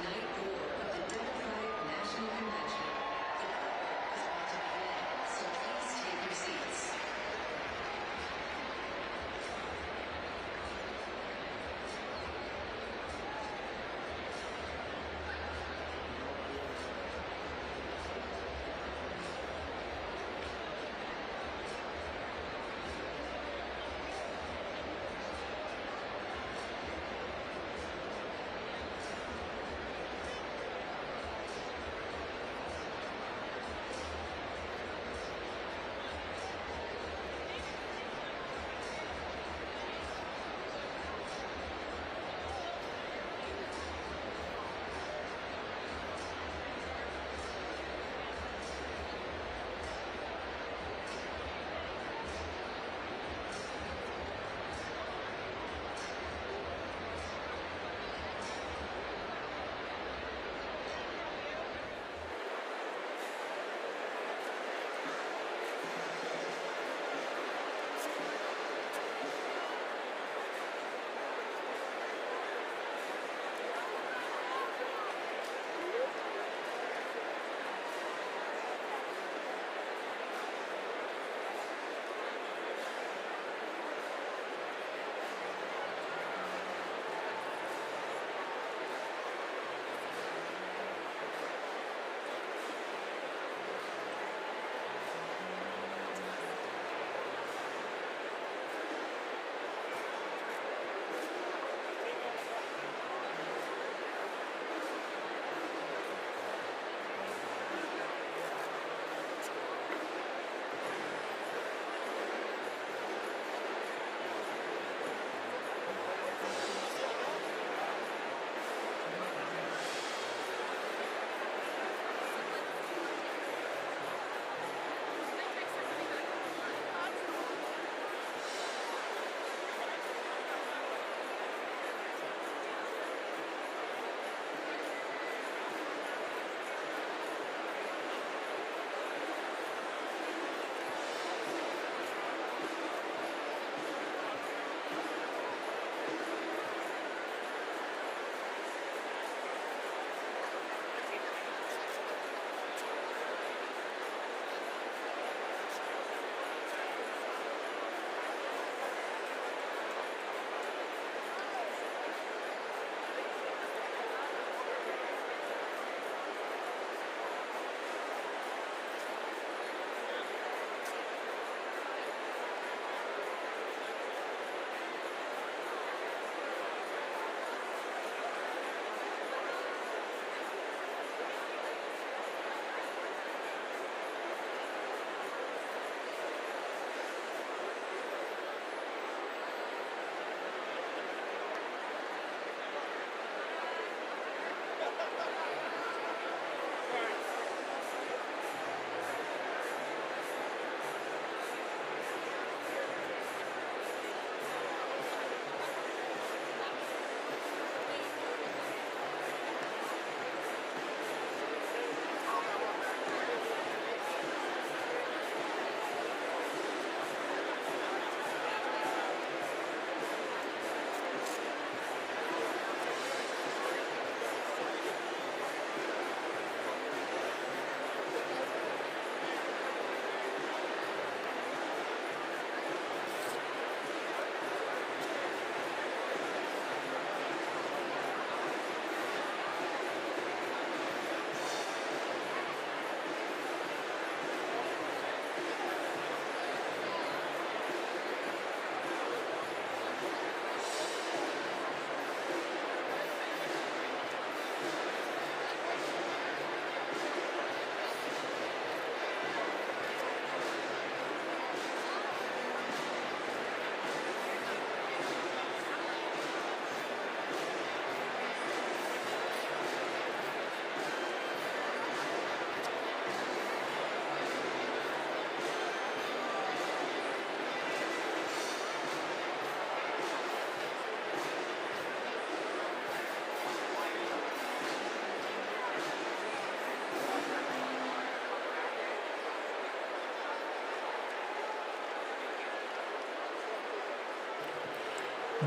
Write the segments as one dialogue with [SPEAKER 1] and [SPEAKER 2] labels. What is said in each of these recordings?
[SPEAKER 1] night 4 of the Democratic National Convention. The program is about to begin, so please take your seats.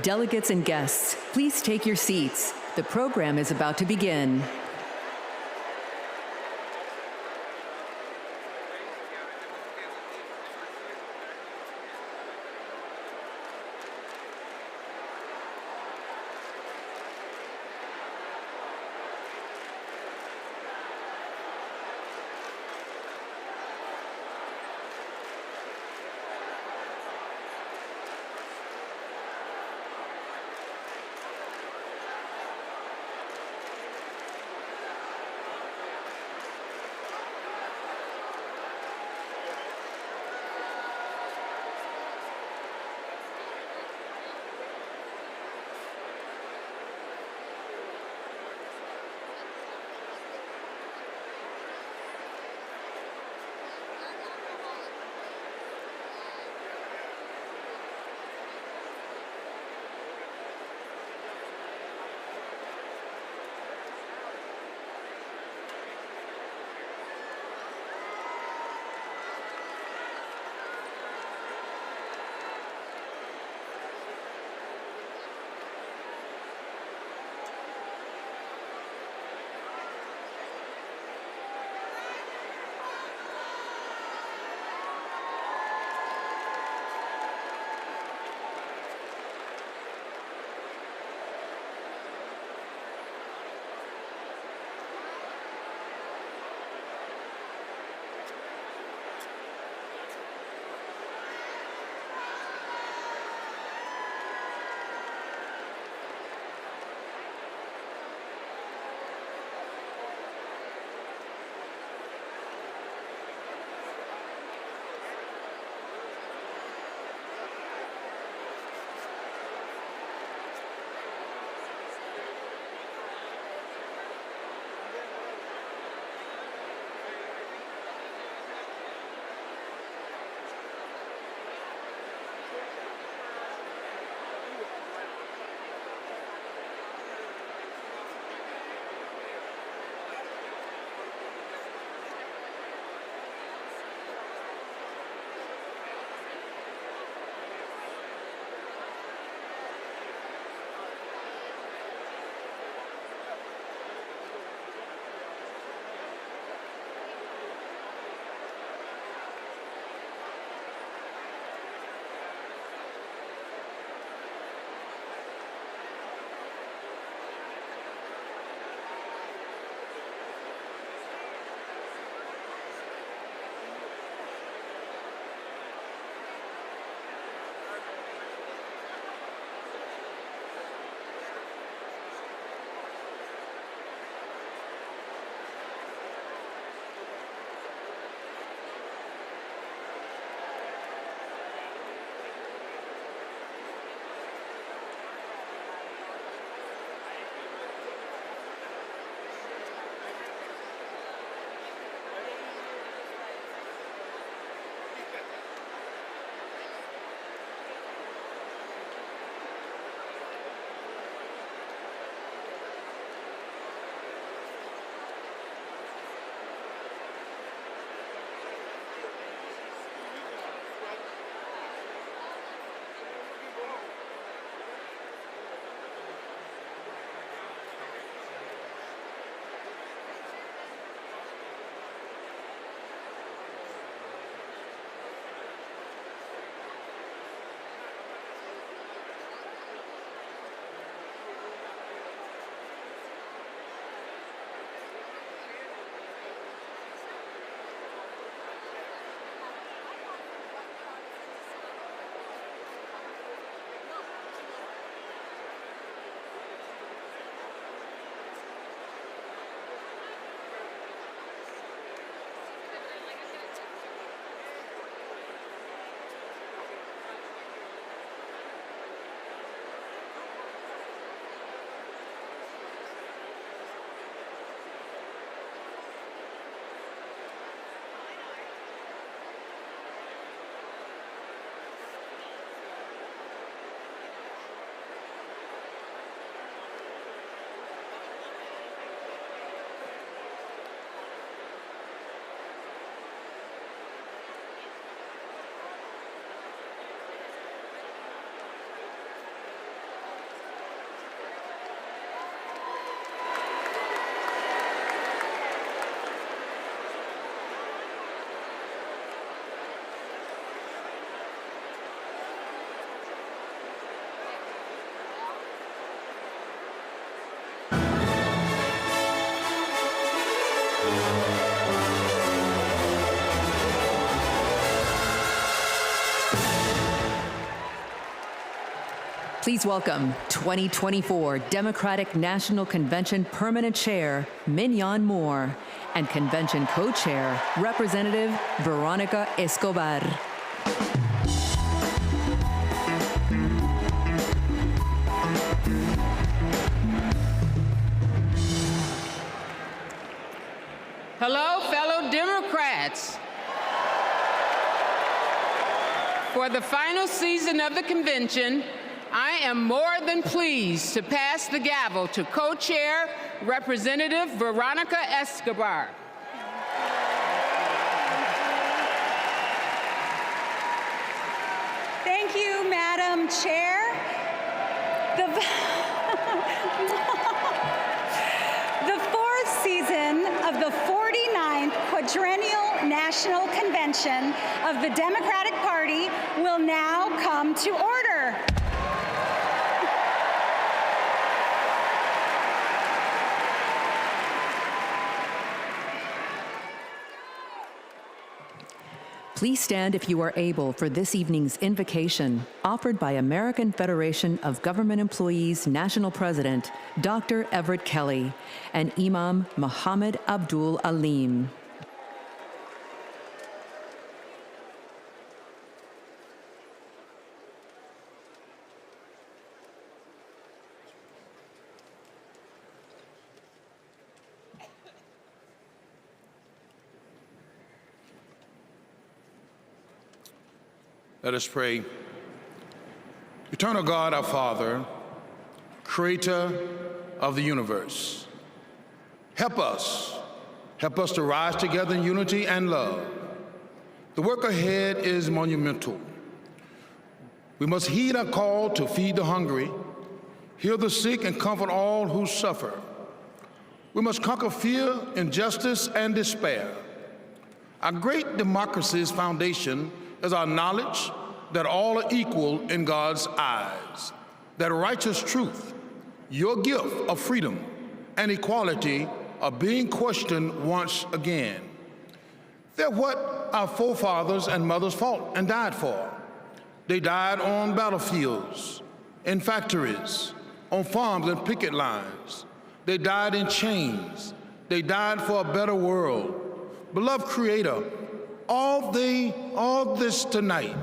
[SPEAKER 2] Delegates and guests, please take your seats. The program is about to begin. Please welcome 2024 Democratic National Convention Permanent Chair, Mignon Moore, and Convention Co-Chair, Representative Veronica Escobar.
[SPEAKER 3] Hello, fellow Democrats. For the final season of the convention, I am more than pleased to pass the gavel to co-chair Representative Veronica Escobar.
[SPEAKER 4] Thank you, Madam Chair. The fourth season of the 49th Quadrennial National Convention of the Democratic Party will now come to order.
[SPEAKER 2] Please stand if you are able for this evening's invocation, offered by American Federation of Government Employees National President, Dr. Everett Kelly, and Imam Muhammad Abdul Alim.
[SPEAKER 5] Let us pray. Eternal God, our Father, creator of the universe, help us to rise together in unity and love. The work ahead is monumental. We must heed our call to feed the hungry, heal the sick, and comfort all who suffer. We must conquer fear, injustice, and despair. Our great democracy's foundation is our knowledge that all are equal in God's eyes, that righteous truth, your gift of freedom and equality, are being questioned once again. They're what our forefathers and mothers fought and died for. They died on battlefields, in factories, on farms and picket lines. They died in chains. They died for a better world. Beloved Creator, all this tonight,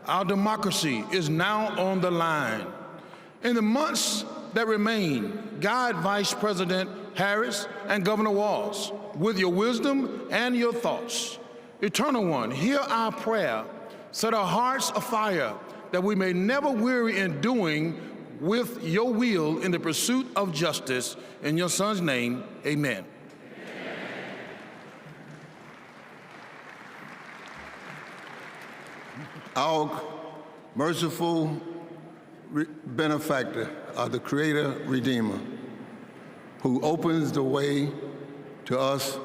[SPEAKER 5] our democracy is now on the line. In the months that remain, guide Vice President Harris and Governor Walz with your wisdom and your thoughts. Eternal One, hear our prayer. Set our hearts afire that we may never weary in doing with your will in the pursuit of justice. In your Son's name, amen.
[SPEAKER 6] Our merciful benefactor, the Creator Redeemer, who opens the way to us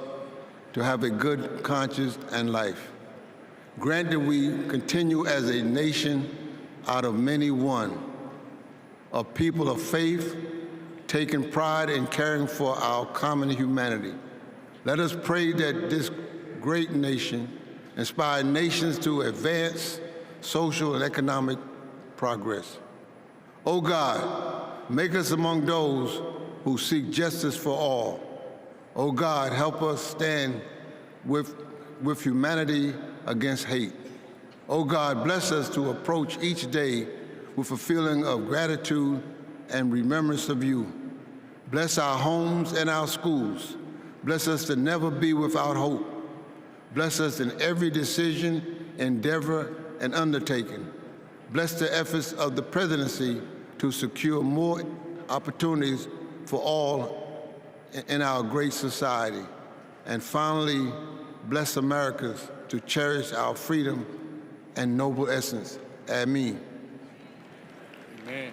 [SPEAKER 6] to have a good conscience and life. Grant that we continue as a nation out of many one, a people of faith, taking pride in caring for our common humanity. Let us pray that this great nation inspire nations to advance social and economic progress. O God, make us among those who seek justice for all. O God, help us stand with humanity against hate. O God, bless us to approach each day with a feeling of gratitude and remembrance of you. Bless our homes and our schools. Bless us to never be without hope. Bless us in every decision, endeavor, and undertaking. Bless the efforts of the presidency to secure more opportunities for all in our great society. And finally, bless Americans to cherish our freedom and noble essence. Amen.
[SPEAKER 5] Amen.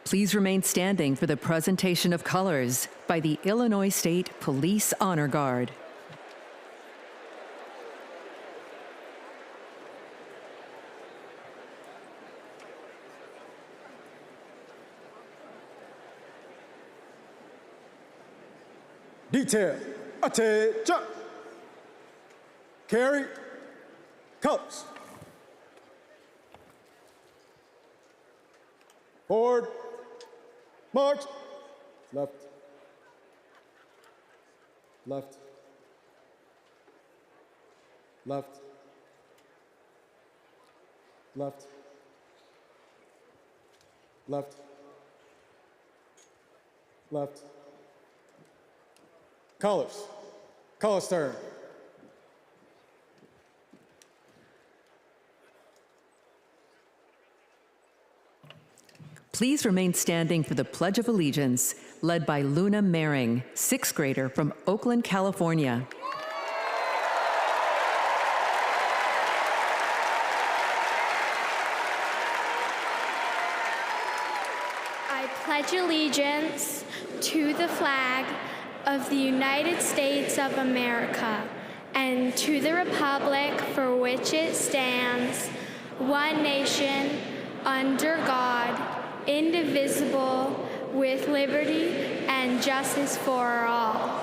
[SPEAKER 2] Please remain standing for the presentation of colors by the Illinois State Police Honor Guard.
[SPEAKER 7] Detail, attention. Carry, colors. Forward, march. Left, left, left, left, left, left. Colors, colors turn.
[SPEAKER 2] Please remain standing for the Pledge of Allegiance, led by Luna Mehring, 6th grader from Oakland, California.
[SPEAKER 8] I pledge allegiance to the flag of the United States of America and to the republic for which it stands, one nation, under God, indivisible, with liberty and justice for all.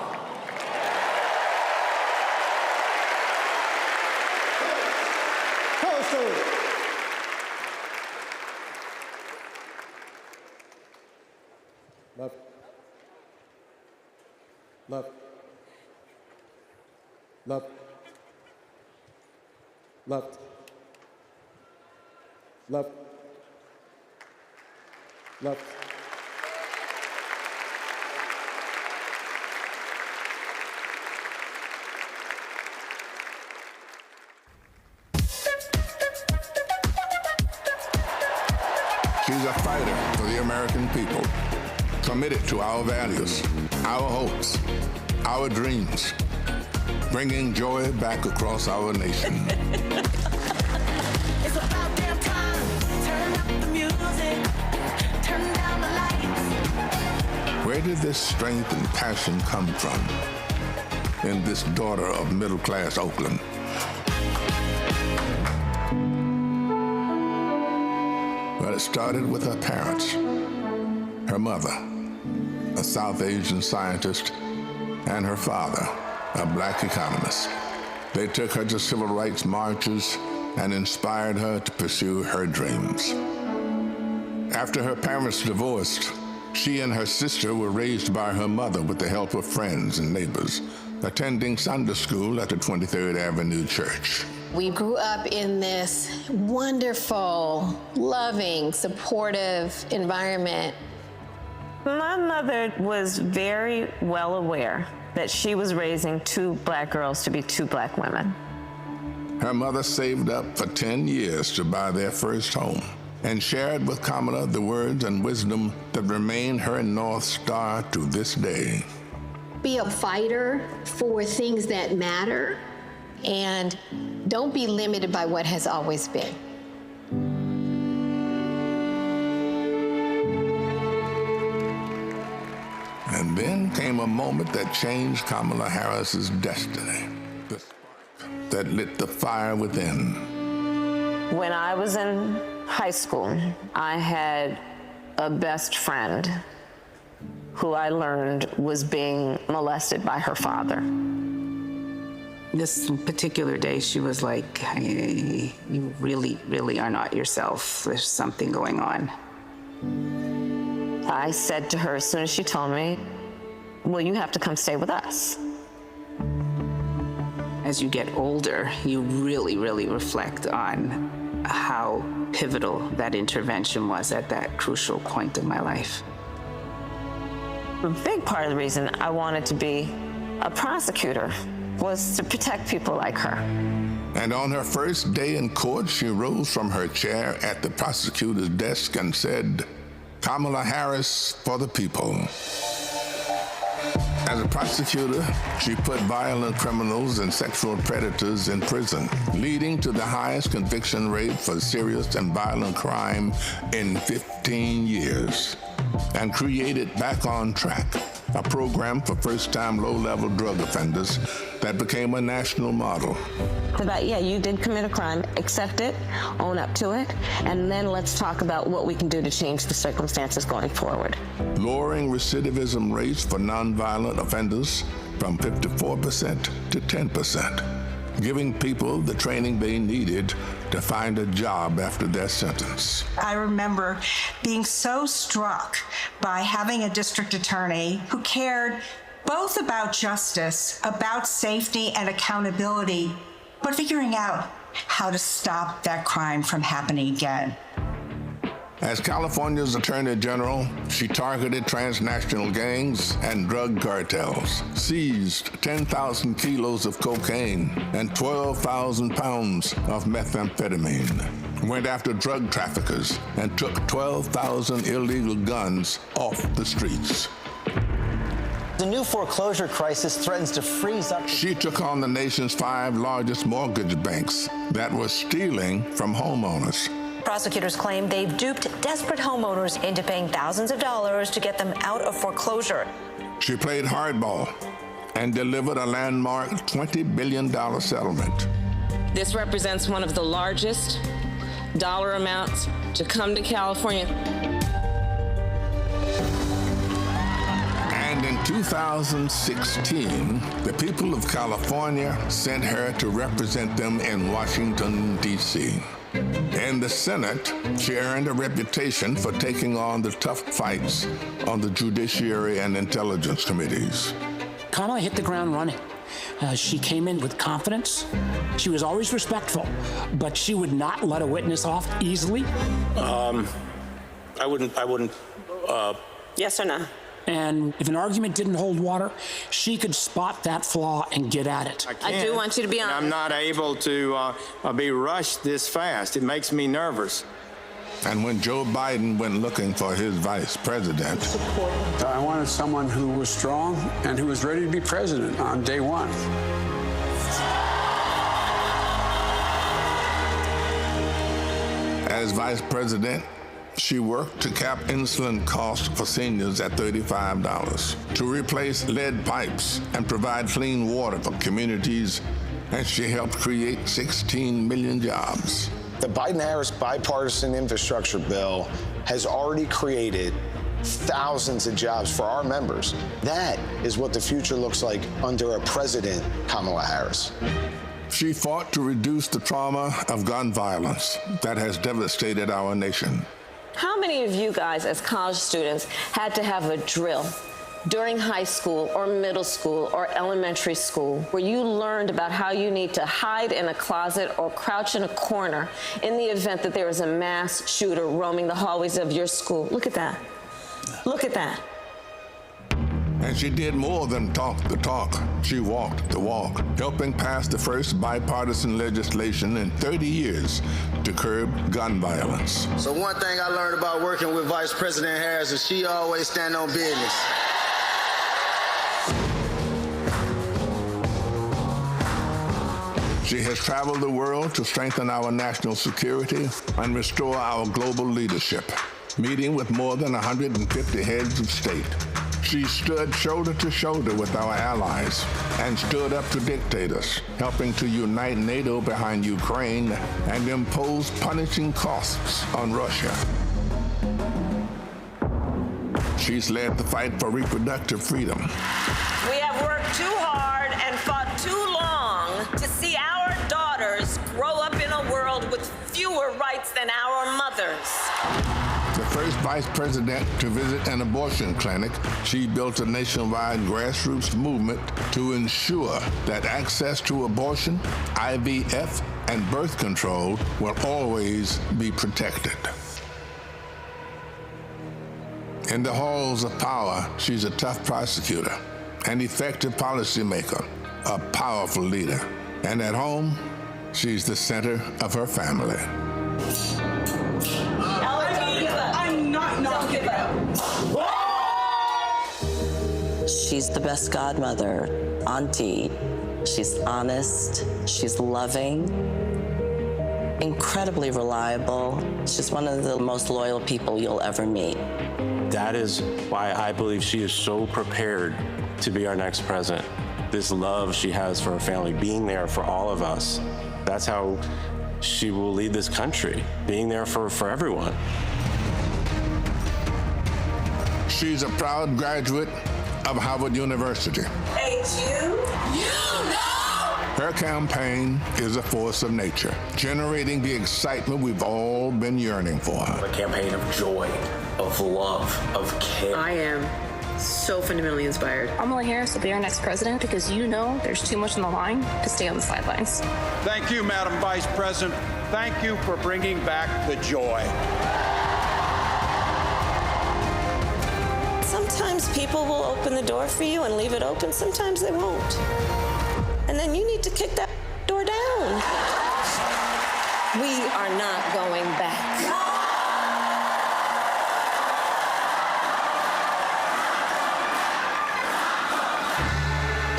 [SPEAKER 7] Left, left, left, left, left, left.
[SPEAKER 6] She's a fighter for the American people, committed to our values, our hopes, our dreams, bringing joy back across our nation.
[SPEAKER 9] It's about damn time. Turn up the music. Turn down the lights.
[SPEAKER 6] Where did this strength and passion come from in this daughter of middle-class Oakland? Well, it started with her parents, her mother, a South Asian scientist, and her father, a black economist. They took her to civil rights marches and inspired her to pursue her dreams. After her parents divorced, she and her sister were raised by her mother with the help of friends and neighbors, attending Sunday school at the 23rd Avenue Church.
[SPEAKER 10] We grew up in this wonderful, loving, supportive environment.
[SPEAKER 11] My mother was very well aware that she was raising two black girls to be two black women.
[SPEAKER 6] Her mother saved up for 10 years to buy their first home and shared with Kamala the words and wisdom that remain her North Star to this day.
[SPEAKER 10] Be a fighter for things that matter, and don't be limited by what has always been.
[SPEAKER 6] And then came a moment that changed Kamala Harris's destiny, the spark that lit the fire within.
[SPEAKER 11] When I was in high school, I had a best friend who I learned was being molested by her father.
[SPEAKER 12] This particular day, she was like, hey, you really, really are not yourself. There's something going on.
[SPEAKER 11] I said to her as soon as she told me, well, you have to come stay with us.
[SPEAKER 12] As you get older, you really, really reflect on how pivotal that intervention was at that crucial point in my life.
[SPEAKER 11] A big part of the reason I wanted to be a prosecutor was to protect people like her.
[SPEAKER 6] And on her first day in court, she rose from her chair at the prosecutor's desk and said, Kamala Harris for the people. As a prosecutor, she put violent criminals and sexual predators in prison, leading to the highest conviction rate for serious and violent crime in 15 years, and created Back on Track,
[SPEAKER 5] a program for first-time low-level drug offenders that became a national model.
[SPEAKER 11] About, yeah, you did commit a crime, accept it, own up to it, and then let's talk about what we can do to change the circumstances going forward.
[SPEAKER 5] Lowering recidivism rates for nonviolent offenders from 54% to 10%, giving people the training they needed to find a job after their sentence.
[SPEAKER 13] I remember being so struck by having a district attorney who cared both about justice, about safety and accountability, but figuring out how to stop that crime from happening again.
[SPEAKER 5] As California's Attorney General, she targeted transnational gangs and drug cartels, seized 10,000 kilos of cocaine and 12,000 pounds of methamphetamine, went after drug traffickers, and took 12,000 illegal guns off the streets.
[SPEAKER 14] The new foreclosure crisis threatens to freeze up.
[SPEAKER 5] She took on the nation's 5 largest mortgage banks that were stealing from homeowners.
[SPEAKER 15] Prosecutors claim they've duped desperate homeowners into paying thousands of dollars to get them out of foreclosure.
[SPEAKER 5] She played hardball and delivered a landmark $20 billion settlement.
[SPEAKER 16] This represents one of the largest dollar amounts to come to California.
[SPEAKER 5] And in 2016, the people of California sent her to represent them in Washington, D.C. In the Senate, she earned a reputation for taking on the tough fights on the Judiciary and Intelligence Committees.
[SPEAKER 17] Kamala hit the ground running. She came in with confidence. She was always respectful, but she would not let a witness off easily.
[SPEAKER 18] I wouldn't.
[SPEAKER 16] Yes or no?
[SPEAKER 17] And if an argument didn't hold water, she could spot that flaw and get at it.
[SPEAKER 16] I do want you to be honest.
[SPEAKER 18] I'm not able to be rushed this fast. It makes me nervous.
[SPEAKER 5] And when Joe Biden went looking for his vice president,
[SPEAKER 19] I wanted someone who was strong and who was ready to be president on day one.
[SPEAKER 5] As vice president, she worked to cap insulin costs for seniors at $35, to replace lead pipes and provide clean water for communities, and she helped create 16 million jobs.
[SPEAKER 20] The Biden-Harris bipartisan infrastructure bill has already created thousands of jobs for our members. That is what the future looks like under a President Kamala Harris.
[SPEAKER 5] She fought to reduce the trauma of gun violence that has devastated our nation.
[SPEAKER 11] How many of you guys as college students had to have a drill during high school or middle school or elementary school where you learned about how you need to hide in a closet or crouch in a corner in the event that there is a mass shooter roaming the hallways of your school? Look at that. Look at that.
[SPEAKER 5] And she did more than talk the talk. She walked the walk, helping pass the first bipartisan legislation in 30 years to curb gun violence.
[SPEAKER 20] So one thing I learned about working with Vice President Harris is she always stand on business.
[SPEAKER 5] She has traveled the world to strengthen our national security and restore our global leadership, meeting with more than 150 heads of state. She stood shoulder to shoulder with our allies and stood up to dictators, helping to unite NATO behind Ukraine and impose punishing costs on Russia. She's led the fight for reproductive freedom.
[SPEAKER 15] We have worked too hard and fought too long to see our daughters grow up in a world with fewer rights than our mothers.
[SPEAKER 5] The first vice president to visit an abortion clinic, she built a nationwide grassroots movement to ensure that access to abortion, IVF, and birth control will always be protected. In the halls of power, she's a tough prosecutor, an effective policymaker, a powerful leader. And at home, she's the center of her family.
[SPEAKER 15] Don't give up.
[SPEAKER 21] She's the best godmother, auntie. She's honest, she's loving, incredibly reliable. She's one of the most loyal people you'll ever meet.
[SPEAKER 1] That is why I believe she is so prepared to be our next president. This love she has for her family, being there for all of us. That's how she will lead this country, being there for everyone.
[SPEAKER 6] She's a proud graduate of Harvard University.
[SPEAKER 15] Hey, you know!
[SPEAKER 6] Her campaign is a force of nature, generating the excitement we've all been yearning for.
[SPEAKER 22] A campaign of joy, of love, of care.
[SPEAKER 23] I am so fundamentally inspired.
[SPEAKER 24] Kamala Harris will be our next president because you know there's too much on the line to stay on the sidelines.
[SPEAKER 25] Thank you, Madam Vice President. Thank you for bringing back the joy.
[SPEAKER 11] Sometimes people will open the door for you and leave it open. Sometimes they won't. And then you need to kick that door down. We are not going back.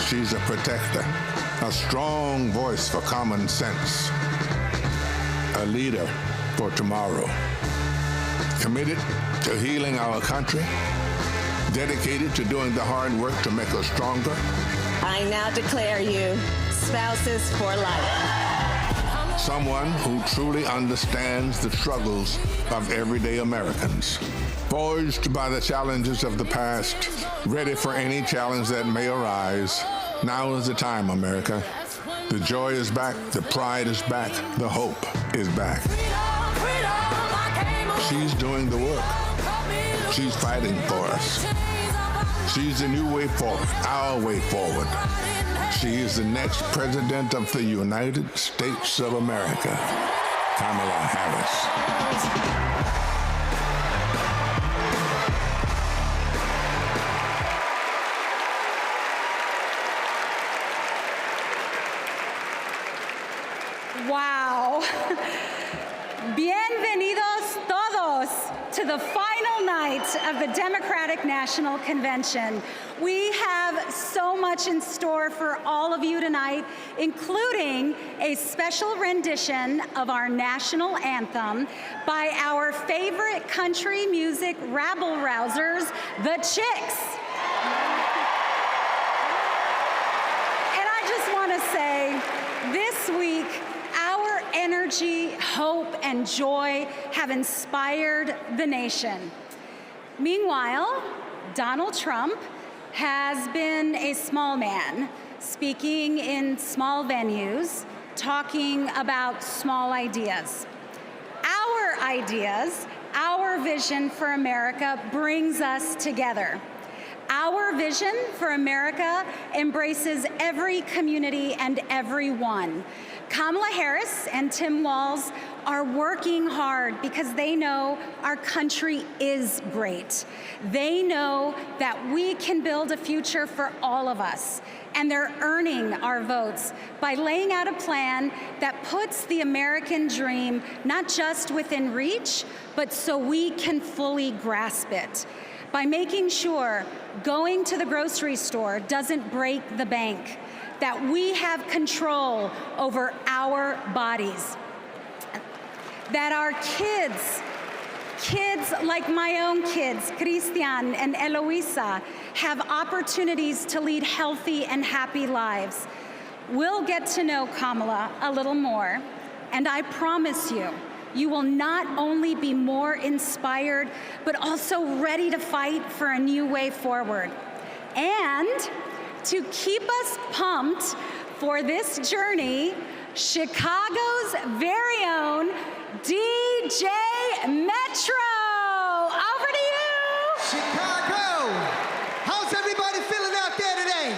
[SPEAKER 6] She's a protector, a strong voice for common sense, a leader for tomorrow, committed to healing our country, dedicated to doing the hard work to make us stronger.
[SPEAKER 11] I now declare you spouses for life.
[SPEAKER 6] Someone who truly understands the struggles of everyday Americans. Forged by the challenges of the past, ready for any challenge that may arise. Now is the time, America. The joy is back, the pride is back, the hope is back. She's doing the work. She's fighting for us. She's the new way forward, our way forward. She is the next president of the United States of America, Kamala Harris.
[SPEAKER 4] Wow. Bienvenidos todos to the final night of the Democratic National Convention. We have so much in store for all of you tonight, including a special rendition of our national anthem by our favorite country music rabble-rousers, the Chicks. And I just want to say, this week, our energy, hope, and joy have inspired the nation. Meanwhile, Donald Trump has been a small man, speaking in small venues, talking about small ideas. Our ideas, our vision for America brings us together. Our vision for America embraces every community and everyone. Kamala Harris and Tim Walz are working hard because they know our country is great. They know that we can build a future for all of us, and they're earning our votes by laying out a plan that puts the American dream not just within reach, but so we can fully grasp it. By making sure going to the grocery store doesn't break the bank, that we have control over our bodies, that our kids like my own kids, Christian and Eloisa, have opportunities to lead healthy and happy lives. We'll get to know Kamala a little more, and I promise you, you will not only be more inspired, but also ready to fight for a new way forward. And to keep us pumped for this journey, Chicago's very own DJ Metro. Over to you.
[SPEAKER 26] Chicago, how's everybody feeling out there today?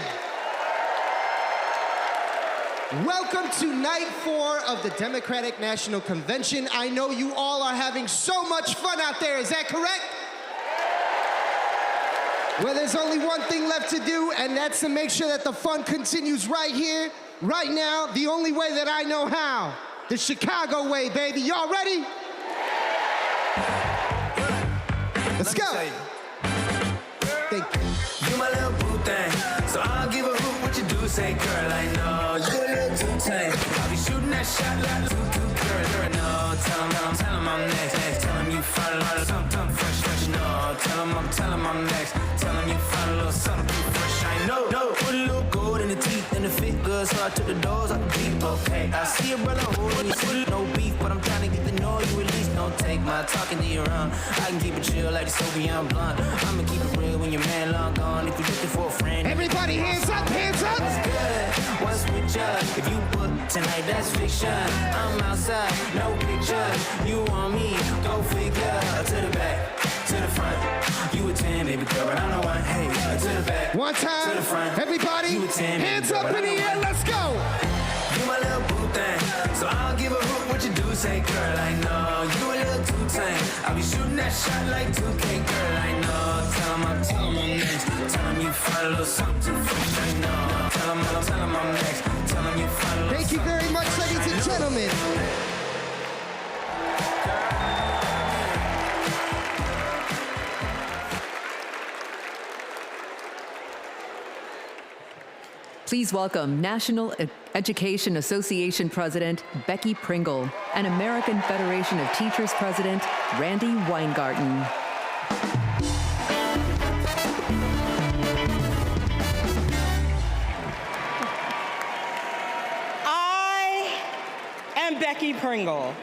[SPEAKER 26] Welcome to night 4 of the Democratic National Convention. I know you all are having so much fun out there, is that correct? Well, there's only one thing left to do, and that's to make sure that the fun continues right here, right now, the only way that I know how. The Chicago way, baby. Y'all ready? Let's go. Thank you.
[SPEAKER 9] You my little boo thing, so I'll give a hoot what you do. Say, girl, I know you a little too tame. I'll be shooting that shot like girl, no. Tell him I'm next. Tell him you find a lot of something fresh, no. Tell him I'm tell them I'm next. Tell them you find a little something fresh. I know. Put a little gold in the teeth and the fit good, so I took the doors out the beef. Okay, I see a brother holding his foot, no beef, but I'm trying to get to know you at least. Don't take my talking to your own. I can keep it chill like the Soviet blunt. I'ma keep it real when your man long gone. If you're looking for a friend,
[SPEAKER 26] everybody hands up, hands up.
[SPEAKER 9] What's good? What's with ya? If you book tonight, that's fiction. I'm outside, no pictures. You want me? Go figure. To the back, to the front. You a 10, baby girl, but I'm the one. Hey, to the back,
[SPEAKER 26] one time,
[SPEAKER 9] to the front.
[SPEAKER 26] everybody,
[SPEAKER 9] you a 10,
[SPEAKER 26] hands
[SPEAKER 9] girl,
[SPEAKER 26] up in the air, let's go.
[SPEAKER 9] You my little boo thing, so I don't give a hoot what you do. Say, girl, I know you a little too tame. I'll be shooting that shot like 2K, girl, I know. Tell 'em I'm next. Tell 'em you find a little something fresh, I know. Tell 'em I'm next. Tell 'em you find a little.
[SPEAKER 26] Thank you very much, ladies and gentlemen.
[SPEAKER 2] Please welcome National Education Association President Becky Pringle and American Federation of Teachers President Randy Weingarten.
[SPEAKER 3] I am Becky Pringle,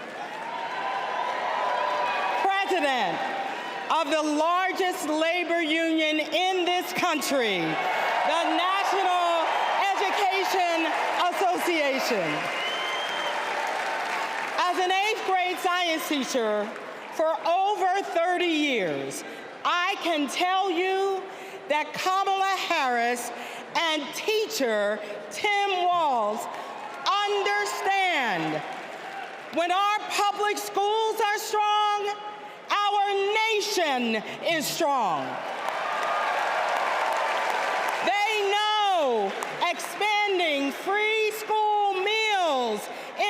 [SPEAKER 3] President of the largest labor union in this country, the National Education Association. As an 8th grade science teacher for over 30 years, I can tell you that Kamala Harris and teacher Tim Walz understand when our public schools are strong, our nation is strong. They know expanding free school meals,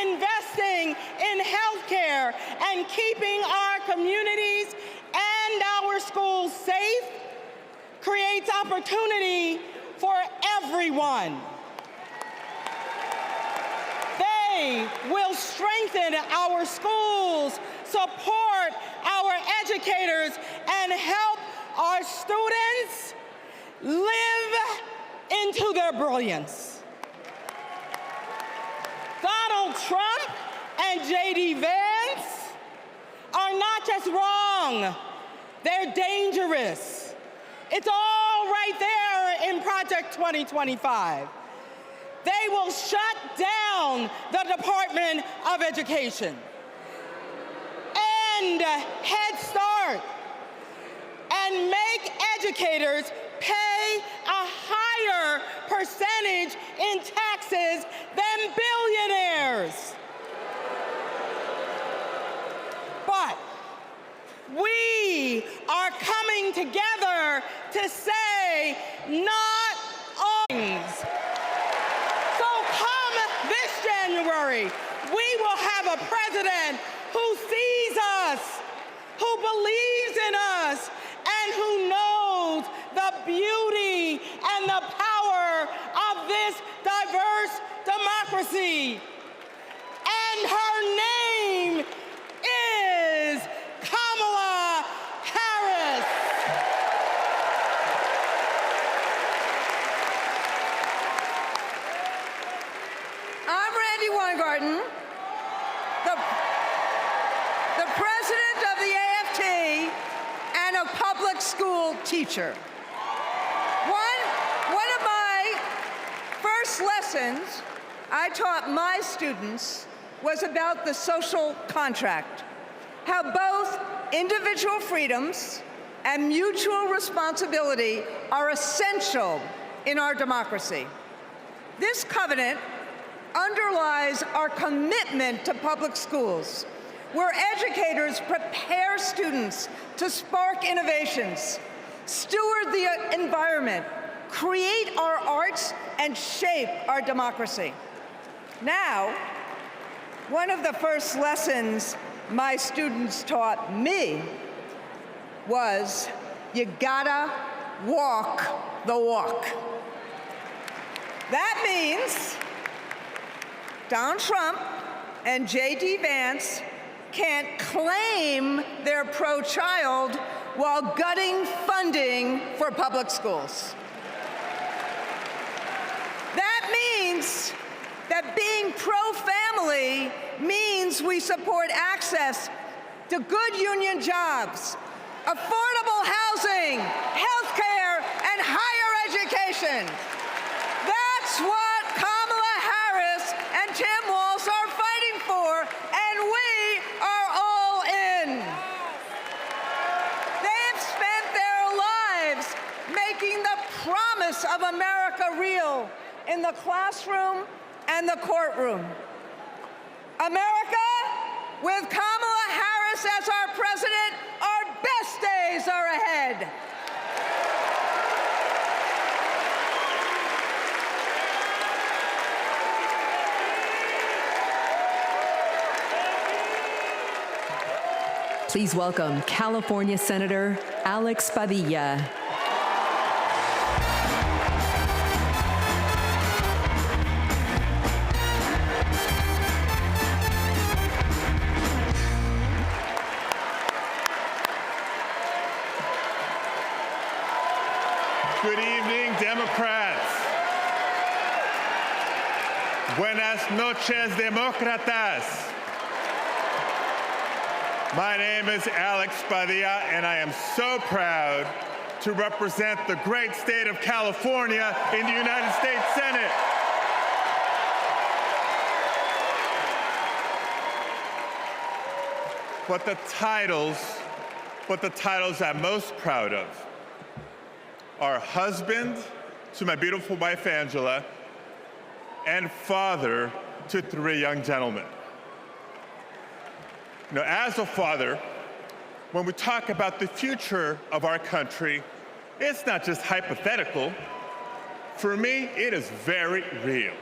[SPEAKER 3] investing in healthcare, and keeping our communities and our schools safe creates opportunity for everyone. They will strengthen our schools, support our educators, and help our students live into their brilliance. Donald Trump and J.D. Vance are not just wrong, they're dangerous. It's all right there in Project 2025. They will shut down the Department of Education, end Head Start, and make educators pay a higher percentage in taxes than billionaires. But we are coming together to say not all things. So come this January, we will have a president who sees us, who believes in us, and who knows the beauty and the power of this diverse democracy. And her name is Kamala Harris.
[SPEAKER 7] I'm Randy Weingarten, the president of the AFT and a public school teacher. One of my first lessons I taught my students was about the social contract, how both individual freedoms and mutual responsibility are essential in our democracy. This covenant underlies our commitment to public schools, where educators prepare students to spark innovations, steward the environment, create our arts, and shape our democracy. Now, one of the first lessons my students taught me was you gotta walk the walk. That means Donald Trump and J.D. Vance can't claim they're pro-child while gutting funding for public schools. That means that being pro-family means we support access to good union jobs, affordable housing, health care, and higher education. That's what Kamala Harris and Tim Walz are fighting for, and we are all in. They've spent their lives making the promise of America real in the classroom and the courtroom. America, with Kamala Harris as our president, our best days are ahead.
[SPEAKER 2] Please welcome California Senator Alex Padilla.
[SPEAKER 8] Good evening, Democrats. Buenas noches, demócratas. My name is Alex Padilla, and I am so proud to represent the great state of California in the United States Senate. But the titles I'm most proud of are husband to my beautiful wife, Angela, and father to 3 young gentlemen. You know, as a father, when we talk about the future of our country, it's not just hypothetical. For me, it is very real.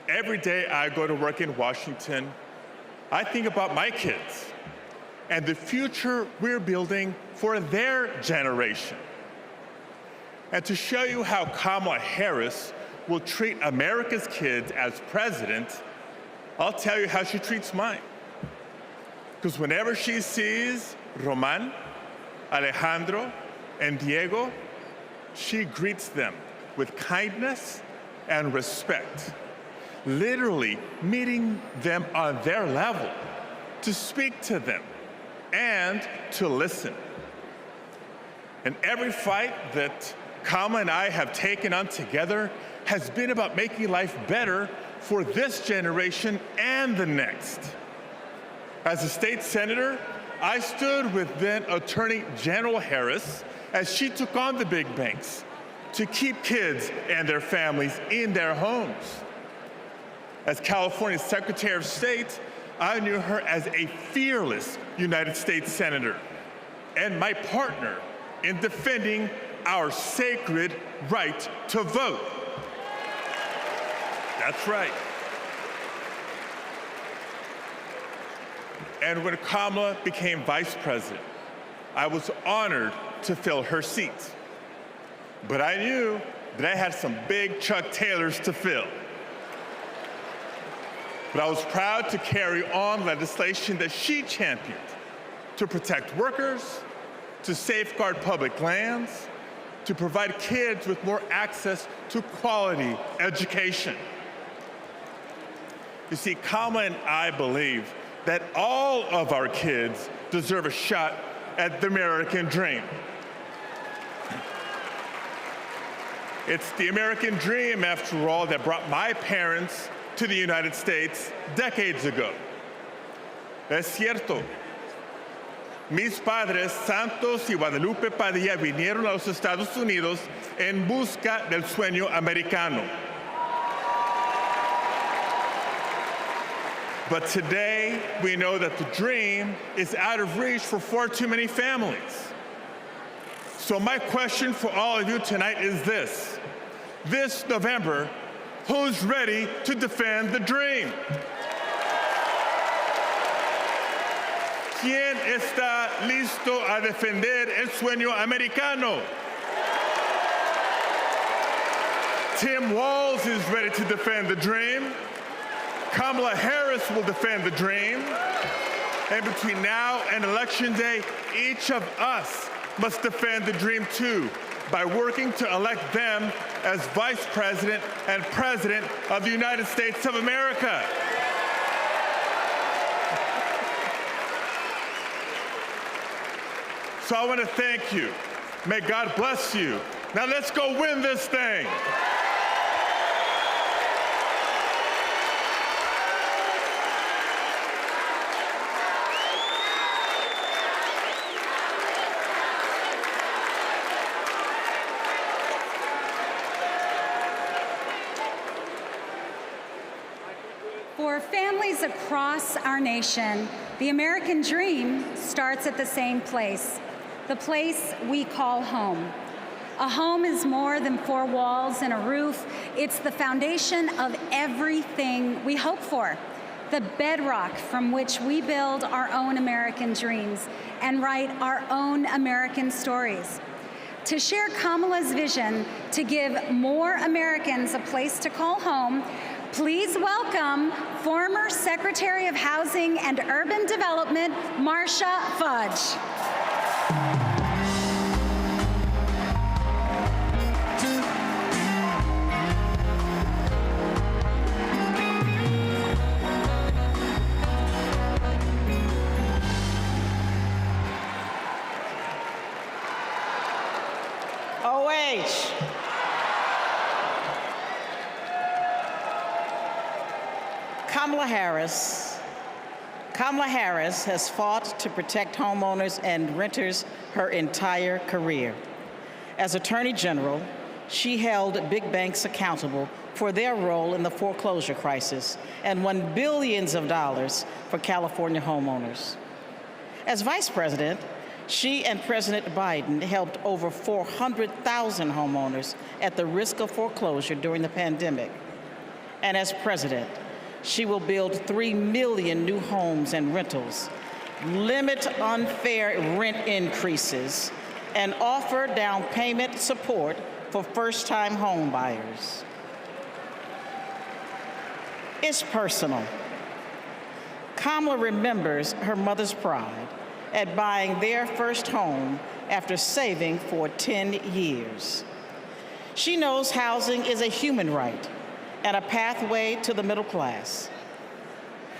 [SPEAKER 8] Every day I go to work in Washington, I think about my kids and the future we're building for their generation. And to show you how Kamala Harris will treat America's kids as president, I'll tell you how she treats mine. Because whenever she sees Roman, Alejandro, and Diego, she greets them with kindness and respect, literally meeting them on their level, to speak to them and to listen. And every fight that Kamala and I have taken on together has been about making life better for this generation and the next. As a state senator, I stood with then Attorney General Harris as she took on the big banks to keep kids and their families in their homes. As California's Secretary of State, I knew her as a fearless United States Senator and my partner in defending our sacred right to vote. That's right. And when Kamala became vice president, I was honored to fill her seat. But I knew that I had some big Chuck Taylors to fill. But I was proud to carry on legislation that she championed to protect workers, to safeguard public lands, to provide kids with more access to quality education. You see, Kamala and I believe that all of our kids deserve a shot at the American dream. It's the American dream, after all, that brought my parents to the United States decades ago. Es cierto. Mis padres, Santos y Guadalupe Padilla, vinieron a los Estados Unidos en busca del sueño americano. But today, we know that the dream is out of reach for far too many families. So my question for all of you tonight is this. This November, who's ready to defend the dream? ¿Quién está listo a defender el sueño americano? Tim Walz is ready to defend the dream. Kamala Harris will defend the dream. And between now and Election Day, each of us must defend the dream too, by working to elect them as Vice President and President of the United States of America. So I want to thank you. May God bless you. Now let's go win this thing.
[SPEAKER 4] For families across our nation, the American dream starts at the same place, the place we call home. A home is more than four walls and a roof. It's the foundation of everything we hope for, the bedrock from which we build our own American dreams and write our own American stories. To share Kamala's vision to give more Americans a place to call home, please welcome former Secretary of Housing and Urban Development, Marcia Fudge.
[SPEAKER 3] OH. Kamala Harris has fought to protect homeowners and renters her entire career. As Attorney General, she held big banks accountable for their role in the foreclosure crisis and won billions of dollars for California homeowners. As Vice President, she and President Biden helped over 400,000 homeowners at the risk of foreclosure during the pandemic. And as President, she will build 3 million new homes and rentals, limit unfair rent increases, and offer down payment support for first-time home buyers. It's personal. Kamala remembers her mother's pride at buying their first home after saving for 10 years. She knows housing is a human right and a pathway to the middle class.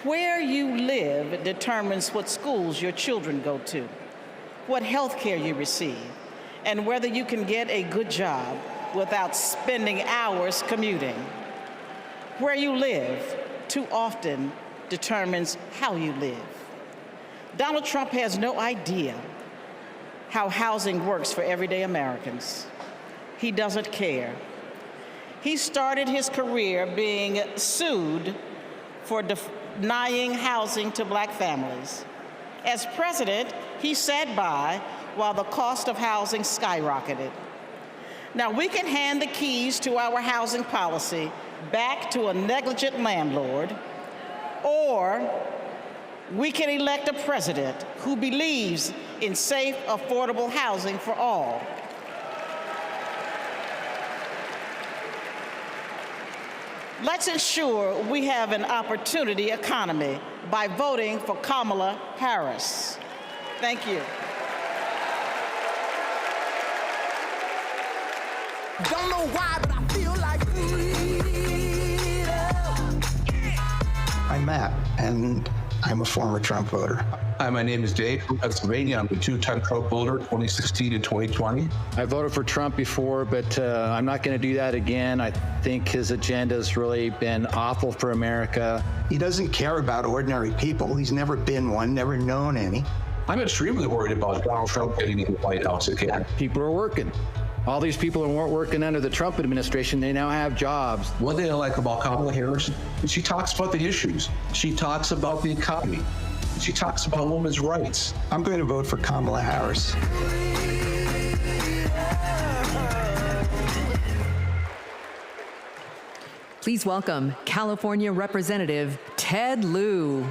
[SPEAKER 3] Where you live determines what schools your children go to, what health care you receive, and whether you can get a good job without spending hours commuting. Where you live too often determines how you live. Donald Trump has no idea how housing works for everyday Americans. He doesn't care. He started his career being sued for denying housing to Black families. As president, he sat by while the cost of housing skyrocketed. Now, we can hand the keys to our housing policy back to a negligent landlord, or we can elect a president who believes in safe, affordable housing for all. Let's ensure we have an opportunity economy by voting for Kamala Harris. Thank you.
[SPEAKER 9] Don't know why, but I feel like
[SPEAKER 10] I'm Matt, and I'm a former Trump voter.
[SPEAKER 12] Hi, my name is Dave from Pennsylvania. I'm a two-time Trump voter, 2016 and 2020.
[SPEAKER 13] I voted for Trump before, but I'm not going to do that again. I think his agenda has really been awful for America.
[SPEAKER 10] He doesn't care about ordinary people. He's never been one, never known any.
[SPEAKER 12] I'm extremely worried about Donald Trump getting in the White House again.
[SPEAKER 13] People are working. All these people who weren't working under the Trump administration, they now have jobs.
[SPEAKER 12] One thing I like about Kamala Harris is she talks about the issues. She talks about the economy. She talks about women's rights.
[SPEAKER 10] I'm going to vote for Kamala Harris.
[SPEAKER 2] Please welcome California Representative Ted Lieu.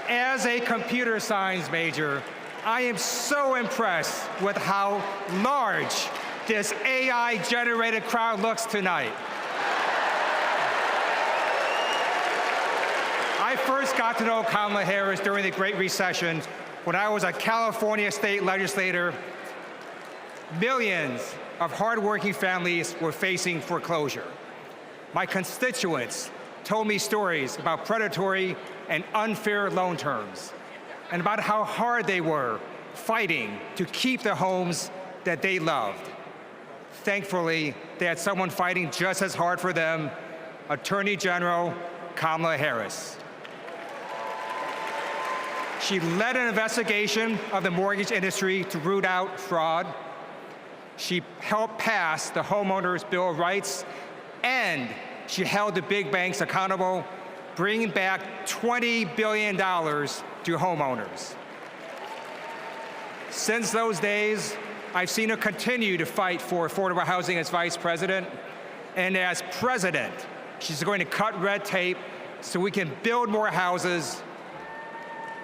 [SPEAKER 14] As a computer science major, I am so impressed with how large this AI-generated crowd looks tonight. I first got to know Kamala Harris during the Great Recession when I was a California state legislator. Millions of hardworking families were facing foreclosure. My constituents told me stories about predatory and unfair loan terms and about how hard they were fighting to keep the homes that they loved. Thankfully, they had someone fighting just as hard for them, Attorney General Kamala Harris. She led an investigation of the mortgage industry to root out fraud. She helped pass the Homeowners Bill of Rights, and she held the big banks accountable, bringing back $20 billion to homeowners. Since those days, I've seen her continue to fight for affordable housing as vice president, and as president, she's going to cut red tape so we can build more houses,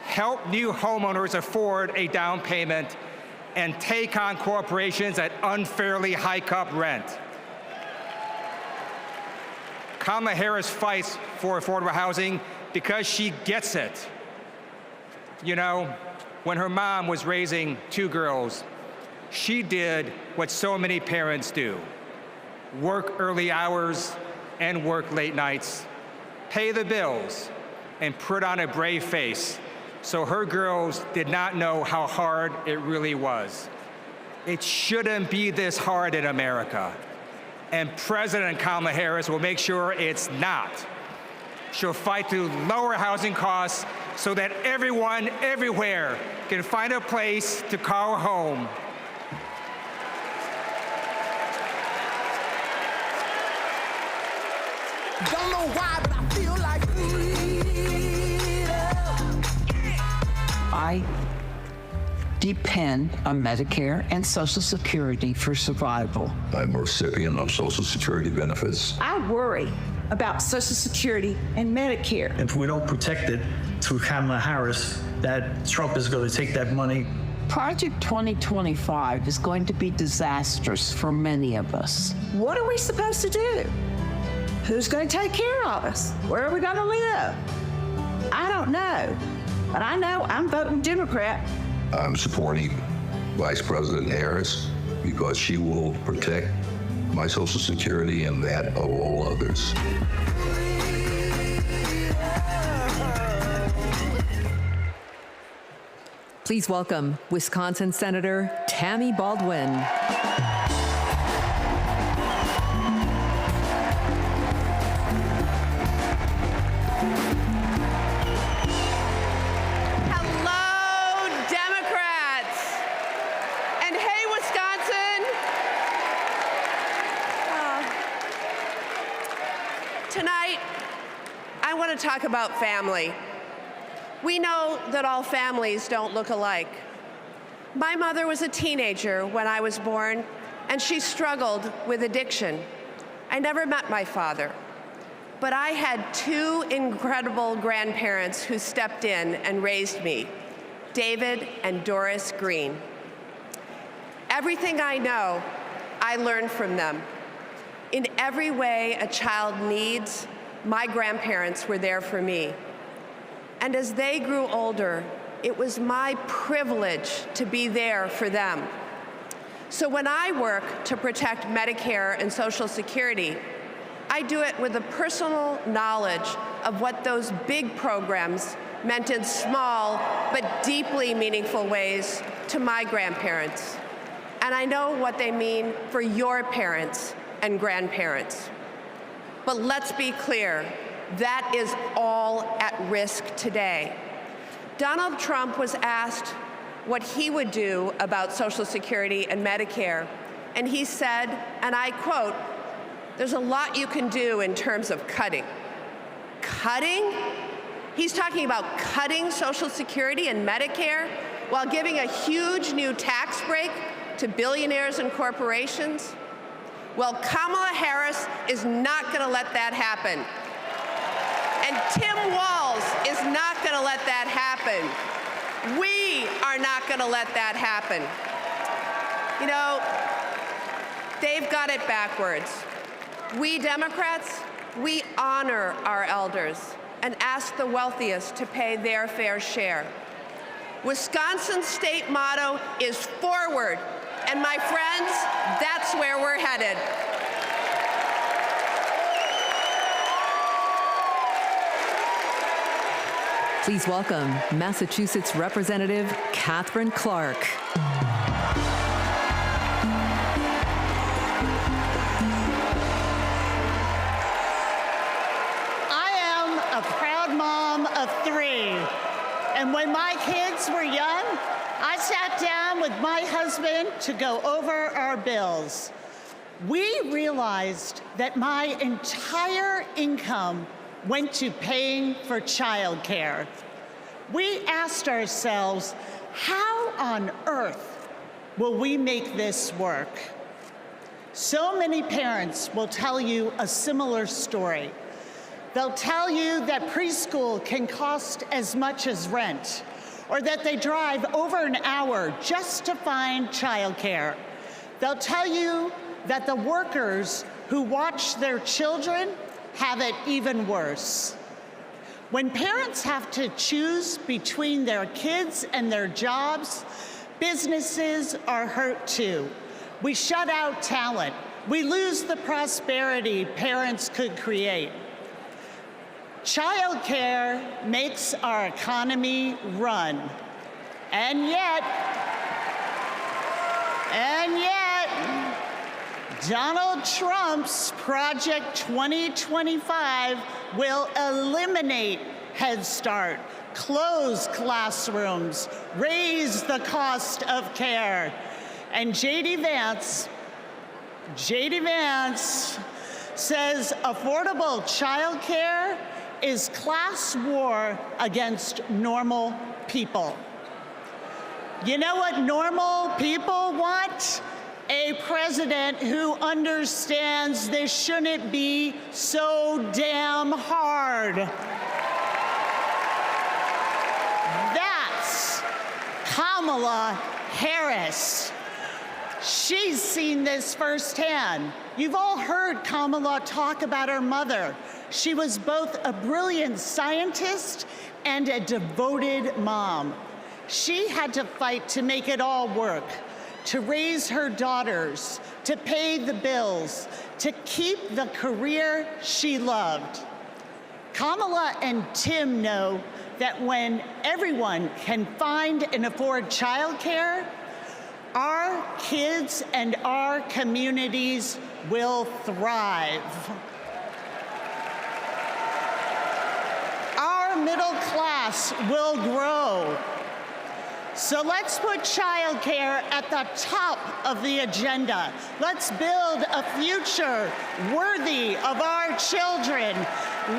[SPEAKER 14] help new homeowners afford a down payment, and take on corporations that unfairly hike up rent. Kamala Harris fights for affordable housing because she gets it. You know, when her mom was raising 2 girls, she did what so many parents do: work early hours and work late nights, pay the bills, and put on a brave face so her girls did not know how hard it really was. It shouldn't be this hard in America, and President Kamala Harris will make sure it's not. She'll fight to lower housing costs so that everyone, everywhere, can find a place to call home.
[SPEAKER 9] Don't know why, but I feel like
[SPEAKER 16] I depend on Medicare and Social Security for survival.
[SPEAKER 17] I'm a recipient of Social Security benefits.
[SPEAKER 18] I worry about Social Security and Medicare.
[SPEAKER 19] If we don't protect it through Kamala Harris, that Trump is going to take that money.
[SPEAKER 16] Project 2025 is going to be disastrous for many of us.
[SPEAKER 18] What are we supposed to do? Who's going to take care of us? Where are we going to live? I don't know, but I know I'm voting Democrat.
[SPEAKER 17] I'm supporting Vice President Harris because she will protect my Social Security and that of all others.
[SPEAKER 2] Please welcome Wisconsin Senator Tammy Baldwin.
[SPEAKER 20] Talk about family. We know that all families don't look alike. My mother was a teenager when I was born, and she struggled with addiction. I never met my father, but I had 2 incredible grandparents who stepped in and raised me, David and Doris Green. Everything I know, I learned from them. In every way a child needs, my grandparents were there for me. And as they grew older, it was my privilege to be there for them. So when I work to protect Medicare and Social Security, I do it with a personal knowledge of what those big programs meant in small but deeply meaningful ways to my grandparents. And I know what they mean for your parents and grandparents. But let's be clear, that is all at risk today. Donald Trump was asked what he would do about Social Security and Medicare, and he said, and I quote, "There's a lot you can do in terms of cutting." Cutting? He's talking about cutting Social Security and Medicare while giving a huge new tax break to billionaires and corporations? Well, Kamala Harris is not going to let that happen. And Tim Walz is not going to let that happen. We are not going to let that happen. You know, they've got it backwards. We Democrats, we honor our elders and ask the wealthiest to pay their fair share. Wisconsin's state motto is forward, and my friends, that's where we're headed.
[SPEAKER 2] Please welcome Massachusetts Representative Catherine Clark.
[SPEAKER 1] I am a proud mom of 3. And when my kids were young, I sat down with my husband to go over our bills. We realized that my entire income went to paying for childcare. We asked ourselves, how on earth will we make this work? So many parents will tell you a similar story. They'll tell you that preschool can cost as much as rent, or that they drive over an hour just to find childcare. They'll tell you that the workers who watch their children have it even worse. When parents have to choose between their kids and their jobs, businesses are hurt too. We shut out talent. We lose the prosperity parents could create. Childcare makes our economy run. And yet, Donald Trump's Project 2025 will eliminate Head Start, close classrooms, raise the cost of care. And J.D. Vance says affordable childcare is class war against normal people. You know what normal people want? A president who understands this shouldn't be so damn hard. That's Kamala Harris. She's seen this firsthand. You've all heard Kamala talk about her mother. She was both a brilliant scientist and a devoted mom. She had to fight to make it all work, to raise her daughters, to pay the bills, to keep the career she loved. Kamala and Tim know that when everyone can find and afford childcare, our kids and our communities will thrive. Our middle class will grow. So let's put childcare at the top of the agenda. Let's build a future worthy of our children.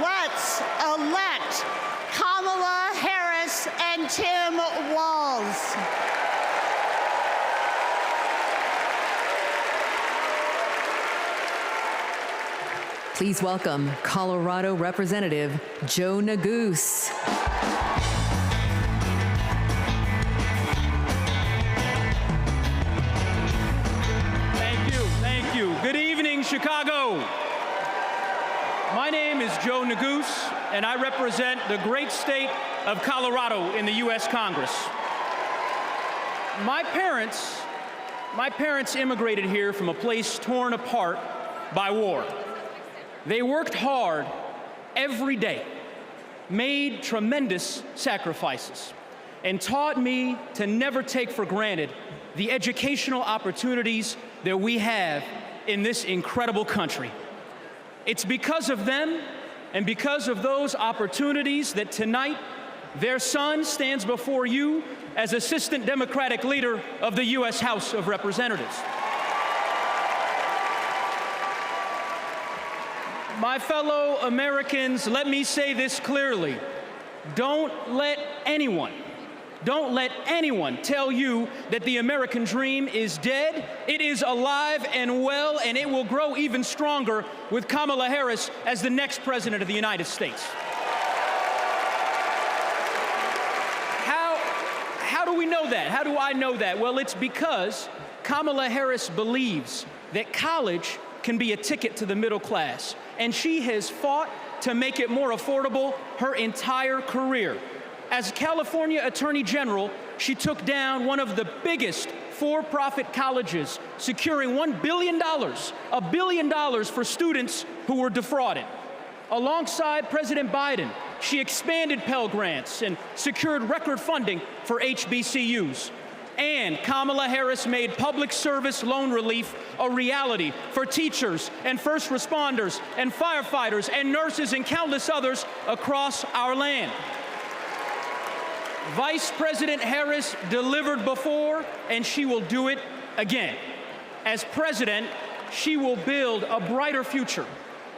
[SPEAKER 1] Let's elect Kamala Harris and Tim Walz.
[SPEAKER 2] Please welcome Colorado Representative Joe Neguse.
[SPEAKER 5] Thank you. Good evening, Chicago. My name is Joe Neguse, and I represent the great state of Colorado in the U.S. Congress. My parents immigrated here from a place torn apart by war. They worked hard every day, made tremendous sacrifices, and taught me to never take for granted the educational opportunities that we have in this incredible country. It's because of them and because of those opportunities that tonight their son stands before you as Assistant Democratic Leader of the U.S. House of Representatives. My fellow Americans, let me say this clearly. Don't let anyone tell you that the American dream is dead. It is alive and well, and it will grow even stronger with Kamala Harris as the next President of the United States. know that? How do I know that? Well, it's because Kamala Harris believes that college can be a ticket to the middle class, and she has fought to make it more affordable her entire career. As California Attorney General, she took down one of the biggest for-profit colleges, securing $1 billion, $1 billion for students who were defrauded. Alongside President Biden, she expanded Pell Grants and secured record funding for HBCUs. And Kamala Harris made public service loan relief a reality for teachers and first responders and firefighters and nurses and countless others across our land. Vice President Harris delivered before, and she will do it again. As president, she will build a brighter future,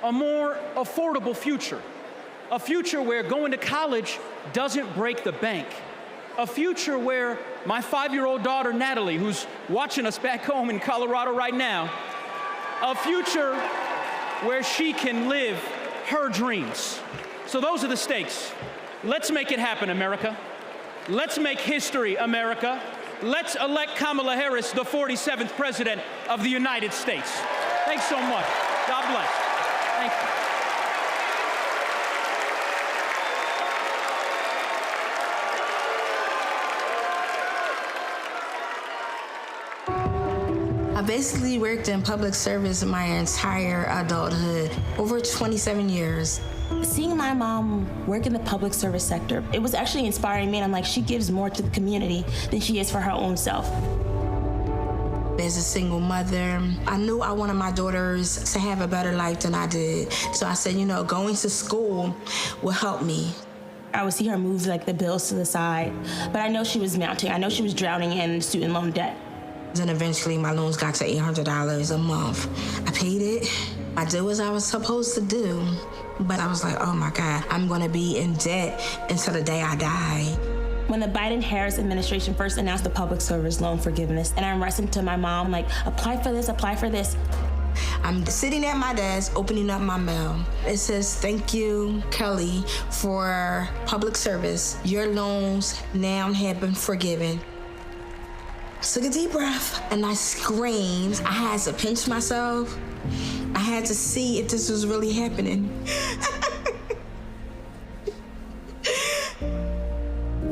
[SPEAKER 5] a more affordable future, a future where going to college doesn't break the bank, a future where my 5-year-old daughter, Natalie, who's watching us back home in Colorado right now, a future where she can live her dreams. So those are the stakes. Let's make it happen, America. Let's make history, America. Let's elect Kamala Harris, the 47th President of the United States. Thanks so much. God bless. Thank you.
[SPEAKER 15] I basically worked in public service my entire adulthood, over 27 years.
[SPEAKER 21] Seeing my mom work in the public service sector, it was actually inspiring me, and I'm like, she gives more to the community than she is for her own self.
[SPEAKER 15] As a single mother, I knew I wanted my daughters to have a better life than I did. So I said, you know, going to school will help me.
[SPEAKER 21] I would see her move like the bills to the side, but I know she was mounting. I know she was drowning in student loan debt.
[SPEAKER 15] Then eventually my loans got to $800 a month. I paid it. I did what I was supposed to do. But I was like, oh my God, I'm gonna be in debt until the day I die.
[SPEAKER 21] When the Biden-Harris administration first announced the public service loan forgiveness, and I'm rushing to my mom, like, apply for this, apply for this.
[SPEAKER 15] I'm sitting at my desk, opening up my mail. It says, thank you, Kelly, for public service. Your loans now have been forgiven. Took a deep breath, and I screamed. I had to pinch myself. I had to see if this was really happening.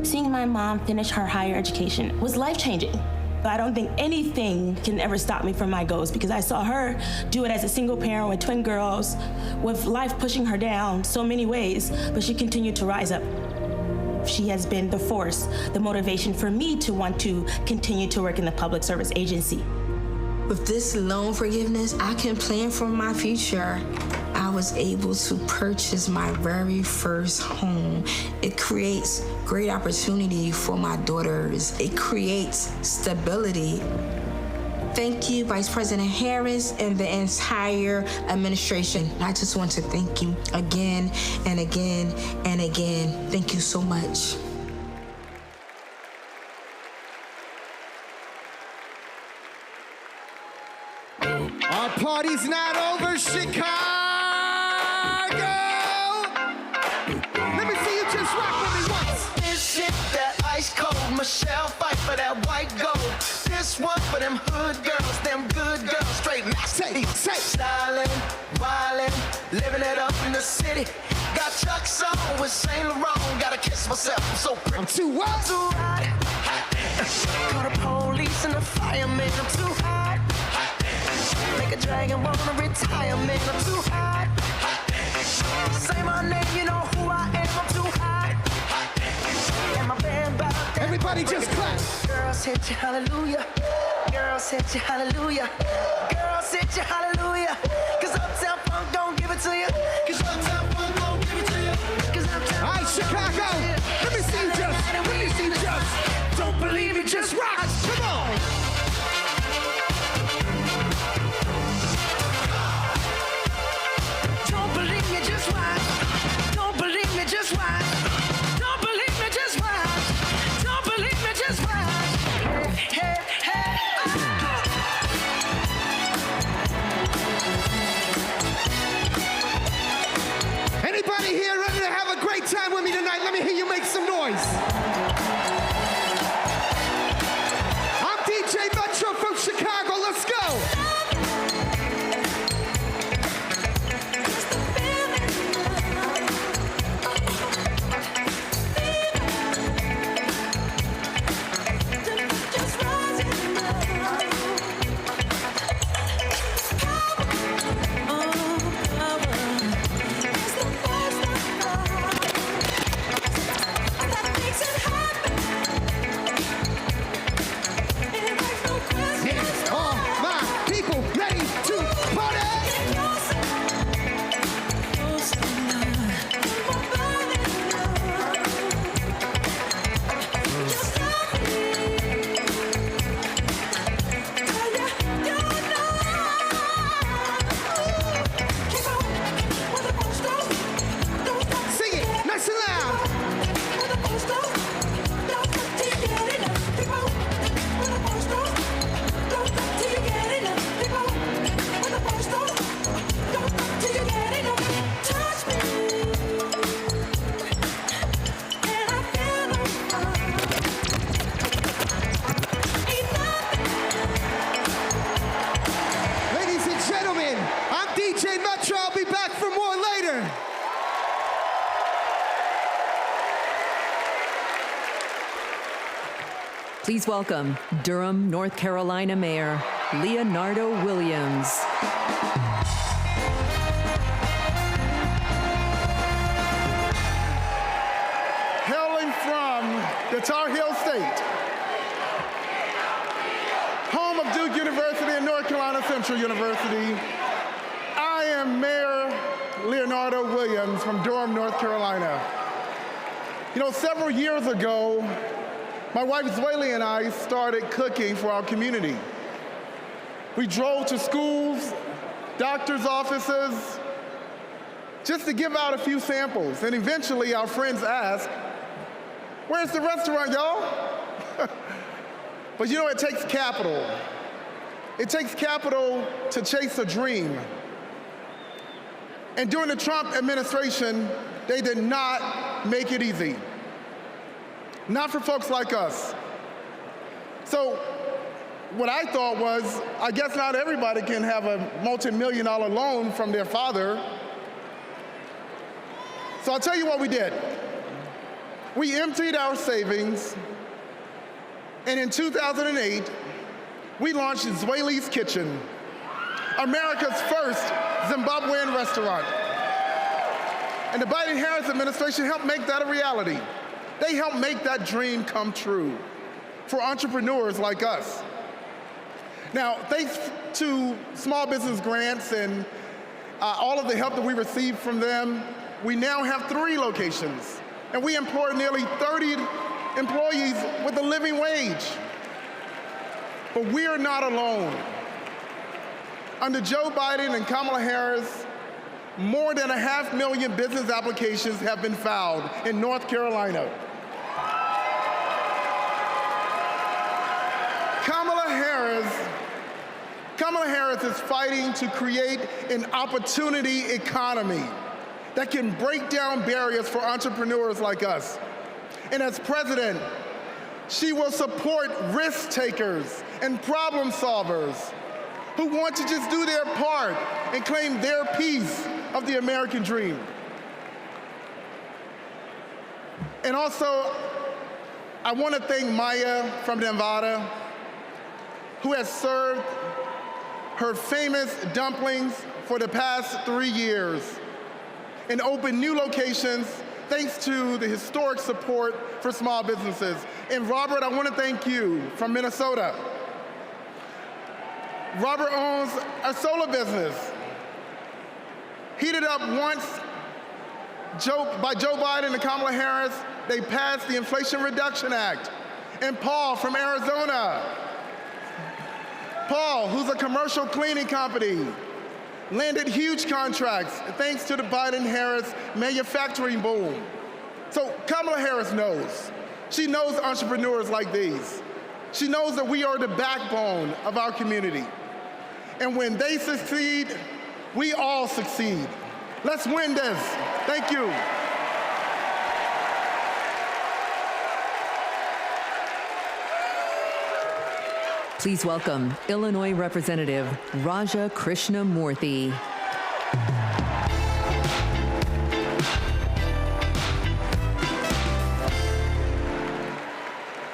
[SPEAKER 21] Seeing my mom finish her higher education was life-changing. I don't think anything can ever stop me from my goals, because I saw her do it as a single parent with twin girls, with life pushing her down so many ways, but she continued to rise up. She has been the force, the motivation for me to want to continue to work in the public service agency.
[SPEAKER 15] With this loan forgiveness, I can plan for my future. I was able to purchase my very first home. It creates great opportunity for my daughters. It creates stability. Thank you, Vice President Harris and the entire administration. I just want to thank you again and again and again. Thank you so much.
[SPEAKER 26] Our party's not over, Chicago! Let me see you just rock with me once.
[SPEAKER 9] This shit, that ice cold Michelle fight for that white gold. This one for them hood girls, them good girls, straight nasty. Stylin', wildin', living it up in the city. Got Chuck's on with Saint Laurent. Gotta kiss myself, I'm so pretty.
[SPEAKER 26] I'm too what?
[SPEAKER 9] Too hot. Call the police and the fireman, I'm too hot. Make a dragon wanna retire, man, I'm too hot. Say my name, you know who I am, I'm too hot. And my band bout that.
[SPEAKER 26] Everybody just clap.
[SPEAKER 9] Girls hit you, hallelujah. Girls hit you, hallelujah. Girls hit you, hallelujah. Cause Uptown Funk don't give it to you. Cause Uptown Funk don't give it to you. Cause Uptown
[SPEAKER 26] All right, Chicago, let me see you just. Let me see you just. Don't believe me, just rock. Come on.
[SPEAKER 9] Don't believe me, just watch. Don't believe me, just watch. Don't believe me, just watch. Don't believe me, just watch. Hey, hey,
[SPEAKER 26] Anybody here ready to have a great time with me tonight? Let me hear you make some noise.
[SPEAKER 2] Please welcome Durham, North Carolina Mayor Leonardo Williams.
[SPEAKER 6] Hailing from the Tar Heel State, home of Duke University and North Carolina Central University, I am Mayor Leonardo Williams from Durham, North Carolina. You know, several years ago, my wife Zweli and I started cooking for our community. We drove to schools, doctors' offices, just to give out a few samples. And eventually our friends asked, "Where's the restaurant, y'all?" But you know, it takes capital. It takes capital to chase a dream. And during the Trump administration, they did not make it easy. Not for folks like us. So what I thought was, I guess not everybody can have a multi-million-dollar loan from their father. So I'll tell you what we did. We emptied our savings, and in 2008, we launched Zweli's Kitchen, America's first Zimbabwean restaurant. And the Biden-Harris administration helped make that a reality. They helped make that dream come true for entrepreneurs like us. Now, thanks to small business grants and all of the help that we received from them, we now have 3 locations, and we employ nearly 30 employees with a living wage. But we are not alone. Under Joe Biden and Kamala Harris, more than 500,000 business applications have been filed in North Carolina. Kamala Harris is fighting to create an opportunity economy that can break down barriers for entrepreneurs like us. And as president, she will support risk takers and problem solvers who want to just do their part and claim their piece of the American dream. And also, I want to thank Maya from Nevada, who has served her famous dumplings for the past 3 years and opened new locations thanks to the historic support for small businesses. And Robert, I want to thank you from Minnesota. Robert owns a solar business, heated up once by Joe Biden and Kamala Harris. They passed the Inflation Reduction Act. And Paul from Arizona, Paul, who's a commercial cleaning company, landed huge contracts thanks to the Biden-Harris manufacturing boom. So Kamala Harris knows. She knows entrepreneurs like these. She knows that we are the backbone of our community. And when they succeed, we all succeed. Let's win this. Thank you.
[SPEAKER 2] Please welcome Illinois Representative Raja Krishnamurthy.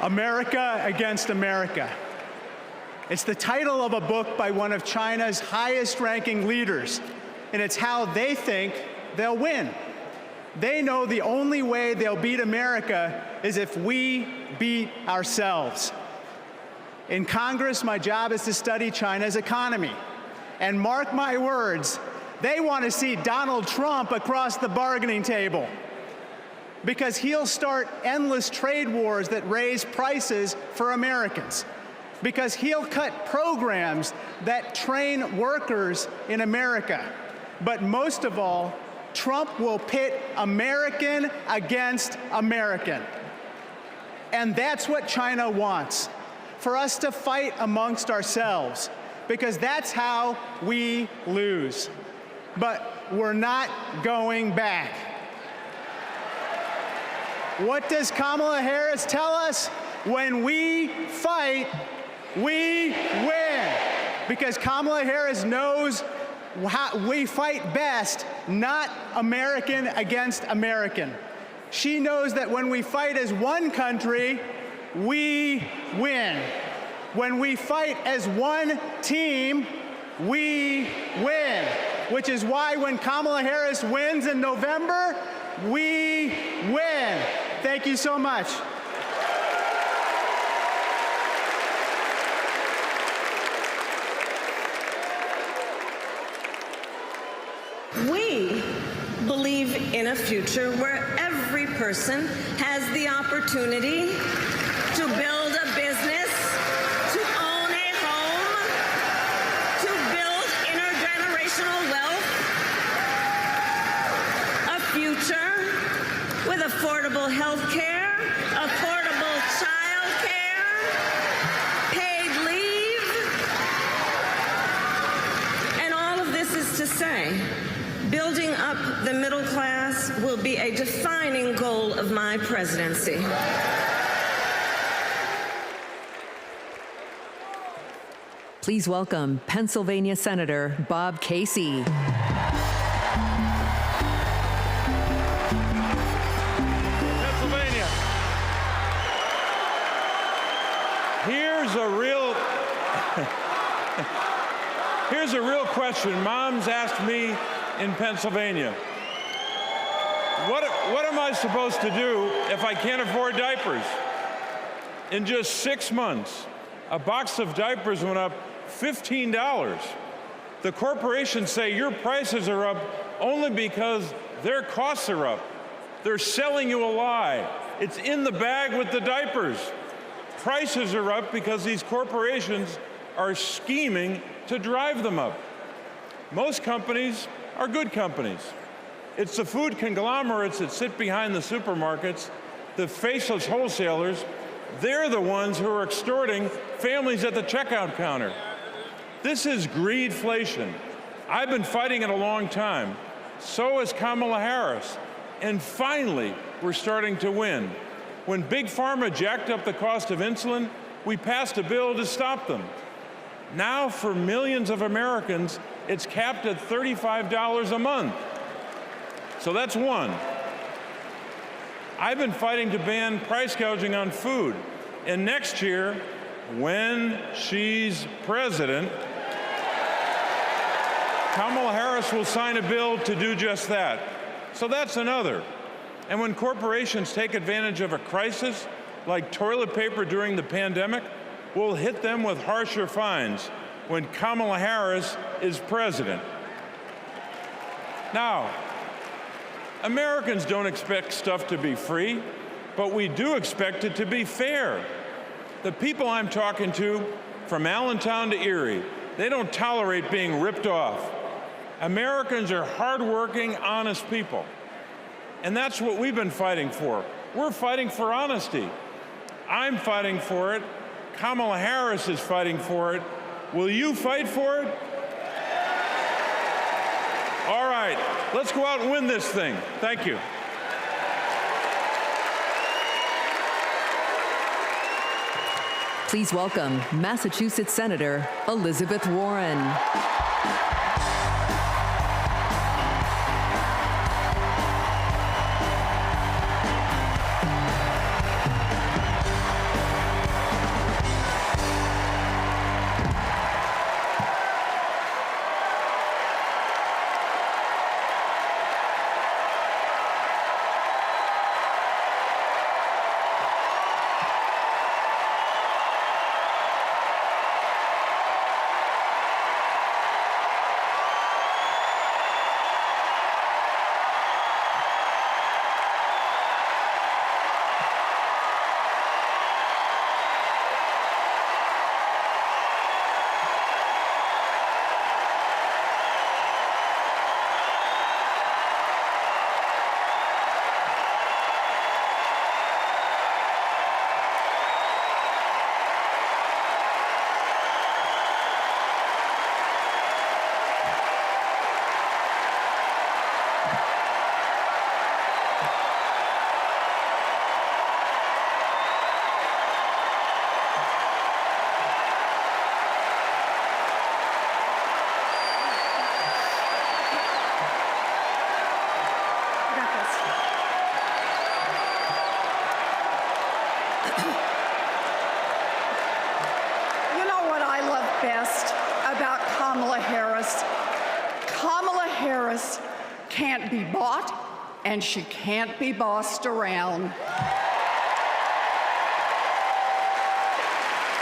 [SPEAKER 11] America Against America. It's the title of a book by one of China's highest-ranking leaders, and it's how they think they'll win. They know the only way they'll beat America is if we beat ourselves. In Congress, my job is to study China's economy. And mark my words, they want to see Donald Trump across the bargaining table, because he'll start endless trade wars that raise prices for Americans, because he'll cut programs that train workers in America. But most of all, Trump will pit American against American. And that's what China wants, for us to fight amongst ourselves, because that's how we lose. But we're not going back. What does Kamala Harris tell us? When we fight, we win. Because Kamala Harris knows how we fight best, not American against American. She knows that when we fight as one country, we win. When we fight as one team, we win. Which is why when Kamala Harris wins in November, we win. Thank you so much.
[SPEAKER 7] We believe in a future where every person has the opportunity to build a business, to own a home, to build intergenerational wealth, a future with affordable health care, affordable child care, paid leave, and all of this is to say, building up the middle class will be a defining goal of my presidency.
[SPEAKER 2] Please welcome Pennsylvania Senator Bob Casey.
[SPEAKER 8] Pennsylvania. Here's a real question. Moms asked me in Pennsylvania, what am I supposed to do if I can't afford diapers? In just 6 months, a box of diapers went up $15. The corporations say your prices are up only because their costs are up. They're selling you a lie. It's in the bag with the diapers. Prices are up because these corporations are scheming to drive them up. Most companies are good companies. It's the food conglomerates that sit behind the supermarkets, the faceless wholesalers. They're the ones who are extorting families at the checkout counter. This is greedflation. I've been fighting it a long time. So has Kamala Harris. And finally, we're starting to win. When Big Pharma jacked up the cost of insulin, we passed a bill to stop them. Now, for millions of Americans, it's capped at $35 a month. So that's one. I've been fighting to ban price gouging on food. And next year, when she's president, Kamala Harris will sign a bill to do just that. So that's another. And when corporations take advantage of a crisis, like toilet paper during the pandemic, we'll hit them with harsher fines when Kamala Harris is president. Now, Americans don't expect stuff to be free, but we do expect it to be fair. The people I'm talking to, from Allentown to Erie, they don't tolerate being ripped off. Americans are hardworking, honest people. And that's what we've been fighting for. We're fighting for honesty. I'm fighting for it. Kamala Harris is fighting for it. Will you fight for it? All right, let's go out and win this thing. Thank you.
[SPEAKER 2] Please welcome Massachusetts Senator Elizabeth Warren.
[SPEAKER 3] Harris can't be bought and she can't be bossed around.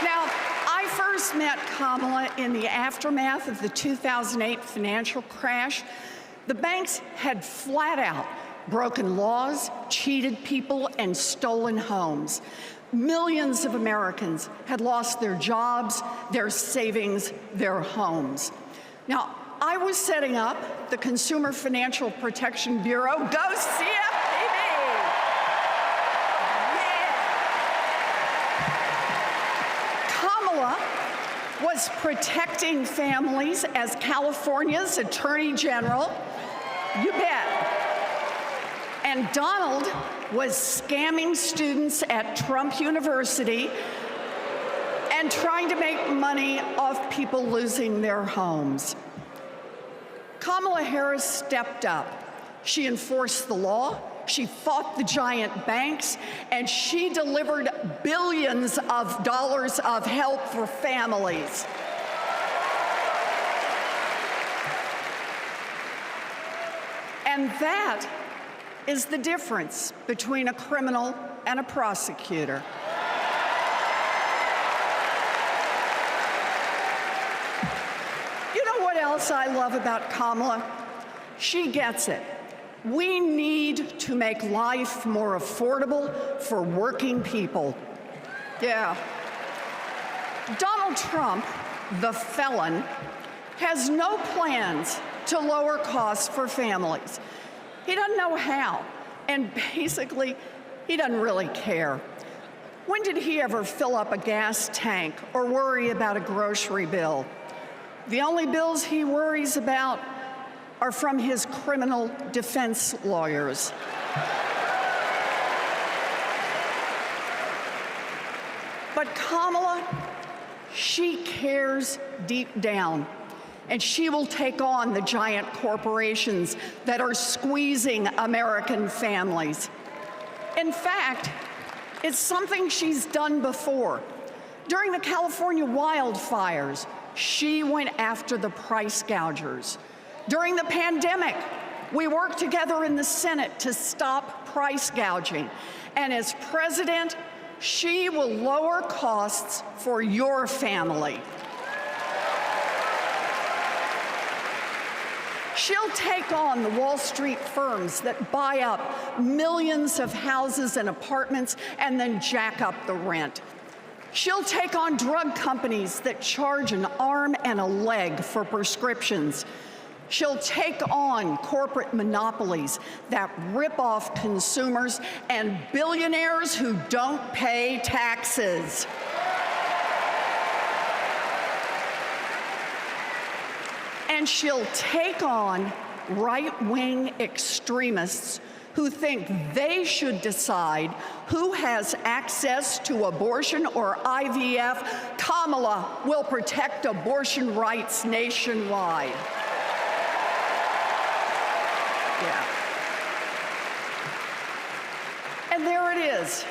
[SPEAKER 3] Now, I first met Kamala in the aftermath of the 2008 financial crash. The banks had flat out broken laws, cheated people, and stolen homes. Millions of Americans had lost their jobs, their savings, their homes. Now, I was setting up the Consumer Financial Protection Bureau. Go CFPB! Yeah! Kamala was protecting families as California's Attorney General. You bet. And Donald was scamming students at Trump University and trying to make money off people losing their homes. Kamala Harris stepped up. She enforced the law, she fought the giant banks, and she delivered billions of dollars of help for families. And that is the difference between a criminal and a prosecutor. You know what else I love about Kamala? She gets it. We need to make life more affordable for working people. Yeah. Donald Trump, the felon, has no plans to lower costs for families. He doesn't know how, and basically, he doesn't really care. When did he ever fill up a gas tank or worry about a grocery bill? The only bills he worries about are from his criminal defense lawyers. But Kamala, she cares deep down. And she will take on the giant corporations that are squeezing American families. In fact, it's something she's done before. During the California wildfires, she went after the price gougers. During the pandemic, we worked together in the Senate to stop price gouging. And as president, she will lower costs for your family. She'll take on the Wall Street firms that buy up millions of houses and apartments and then jack up the rent. She'll take on drug companies that charge an arm and a leg for prescriptions. She'll take on corporate monopolies that rip off consumers and billionaires who don't pay taxes. And she'll take on right-wing extremists who think they should decide who has access to abortion or IVF. Kamala will protect abortion rights nationwide. Yeah. And there it is.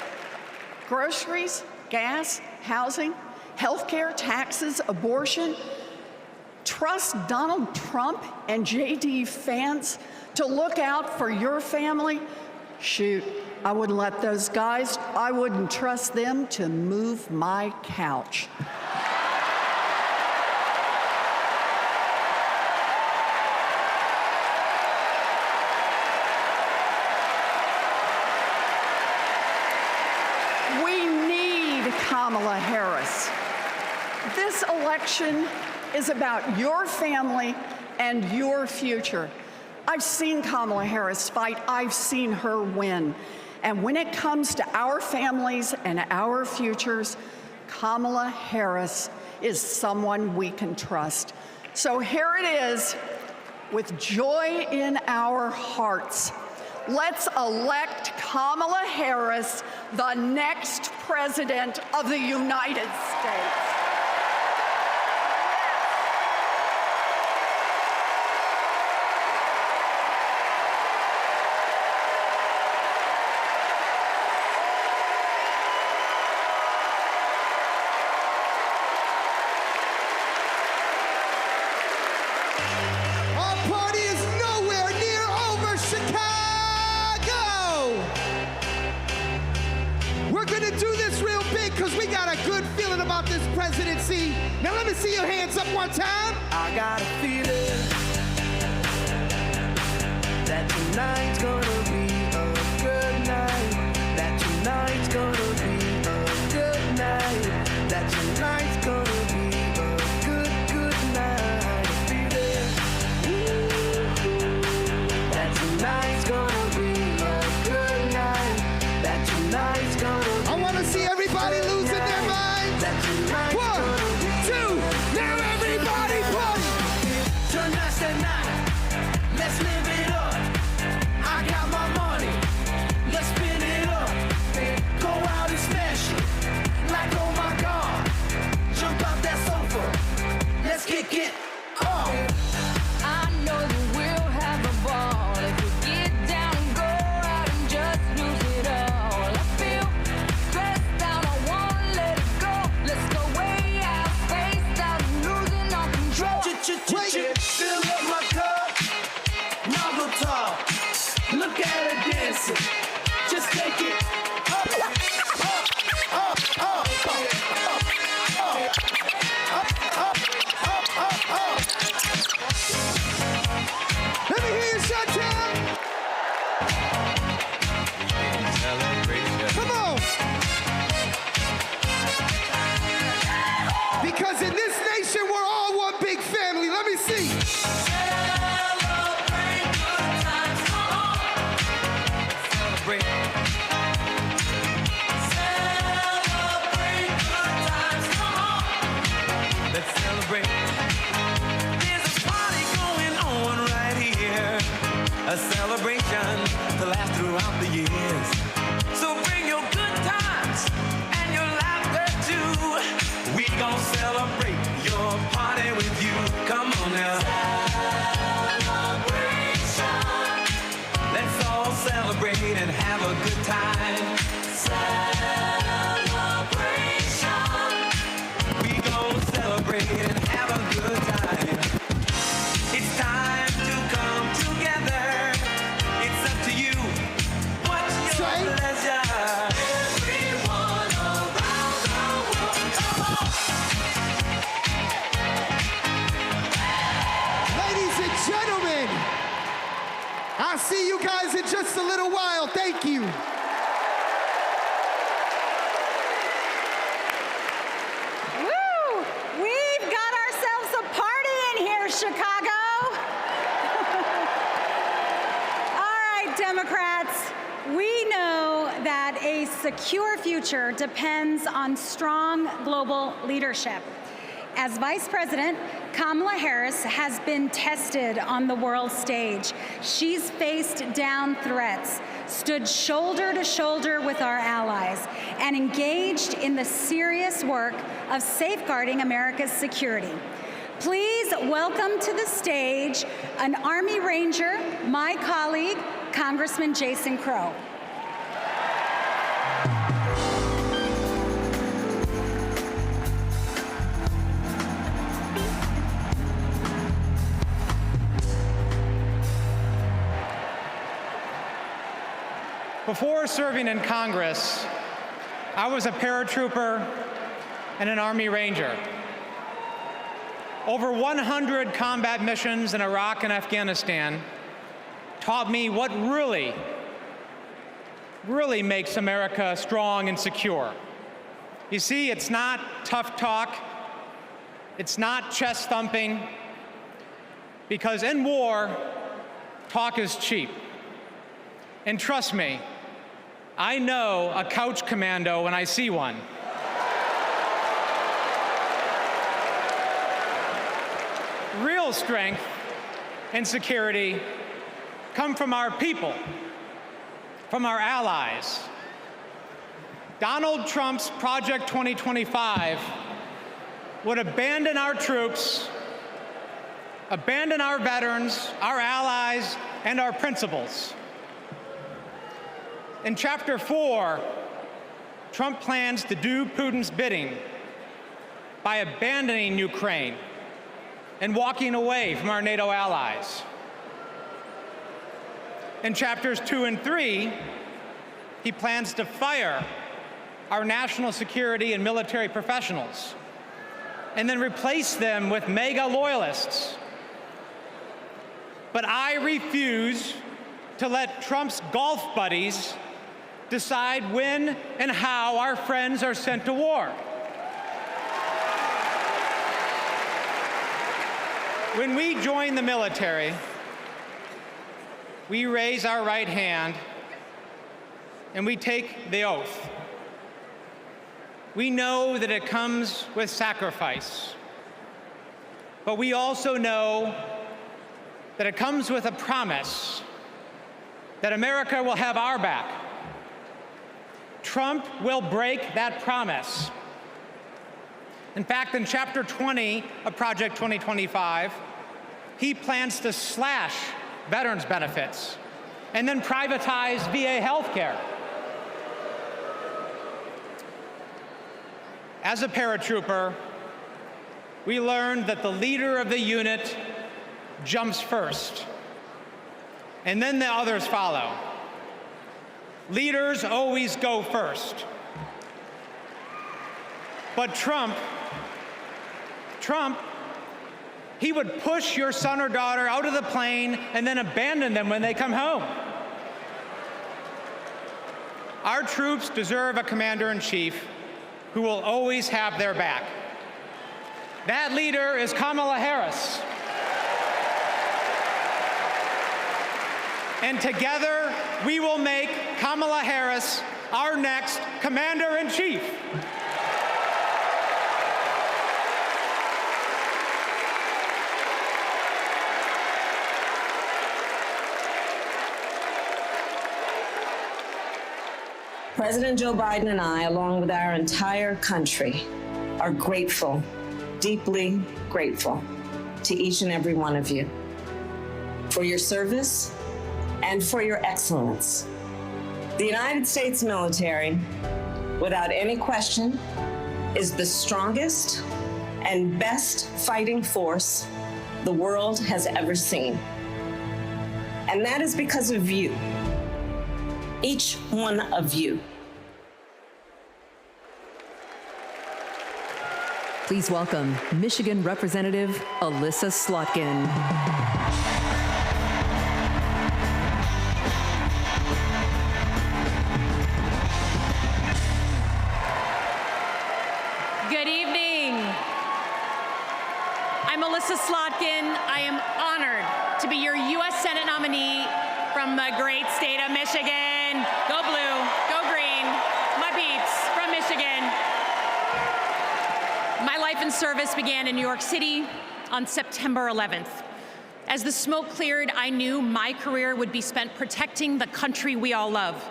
[SPEAKER 3] Groceries, gas, housing, healthcare, taxes, abortion. Trust Donald Trump and JD Vance to look out for your family? Shoot, I wouldn't let those guys, I wouldn't trust them to move my couch. We need Kamala Harris. This election is about your family and your future. I've seen Kamala Harris fight. I've seen her win. And when it comes to our families and our futures, Kamala Harris is someone we can trust. So here it is, with joy in our hearts. Let's elect Kamala Harris the next President of the United States.
[SPEAKER 26] Our party is nowhere Now let me see your hands up one time.
[SPEAKER 9] I got a feeling that tonight's gonna be a good night. That tonight's gonna be a good night. That tonight's gonna be a good, good night. Feeling that tonight's gonna be a good night. That tonight's gonna be
[SPEAKER 26] I want to see everybody losing their minds.
[SPEAKER 9] that tonight's
[SPEAKER 26] 1, 2, now everybody party.
[SPEAKER 9] Tonight's the night. Let's live it up. I got my money. Let's spin it up. Go out and smash it. Like, oh my God. Jump out that sofa. Let's kick it off.
[SPEAKER 4] I know that we'll have a ball if we get down and go out and just lose it all. I feel stressed out, I wanna let it go. Let's go way out, spaced out, and losing all control.
[SPEAKER 9] Fill up my cup. Now go talk. Look at her dancing. Just take it up, up, up, up, up.
[SPEAKER 26] Let me hear you shout down. Come on. Because in this nation, we're all one big family. Let me see.
[SPEAKER 9] Celebrate. Let's celebrate. There's a party going on right here. A celebration to last throughout the years. So bring your good times and your laughter too. We gon' celebrate your party with you. Come on now. Celebration. Let's all celebrate and have a good time. Celebration. We gon' celebrate and have a good time. It's time to come together. It's up to you. What's your pleasure? Everyone around the world, come on.
[SPEAKER 26] Ladies and gentlemen, I'll see you guys in just a little while. Thank you.
[SPEAKER 13] Woo! We've got ourselves a party in here, Chicago. All right, Democrats, we know that a secure future depends on strong global leadership. As Vice President, Kamala Harris has been tested on the world stage. She's faced down threats, stood shoulder to shoulder with our allies, and engaged in the serious work of safeguarding America's security. Please welcome to the stage an Army Ranger, my colleague, Congressman Jason Crow.
[SPEAKER 5] Before serving in Congress, I was a paratrooper and an Army Ranger. Over 100 combat missions in Iraq and Afghanistan taught me what really makes America strong and secure. You see, it's not tough talk, it's not chest thumping, because in war, talk is cheap. And trust me, I know a couch commando when I see one. Real strength and security come from our people, from our allies. Donald Trump's Project 2025 would abandon our troops, abandon our veterans, our allies, and our principles. In Chapter 4, Trump plans to do Putin's bidding by abandoning Ukraine and walking away from our NATO allies. In Chapters 2 and 3, he plans to fire our national security and military professionals and then replace them with MAGA loyalists. But I refuse to let Trump's golf buddies decide when and how our friends are sent to war. When we join the military, we raise our right hand and we take the oath. We know that it comes with sacrifice, but we also know that it comes with a promise that America will have our back. Trump will break that promise. In fact, in Chapter 20 of Project 2025, he plans to slash veterans' benefits and then privatize VA health care. As a paratrooper, we learned that the leader of the unit jumps first, and then the others follow. Leaders always go first. But Trump, he would push your son or daughter out of the plane and then abandon them when they come home. Our troops deserve a commander-in-chief who will always have their back. That leader is Kamala Harris. And together, we will make Kamala Harris our next commander-in-chief.
[SPEAKER 7] President Joe Biden and I, along with our entire country, are grateful, deeply grateful to each and every one of you for your service and for your excellence. The United States military, without any question, is the strongest and best fighting force the world has ever seen. And that is because of you, each one of you.
[SPEAKER 2] Please welcome Michigan Representative Alyssa Slotkin.
[SPEAKER 10] Good evening. I'm Alyssa Slotkin. I am honored to be your U.S. Senate nominee from the great state of Michigan. Go blue, go green, my peeps from Michigan. My life in service began in New York City on September 11th. As the smoke cleared, I knew my career would be spent protecting the country we all love.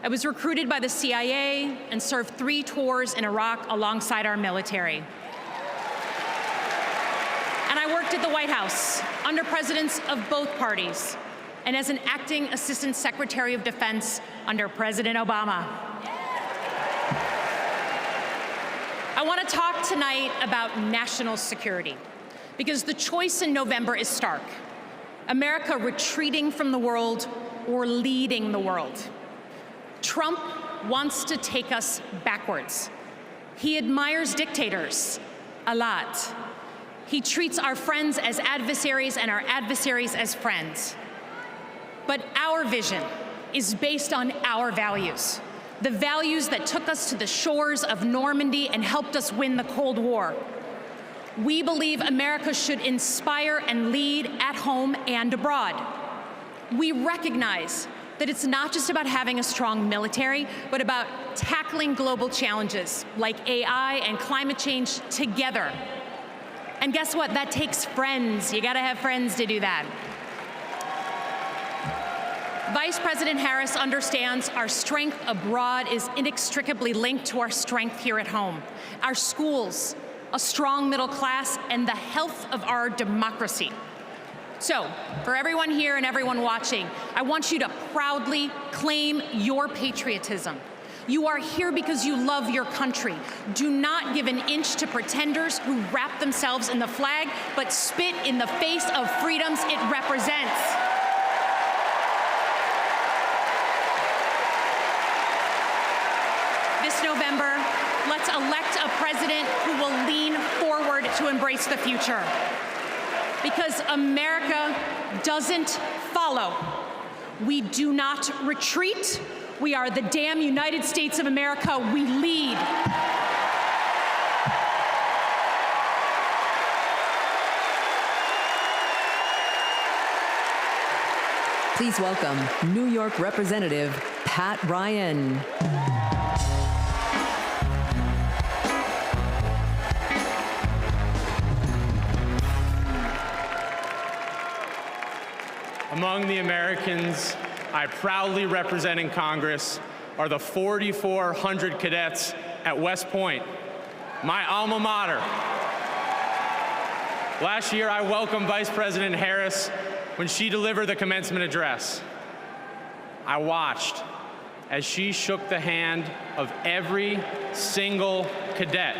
[SPEAKER 10] I was recruited by the CIA and served 3 tours in Iraq alongside our military. And I worked at the White House under presidents of both parties and as an acting Assistant Secretary of Defense under President Obama. I want to talk tonight about national security because the choice in November is stark. America retreating from the world or leading the world. Trump wants to take us backwards. He admires dictators a lot. He treats our friends as adversaries and our adversaries as friends. But our vision is based on our values, the values that took us to the shores of Normandy and helped us win the Cold War. We believe America should inspire and lead at home and abroad. We recognize that it's not just about having a strong military, but about tackling global challenges like AI and climate change together. And guess what? That takes friends. You gotta have friends to do that. Vice President Harris understands our strength abroad is inextricably linked to our strength here at home. Our schools, a strong middle class, and the health of our democracy. So, for everyone here and everyone watching, I want you to proudly claim your patriotism. You are here because you love your country. Do not give an inch to pretenders who wrap themselves in the flag, but spit in the face of freedoms it represents. The this November, let's elect a president who will lean forward to embrace the future. Because America doesn't follow. We do not retreat. We are the damn United States of America. We lead.
[SPEAKER 2] Please welcome New York Representative Pat Ryan.
[SPEAKER 12] Among the Americans I proudly represent in Congress are the 4,400 cadets at West Point, my alma mater. Last year, I welcomed Vice President Harris when she delivered the commencement address. I watched as she shook the hand of every single cadet.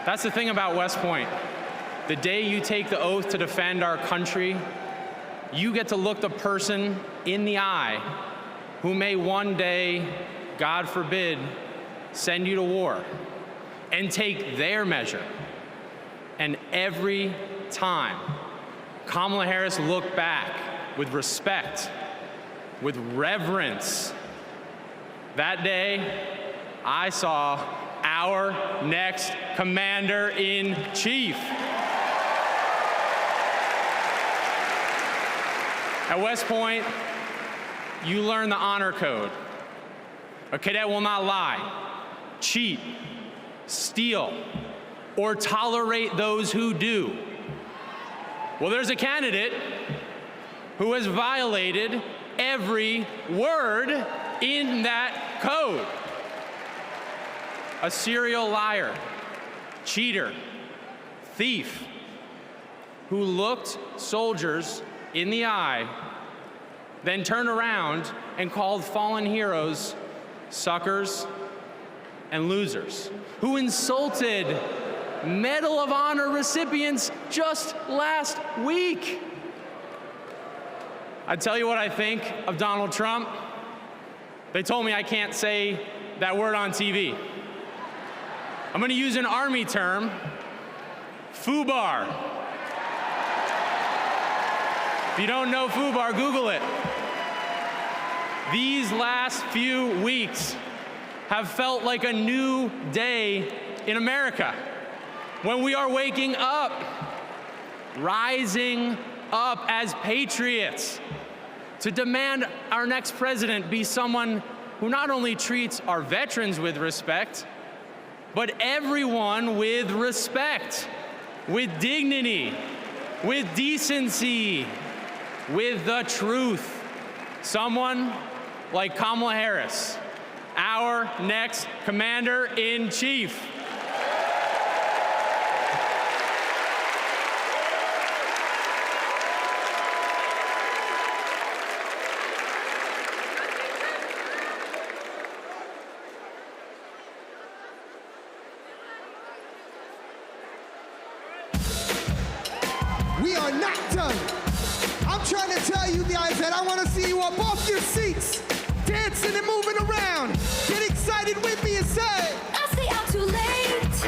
[SPEAKER 12] That's the thing about West Point. The day you take the oath to defend our country, you get to look the person in the eye who may one day, God forbid, send you to war and take their measure. And every time, Kamala Harris looked back with respect, with reverence. That day, I saw our next Commander-in-Chief. At West Point, you learn the honor code. A cadet will not lie, cheat, steal, or tolerate those who do. Well, there's a candidate who has violated every word in that code. A serial liar, cheater, thief, who looked soldiers in the eye, then turned around and called fallen heroes suckers and losers, who insulted Medal of Honor recipients just last week. I tell you what I think of Donald Trump. They told me I can't say that word on TV. I'm going to use an Army term, FUBAR. If you don't know FUBAR, Google it. These last few weeks have felt like a new day in America, when we are waking up, rising up as patriots to demand our next president be someone who not only treats our veterans with respect, but everyone with respect, with dignity, with decency, with the truth. Someone like Kamala Harris, our next Commander-in-Chief.
[SPEAKER 26] We are not done. I'm trying to tell you guys that I want to see you up off your seats, dancing and moving around. Get excited with me and say,
[SPEAKER 4] I say I'm too late.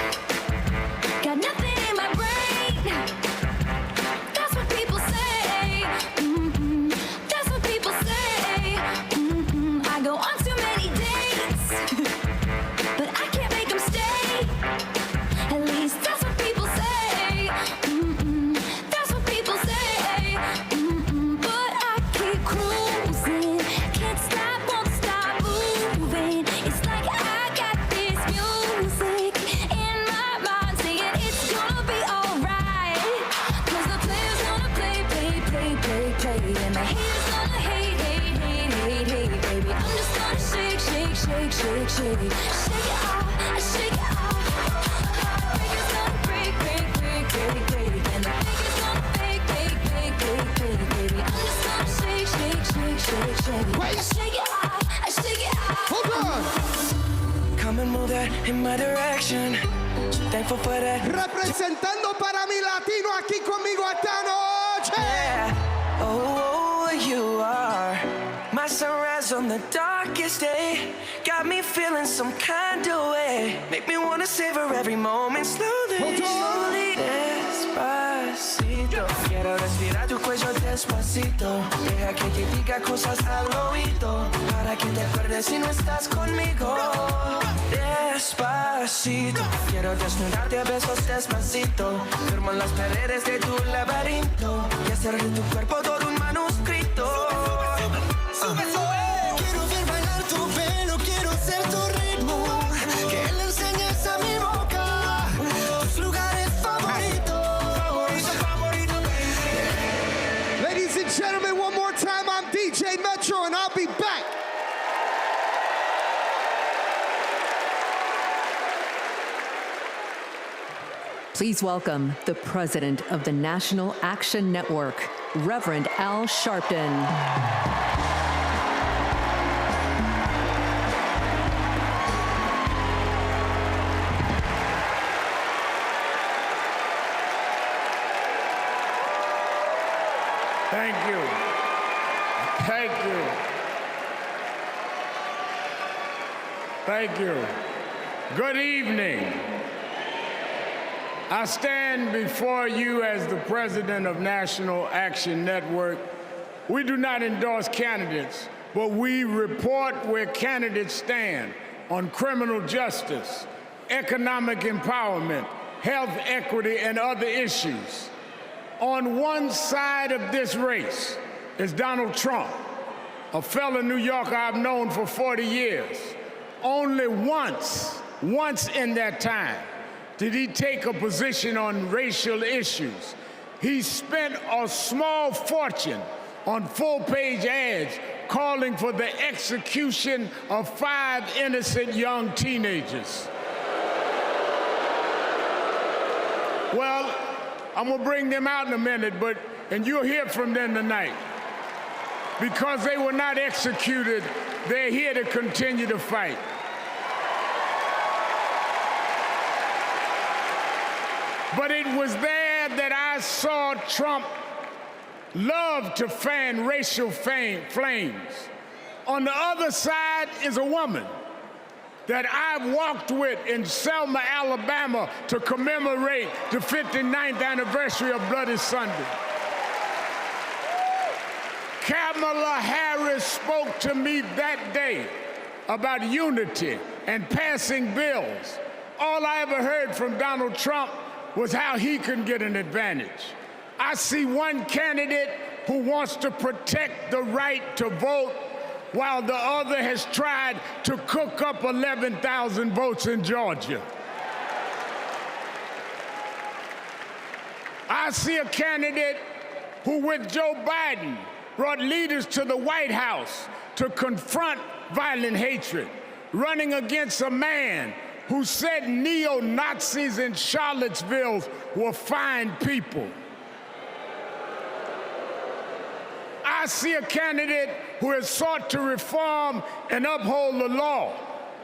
[SPEAKER 4] Got nothing in my brain. That's what people say. That's what people say. I go on too many dates, but I can't make them stay. At least that's what people say. That's what people say. But I keep cruising. Can't stop, won't stop moving. It's like I got this music in my mind saying it's gonna be alright. 'Cause the player's gonna play, play, play, play, play. And the haters gonna hate, hate, hate, hate, hate, baby. I'm just gonna shake, shake, shake, shake, shake. Shake it off, shake it off. Breakers gonna break, break, break, break, break. And the fakers gonna fake, fake, fake, fake, fake, baby. I'm just gonna shake, shake, shake, shake, shake. Shake it off, shake it off.
[SPEAKER 26] Hold on.
[SPEAKER 9] Come and move that in my direction. So thankful for that.
[SPEAKER 26] Representando para mi latino aquí conmigo esta noche.
[SPEAKER 9] Yeah. Oh, you are my sunrise on the darkest day. Got me feeling some kind of way. Make me wanna savor every moment slowly, slowly. Despacito, quiero respirar tu cuello despacito. Deja que te diga cosas al oído, para que te acuerdes si no estás conmigo. Despacito, quiero desnudarte a besos despacito. Firmo en las paredes de tu laberinto y hacer de tu cuerpo todo un manuscrito.
[SPEAKER 14] Sube, quiero ver bailar tu pelo, quiero ser tu ritmo. Que le enseñes a mi boca tus lugares favoritos.
[SPEAKER 26] Ladies and gentlemen, one more time, I'm DJ Metro, and I'll be back.
[SPEAKER 2] Please welcome the president of the National Action Network, Reverend Al Sharpton.
[SPEAKER 19] Thank you. Thank you. Thank you. Good evening. I stand before you as the president of National Action Network. We do not endorse candidates, but we report where candidates stand on criminal justice, economic empowerment, health equity, and other issues. On one side of this race is Donald Trump, a fellow New Yorker I've known for 40 years. Only once in that time, did he take a position on racial issues. He spent a small fortune on full-page ads calling for the execution of 5 innocent young teenagers. Well, I'm gonna bring them out in a minute, and you'll hear from them tonight. Because they were not executed, they're here to continue to fight. But it was there that I saw Trump love to fan racial flames. On the other side is a woman that I've walked with in Selma, Alabama to commemorate the 59th anniversary of Bloody Sunday. Kamala Harris spoke to me that day about unity and passing bills. All I ever heard from Donald Trump was how he can get an advantage. I see one candidate who wants to protect the right to vote, while the other has tried to cook up 11,000 votes in Georgia. I see a candidate who, with Joe Biden, brought leaders to the White House to confront violent hatred, running against a man who said neo-Nazis in Charlottesville were fine people. I see a candidate who has sought to reform and uphold the law,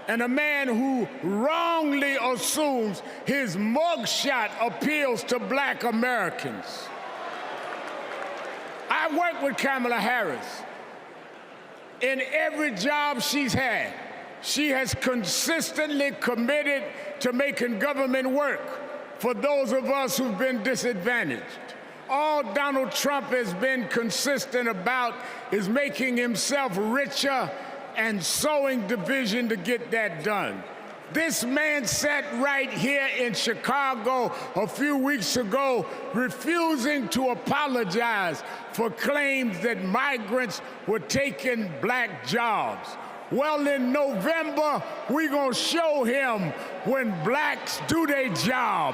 [SPEAKER 19] and a man who wrongly assumes his mugshot appeals to Black Americans. I worked with Kamala Harris. In every job she's had, she has consistently committed to making government work for those of us who've been disadvantaged. All Donald Trump has been consistent about is making himself richer and sowing division to get that done. This man sat right here in Chicago a few weeks ago, refusing to apologize for claims that migrants were taking Black jobs. Well, in November, we're gonna show him when Blacks do their job.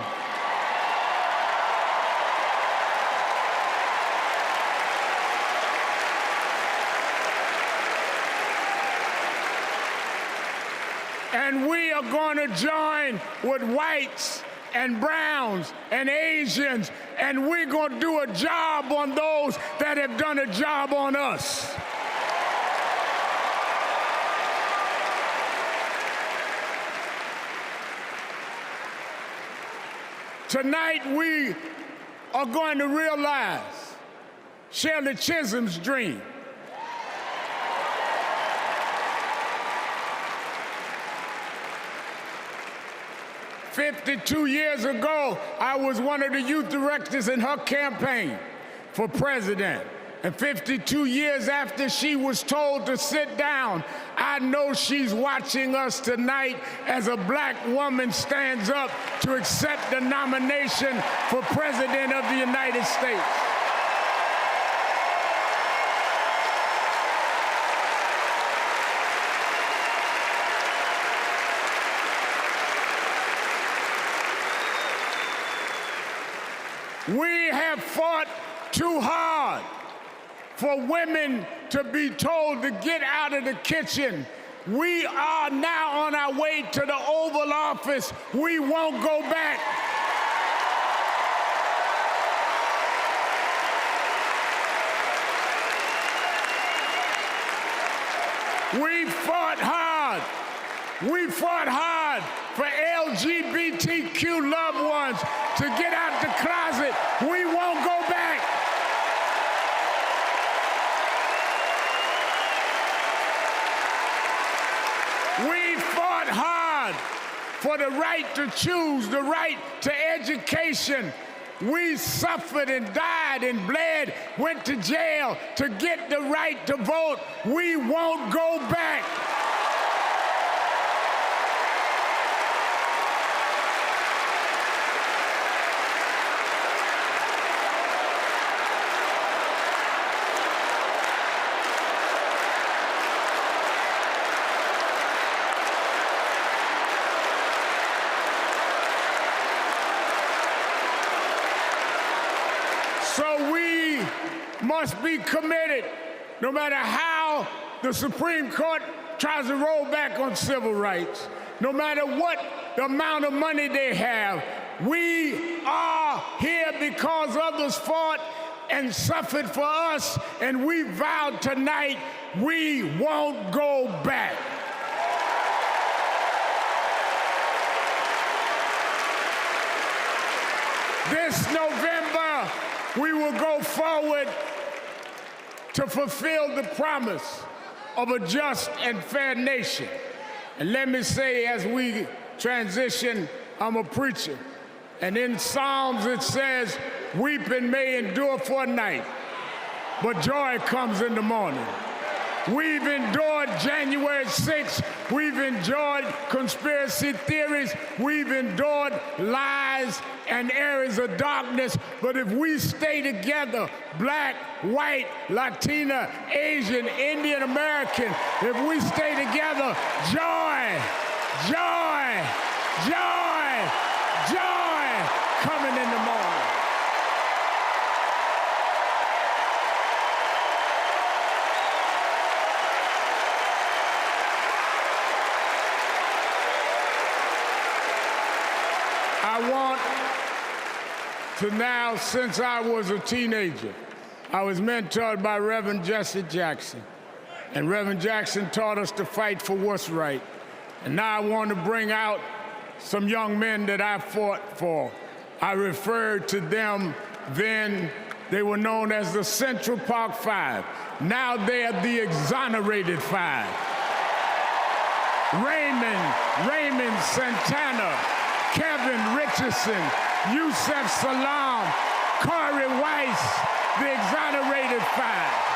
[SPEAKER 19] And we are going to join with whites and browns and Asians, and we're going to do a job on those that have done a job on us. Tonight, we are going to realize Shirley Chisholm's dream. 52 years ago, I was one of the youth directors in her campaign for president. And 52 years after she was told to sit down, I know she's watching us tonight as a black woman stands up to accept the nomination for President of the United States. We have fought too hard for women to be told to get out of the kitchen. We are now on our way to the Oval Office. We won't go back. We fought hard. We fought hard for LGBTQ loved ones to get out the closet. We won't go back. We fought hard for the right to choose, the right to education. We suffered and died and bled, went to jail to get the right to vote. We won't go back. So we must be committed, no matter how the Supreme Court tries to roll back on civil rights, no matter what the amount of money they have. We are here because others fought and suffered for us, and we vowed tonight we won't go back. This November, we will go forward to fulfill the promise of a just and fair nation. And let me say, as we transition, I'm a preacher. And in Psalms it says, weeping may endure for a night, but joy comes in the morning. We've endured January 6th. We've endured conspiracy theories. We've endured lies and areas of darkness. But if we stay together, black, white, Latina, Asian, Indian American, if we stay together, joy, joy, joy, joy coming in the morning. I want to now, since I was a teenager, I was mentored by Reverend Jesse Jackson. And Reverend Jackson taught us to fight for what's right. And now I want to bring out some young men that I fought for. I referred to them then, they were known as the Central Park Five. Now they're the exonerated Five. Raymond Santana, Kevin Richardson, Yusef Salam, Corey Weiss, the exonerated Five.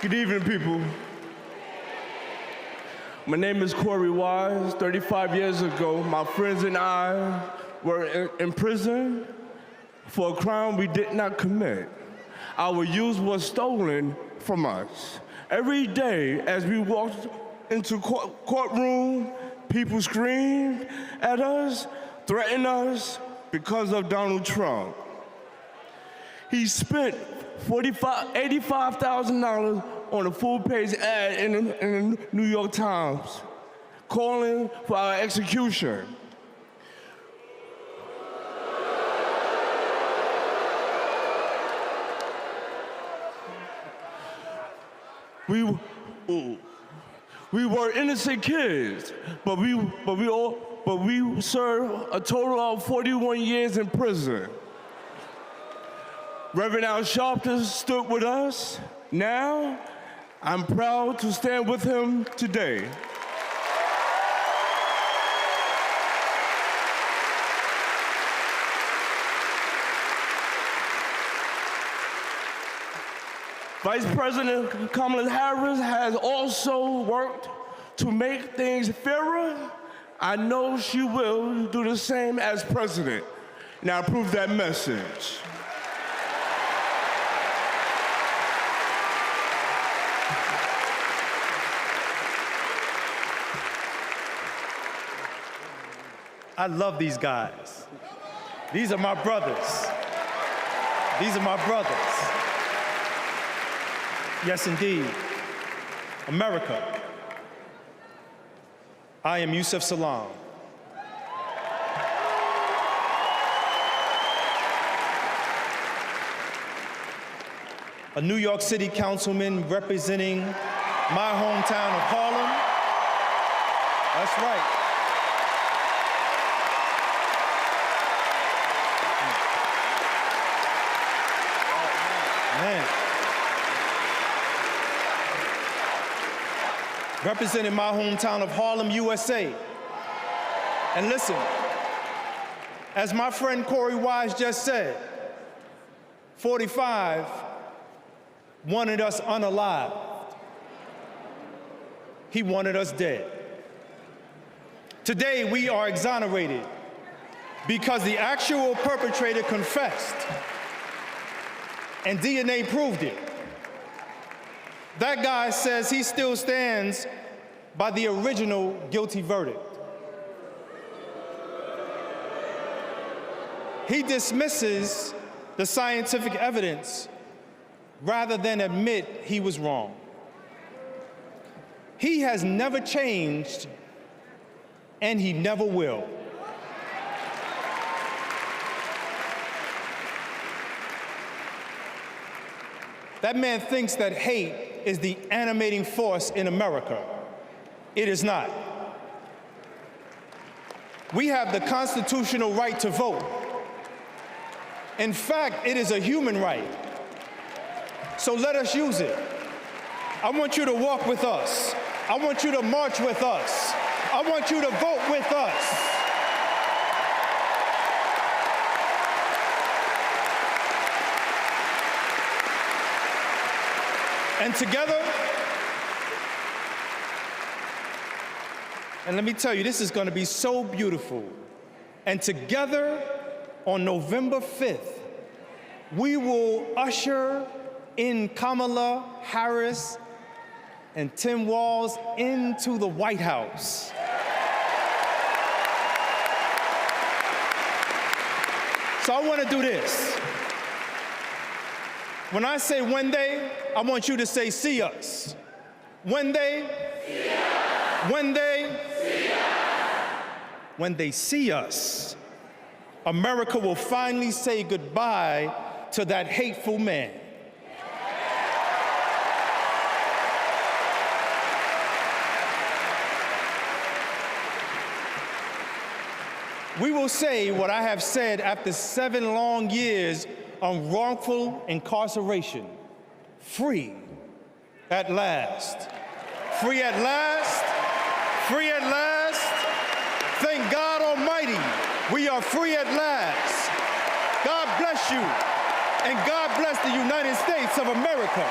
[SPEAKER 16] Good evening, people. My name is Corey Wise. 35 years ago, my friends and I were in prison for a crime we did not commit. Our youth was stolen from us. Every day, as we walked into courtroom, people screamed at us, threatened us, because of Donald Trump. He spent $85,000 on a full-page ad in the New York Times, calling for our execution. We were innocent kids, but we served a total of 41 years in prison. Reverend Al Sharpton stood with us. Now, I'm proud to stand with him today. Vice President Kamala Harris has also worked to make things fairer. I know she will do the same as president. And I approve that message.
[SPEAKER 17] I love these guys. These are my brothers. These are my brothers. Yes, indeed. America. I am Yusef Salaam. A New York City councilman representing my hometown of Harlem. That's right. Man. Representing my hometown of Harlem, USA. And listen, as my friend Corey Wise just said, 45 wanted us unalived. He wanted us dead. Today, we are exonerated because the actual perpetrator confessed, and DNA proved it. That guy says he still stands by the original guilty verdict. He dismisses the scientific evidence rather than admit he was wrong. He has never changed, and he never will. That man thinks that hate is the animating force in America. It is not. We have the constitutional right to vote. In fact, it is a human right. So let us use it. I want you to walk with us. I want you to march with us. I want you to vote with us. And together, and let me tell you, this is going to be so beautiful. And together, on November 5th, we will usher in Kamala Harris and Tim Walz into the White House. So I want to do this. When I say when they, I want you to say see us. When they, see us. When they, see us. When they see us, America will finally say goodbye to that hateful man. We will say what I have said after 7 long years on wrongful incarceration. Free at last. Free at last. Free at last. Thank God Almighty, we are free at last. God bless you, and God bless the United States of America.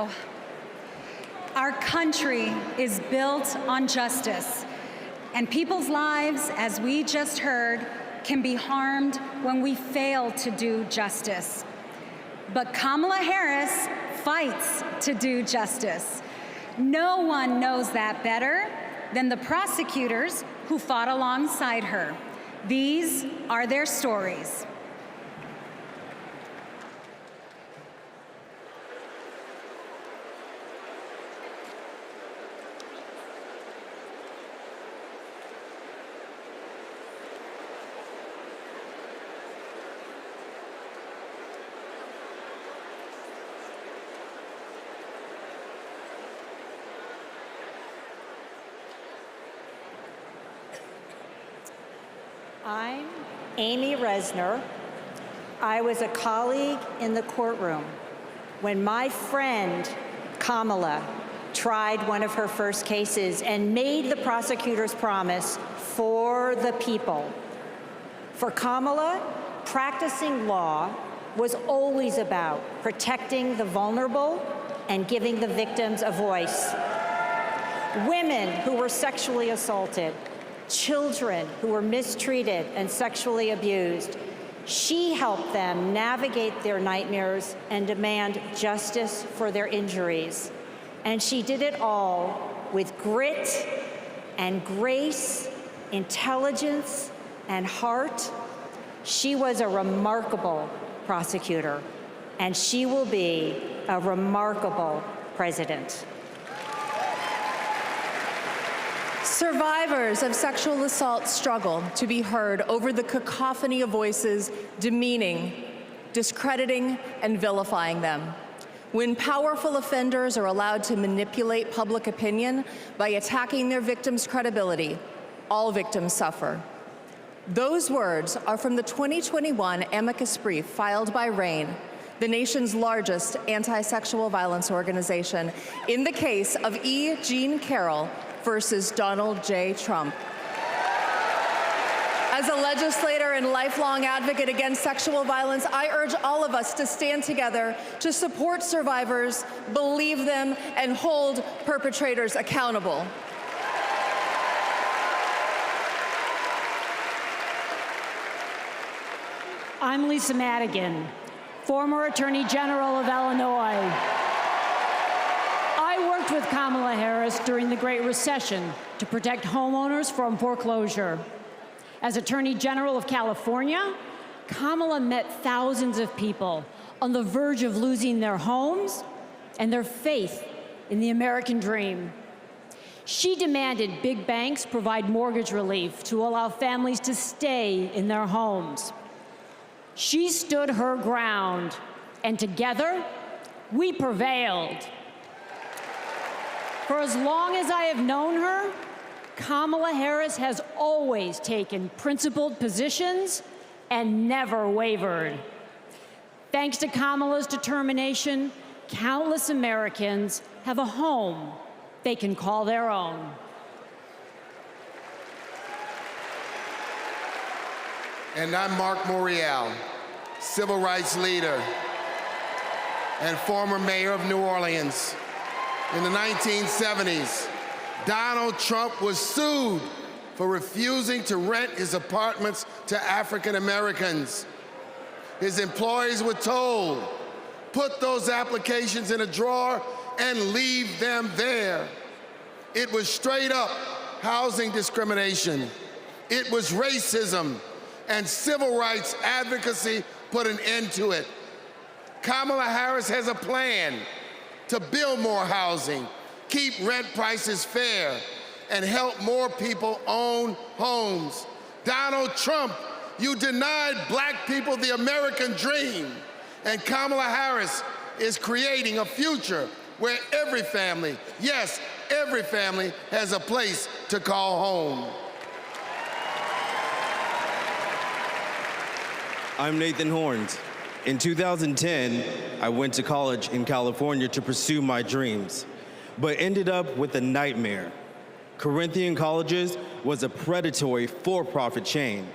[SPEAKER 13] Wow. Our country is built on justice, and people's lives, as we just heard, can be harmed when we fail to do justice. But Kamala Harris fights to do justice. No one knows that better than the prosecutors who fought alongside her. These are their stories.
[SPEAKER 18] I'm Amy Resner. I was a colleague in the courtroom when my friend Kamala tried one of her first cases and made the prosecutor's promise for the people. For Kamala, practicing law was always about protecting the vulnerable and giving the victims a voice. Women who were sexually assaulted, children who were mistreated and sexually abused. She helped them navigate their nightmares and demand justice for their injuries. And she did it all with grit and grace, intelligence and heart. She was a remarkable prosecutor, and she will be a remarkable president.
[SPEAKER 20] Survivors of sexual assault struggle to be heard over the cacophony of voices demeaning, discrediting, and vilifying them. When powerful offenders are allowed to manipulate public opinion by attacking their victims' credibility, all victims suffer. Those words are from the 2021 amicus brief filed by RAINN, the nation's largest anti-sexual violence organization, in the case of E. Jean Carroll versus Donald J. Trump. As a legislator and lifelong advocate against sexual violence, I urge all of us to stand together to support survivors, believe them, and hold perpetrators accountable.
[SPEAKER 22] I'm Lisa Madigan, former Attorney General of Illinois. I worked with Kamala Harris during the Great Recession to protect homeowners from foreclosure. As Attorney General of California, Kamala met thousands of people on the verge of losing their homes and their faith in the American dream. She demanded big banks provide mortgage relief to allow families to stay in their homes. She stood her ground, and together, we prevailed. For as long as I have known her, Kamala Harris has always taken principled positions and never wavered. Thanks to Kamala's determination, countless Americans have a home they can call their own.
[SPEAKER 23] And I'm Mark Morial, civil rights leader and former mayor of New Orleans. In the 1970s, Donald Trump was sued for refusing to rent his apartments to African Americans. His employees were told, put those applications in a drawer and leave them there. It was straight up housing discrimination. It was racism, and civil rights advocacy put an end to it. Kamala Harris has a plan to build more housing, keep rent prices fair, and help more people own homes. Donald Trump, you denied black people the American dream, and Kamala Harris is creating a future where every family, yes, every family has a place to call home.
[SPEAKER 24] I'm Nathan Horns. In 2010, I went to college in California to pursue my dreams, but ended up with a nightmare. Corinthian Colleges was a predatory for-profit chain.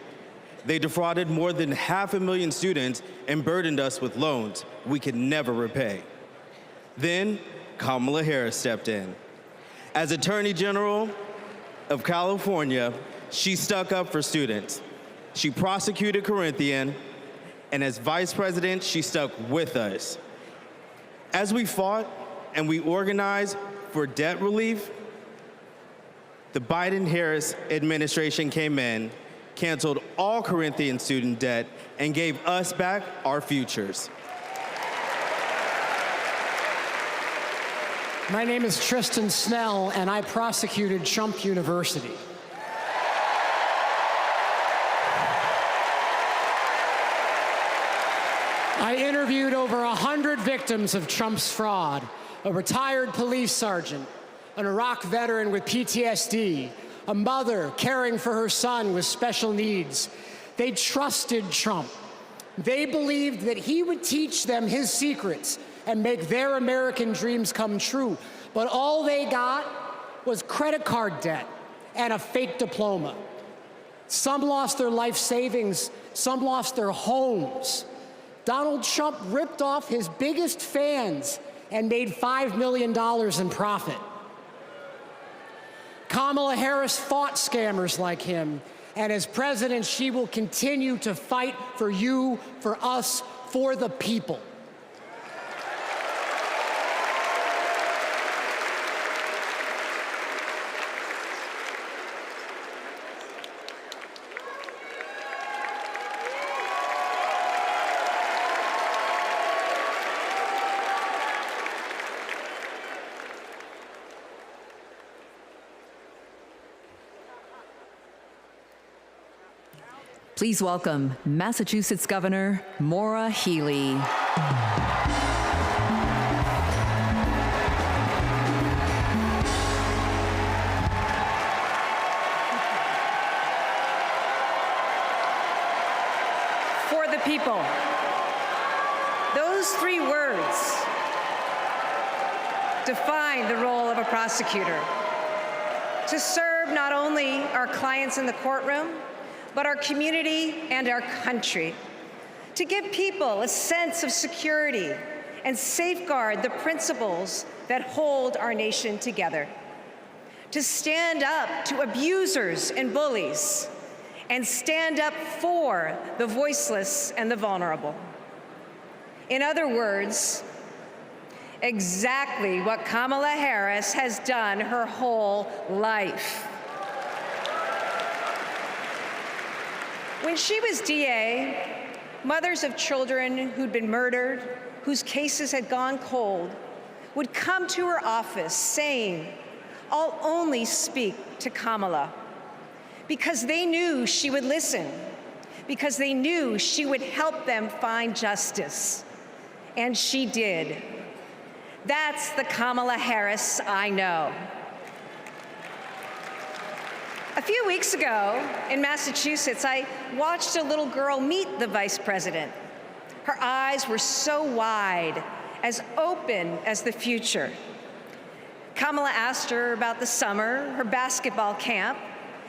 [SPEAKER 24] They defrauded more than 500,000 students and burdened us with loans we could never repay. Then, Kamala Harris stepped in. As Attorney General of California, she stuck up for students. She prosecuted Corinthian, and as Vice President, she stuck with us. As we fought and we organized for debt relief, the Biden-Harris administration came in, canceled all Corinthian student debt, and gave us back our futures.
[SPEAKER 1] My name is Tristan Snell, and I prosecuted Trump University. I interviewed over 100 victims of Trump's fraud, a retired police sergeant, an Iraq veteran with PTSD, a mother caring for her son with special needs. They trusted Trump. They believed that he would teach them his secrets and make their American dreams come true. But all they got was credit card debt and a fake diploma. Some lost their life savings, some lost their homes. Donald Trump ripped off his biggest fans and made $5 million in profit. Kamala Harris fought scammers like him, and as president, she will continue to fight for you, for us, for the people.
[SPEAKER 2] Please welcome Massachusetts Governor Maura Healey.
[SPEAKER 6] For the people. Those three words define the role of a prosecutor. To serve not only our clients in the courtroom, but our community and our country. To give people a sense of security and safeguard the principles that hold our nation together. To stand up to abusers and bullies, and stand up for the voiceless and the vulnerable. In other words, exactly what Kamala Harris has done her whole life. When she was DA, mothers of children who'd been murdered, whose cases had gone cold, would come to her office saying, "I'll only speak to Kamala," because they knew she would listen, because they knew she would help them find justice. And she did. That's the Kamala Harris I know. A few weeks ago in Massachusetts, I watched a little girl meet the vice president. Her eyes were so wide, as open as the future. Kamala asked her about the summer, her basketball camp,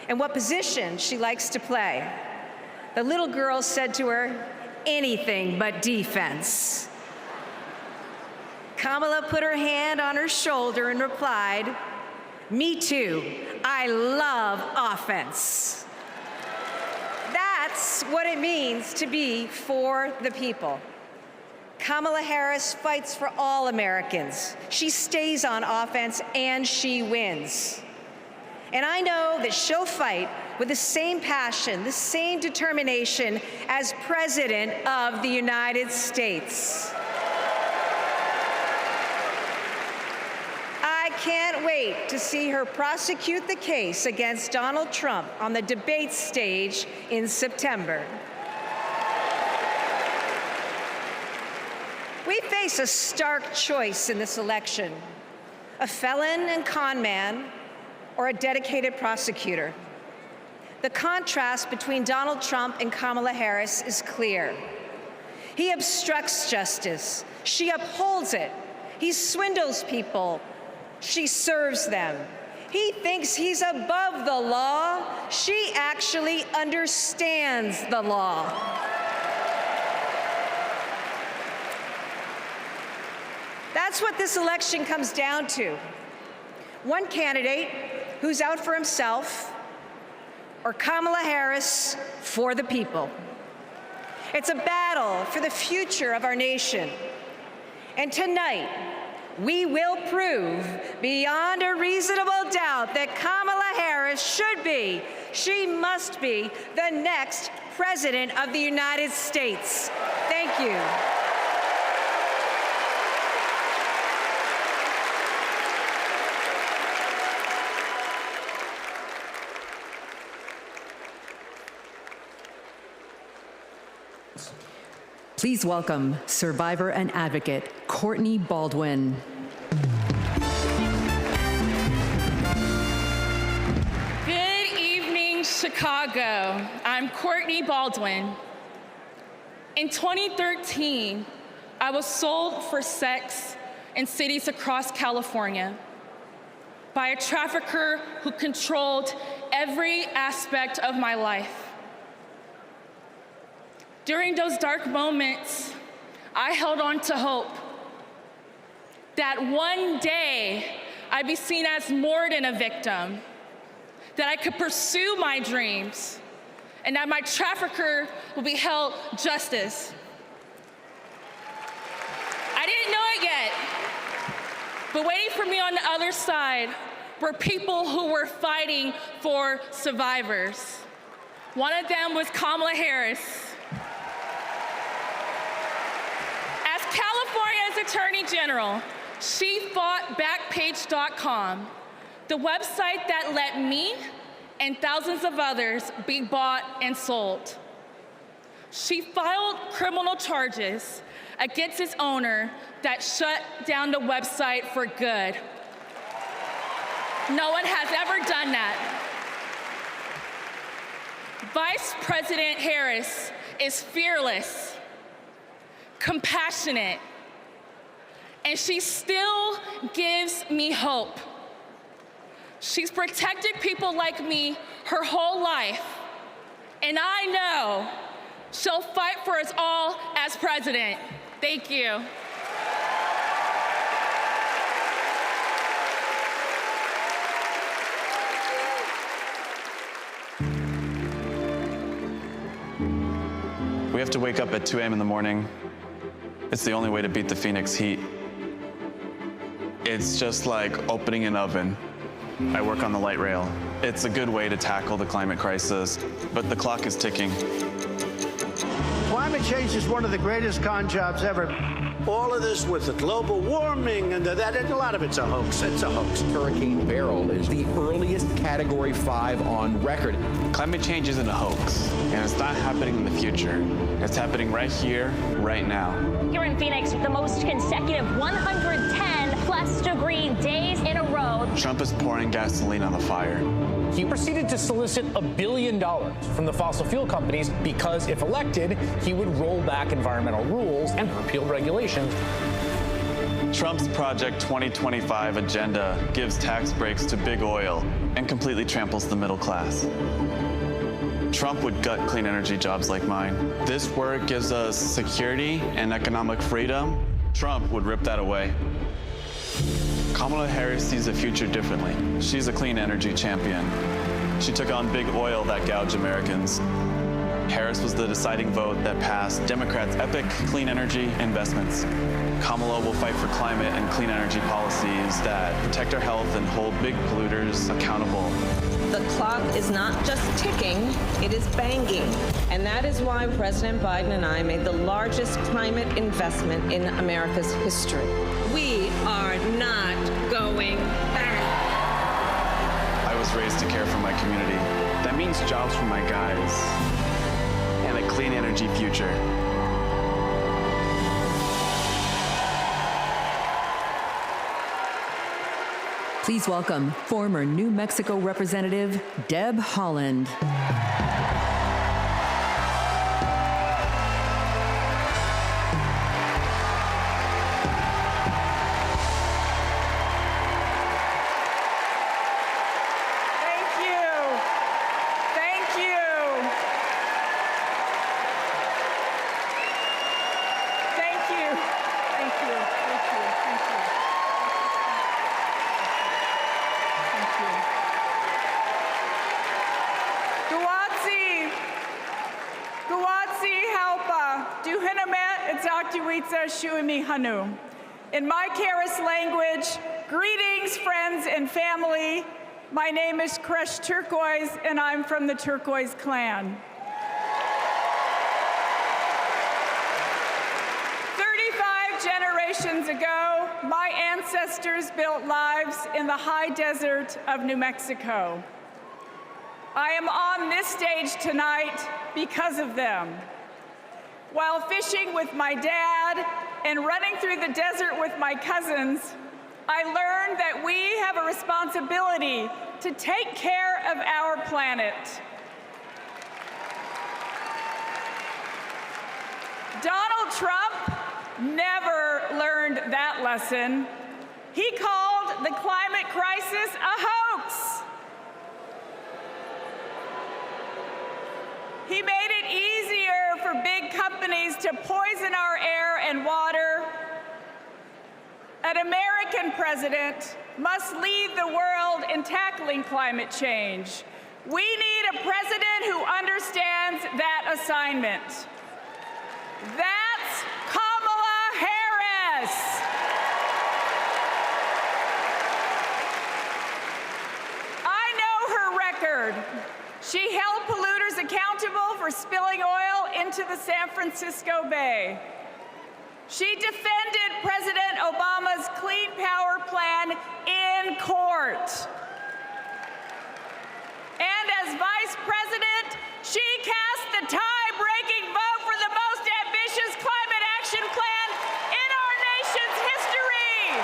[SPEAKER 6] and what position she likes to play. The little girl said to her, "Anything but defense." Kamala put her hand on her shoulder and replied, "Me too. I love offense." That's what it means to be for the people. Kamala Harris fights for all Americans. She stays on offense and she wins. And I know that she'll fight with the same passion, the same determination as President of the United States. I can't wait to see her prosecute the case against Donald Trump on the debate stage in September. We face a stark choice in this election: a felon and con man, or a dedicated prosecutor. The contrast between Donald Trump and Kamala Harris is clear. He obstructs justice. She upholds it. He swindles people. She serves them. He thinks he's above the law. She actually understands the law. That's That's what this election comes down to. One candidate who's out for himself, or Kamala Harris for the people. It's a battle for the future of our nation. And tonight, we will prove beyond a reasonable doubt that Kamala Harris should be, she must be, the next President of the United States. Thank you.
[SPEAKER 2] Please welcome survivor and advocate Courtney Baldwin.
[SPEAKER 3] Good evening, Chicago. I'm Courtney Baldwin. In 2013, I was sold for sex in cities across California by a trafficker who controlled every aspect of my life. During those dark moments, I held on to hope that one day I'd be seen as more than a victim, that I could pursue my dreams, and that my trafficker will be held justice. I didn't know it yet, but waiting for me on the other side were people who were fighting for survivors. One of them was Kamala Harris. As California's Attorney General, she fought Backpage.com, the website that let me and thousands of others be bought and sold. She filed criminal charges against its owner that shut down the website for good. No one has ever done that. Vice President Harris is fearless, compassionate, and she still gives me hope. She's protected people like me her whole life, and I know she'll fight for us all as president. Thank you.
[SPEAKER 8] We have to wake up at 2 a.m. in the morning. It's the only way to beat the Phoenix heat. It's just like opening an oven. I work on the light rail. It's a good way to tackle the climate crisis, but the clock is ticking.
[SPEAKER 11] Climate change is one of the greatest con jobs ever. All of this with the global warming and a lot of it's a hoax. It's a hoax.
[SPEAKER 15] Hurricane Beryl is the earliest Category 5 on record.
[SPEAKER 8] Climate change isn't a hoax, and it's not happening in the future. It's happening right here, right now.
[SPEAKER 21] Here in Phoenix, the most consecutive 110-plus degree days in a row.
[SPEAKER 8] Trump is pouring gasoline on the fire.
[SPEAKER 25] He proceeded to solicit $1 billion from the fossil fuel companies because, if elected, he would roll back environmental rules and repeal regulations.
[SPEAKER 8] Trump's Project 2025 agenda gives tax breaks to big oil and completely tramples the middle class. Trump would gut clean energy jobs like mine. This work gives us security and economic freedom. Trump would rip that away. Kamala Harris sees the future differently. She's a clean energy champion. She took on big oil that gouged Americans. Harris was the deciding vote that passed Democrats' epic clean energy investments. Kamala will fight for climate and clean energy policies that protect our health and hold big polluters accountable.
[SPEAKER 7] The clock is not just ticking, it is banging. And that is why President Biden and I made the largest climate investment in America's history. We are not going back.
[SPEAKER 8] I was raised to care for my community. That means jobs for my guys and a clean energy future.
[SPEAKER 2] Please welcome former New Mexico Representative Deb Haaland.
[SPEAKER 4] Taktawitsa Shuimi Hanu. In my Karis language, greetings, friends and family. My name is Kresh Turquoise, and I'm from the Turquoise clan. 35 generations ago, my ancestors built lives in the high desert of New Mexico. I am on this stage tonight because of them. While fishing with my dad and running through the desert with my cousins, I learned that we have a responsibility to take care of our planet. Donald Trump never learned that lesson. He called the climate crisis a hoax. He made it easier for big companies to poison our air and water. An American president must lead the world in tackling climate change. We need a president who understands that assignment. That's Kamala Harris. I know her record. She held polluters accountable for spilling oil into the San Francisco Bay. She defended President Obama's Clean Power Plan in court. And as Vice President, she cast the tie-breaking vote for the most ambitious climate action plan in our nation's history.